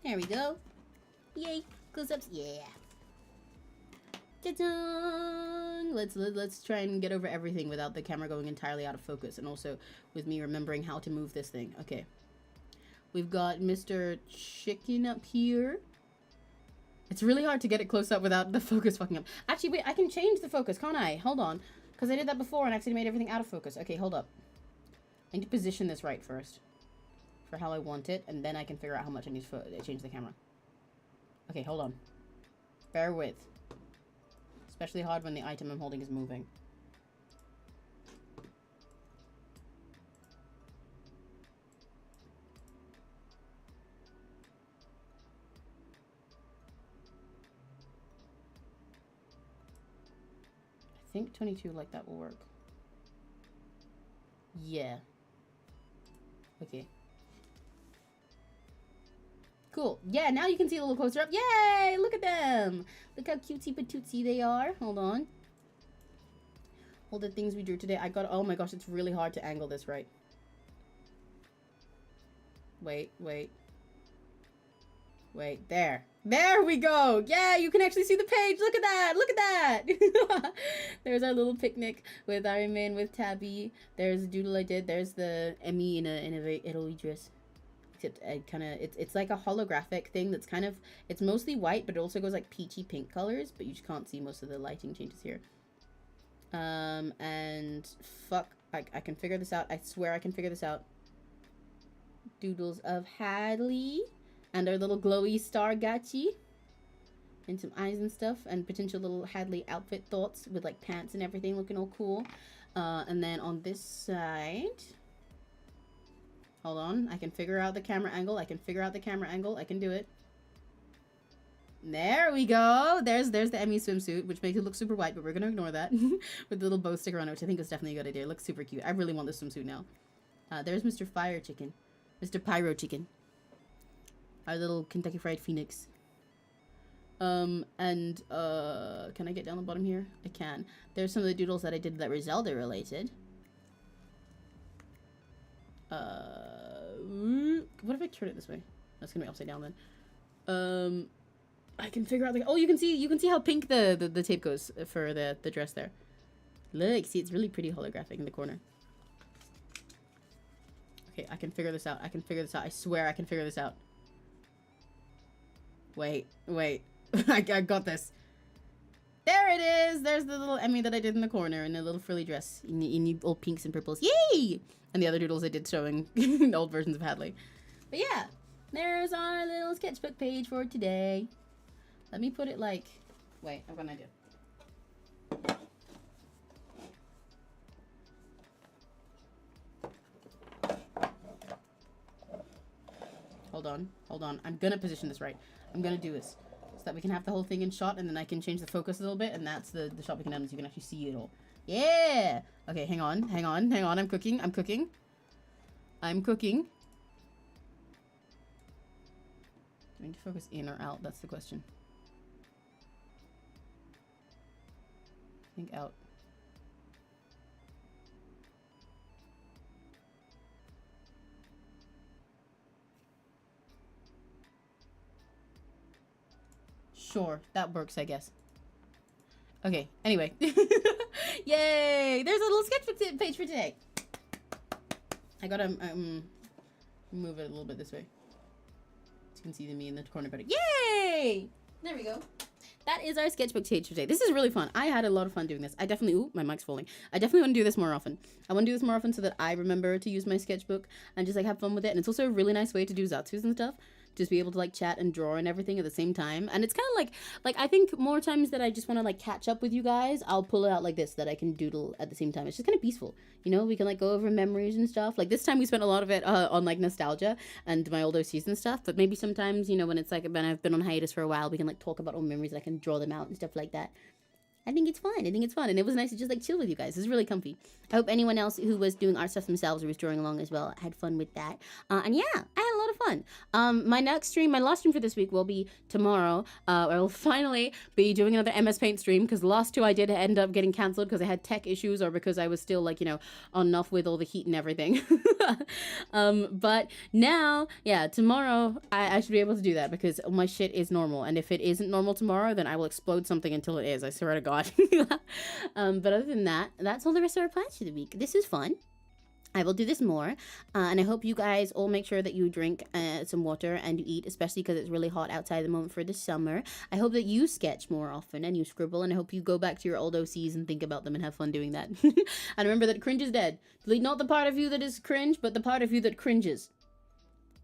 There we go. Yay! Close-ups. Yeah. Ta-da! Let's try and get over everything without the camera going entirely out of focus, and also with me remembering how to move this thing. Okay. We've got Mr. Chicken up here. It's really hard to get it close up without the focus fucking up. Actually, wait, I can change the focus, can't I? Hold on. Because I did that before and actually made everything out of focus. Okay, hold up. I need to position this right first for how I want it, and then I can figure out how much I need to change the camera. Okay, hold on. Bear with. Especially hard when the item I'm holding is moving. I think 22 like that will work. Yeah. Okay. Cool. Yeah, now you can see a little closer up. Yay! Look at them! Look how cutesy patootsy they are. Hold on. All the things we drew today. Oh my gosh, it's really hard to angle this right. Wait. Wait, there. There we go. Yeah, you can actually see the page. Look at that. Look at that. There's our little picnic with Iron Man with Tabby. There's a doodle I did. There's the Emmy in a very Italy dress. Except I kind of, it's like a holographic thing that's kind of, it's mostly white, but it also goes like peachy pink colors, but you just can't see most of the lighting changes here. And fuck, I can figure this out. I swear I can figure this out. Doodles of Hadley. And our little glowy star gachi. And some eyes and stuff. And potential little Hadley outfit thoughts with like pants and everything looking all cool. And then on this side... Hold on. I can figure out the camera angle. I can do it. There we go. There's the Emmy swimsuit, which makes it look super white, but we're going to ignore that. With the little bow sticker on it, which I think is definitely a good idea. It looks super cute. I really want this swimsuit now. There's Mr. Fire Chicken. Mr. Pyro Chicken. Our little Kentucky Fried Phoenix. Can I get down the bottom here? I can. There's some of the doodles that I did that were Zelda related. What if I turn it this way? That's gonna be upside down then. I can figure out the, oh, you can see how pink the tape goes for the dress there. Look, see, it's really pretty holographic in the corner. Okay, I can figure this out. I swear I can figure this out. Wait. I got this. There it is. There's the little Emmy that I did in the corner in a little frilly dress in all pinks and purples. Yay! And the other doodles I did showing old versions of Hadley. But yeah, there's our little sketchbook page for today. Let me put it like... Wait, I've got an idea. Hold on. I'm gonna position this right. I'm gonna do this so that we can have the whole thing in shot, and then I can change the focus a little bit, and that's the shot we can end so you can actually see it all. Yeah! Okay, hang on. I'm cooking. Do I need to focus in or out? That's the question. I think out. Sure, that works, I guess. Okay, anyway. Yay! There's a little sketchbook page for today. I gotta move it a little bit this way. So you can see me in the corner better. Yay! There we go. That is our sketchbook page for today. This is really fun. I had a lot of fun doing this. I definitely... Ooh, my mic's falling. I definitely want to do this more often. I want to do this more often so that I remember to use my sketchbook and just like have fun with it. And it's also a really nice way to do Zatsus and stuff. Just be able to like chat and draw and everything at the same time. And it's kind of like I think more times that I just want to like catch up with you guys, I'll pull it out like this, that I can doodle at the same time. It's just kind of peaceful, you know. We can like go over memories and stuff. Like this time we spent a lot of it on like nostalgia and my old OCs and stuff. But maybe sometimes, you know, when it's like when I've been on hiatus for a while, we can like talk about old memories and I can draw them out and stuff like that. I think it's fun. And it was nice to just like chill with you guys. It's really comfy. I hope anyone else who was doing art stuff themselves or was drawing along as well had fun with that. And yeah, I had a lot of fun. My last stream for this week will be tomorrow. I will finally be doing another MS Paint stream because the last two I did end up getting cancelled because I had tech issues or because I was still like, you know, on enough with all the heat and everything. But now, yeah, tomorrow I should be able to do that because my shit is normal. And if it isn't normal tomorrow, then I will explode something until it is. I swear to God. But other than that, that's all the rest of our plans for the week. This is fun. I will do this more, and I hope you guys all make sure that you drink some water and you eat, especially because it's really hot outside at the moment for the summer. I hope that you sketch more often and you scribble, and I hope you go back to your old OCs and think about them and have fun doing that. And remember that cringe is dead. Delete not the part of you that is cringe, but the part of you that cringes.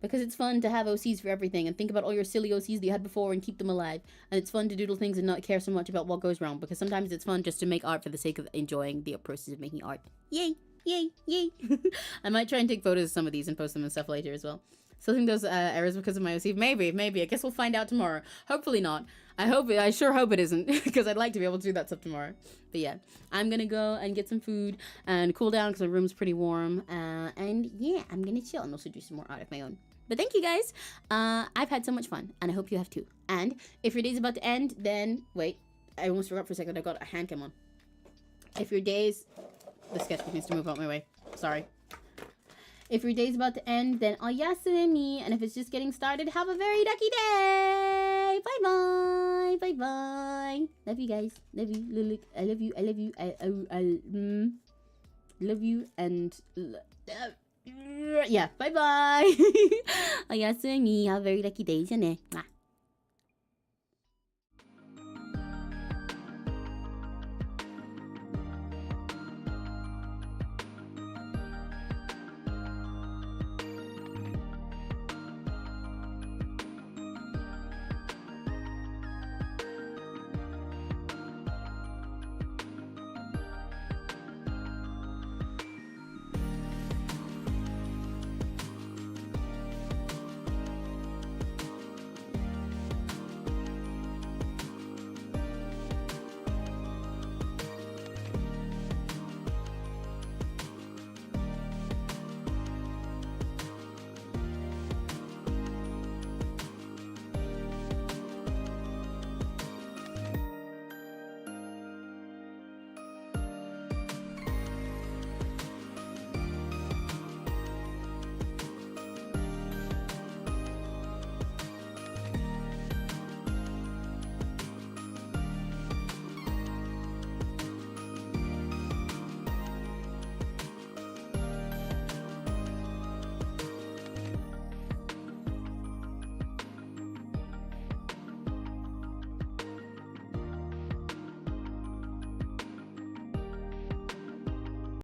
Because it's fun to have OCs for everything and think about all your silly OCs that you had before and keep them alive. And it's fun to doodle things and not care so much about what goes wrong. Because sometimes it's fun just to make art for the sake of enjoying the process of making art. Yay! Yay! Yay! I might try and take photos of some of these and post them and stuff later as well. Still think those errors because of my OC. Maybe. I guess we'll find out tomorrow. Hopefully not. I sure hope it isn't. Because I'd like to be able to do that stuff tomorrow. But yeah, I'm gonna go and get some food and cool down because my room's pretty warm. And yeah, I'm gonna chill and also do some more art of my own. But thank you guys. I've had so much fun, and I hope you have too. And if your day's about to end, then wait, I almost forgot for a second. I got a HANDCAM on. If your day's, the sketchbook needs to move out my way. Sorry. If your day's about to end, then 𝘆cie𝘂𝗿. And if it's just getting started, have a very lucky day. Bye bye. Bye bye. Love you guys. Love you. Lulu. I love you. I love you. Love you and yeah. Bye bye. 𝘆cie𝘂𝗿. Have a very lucky day.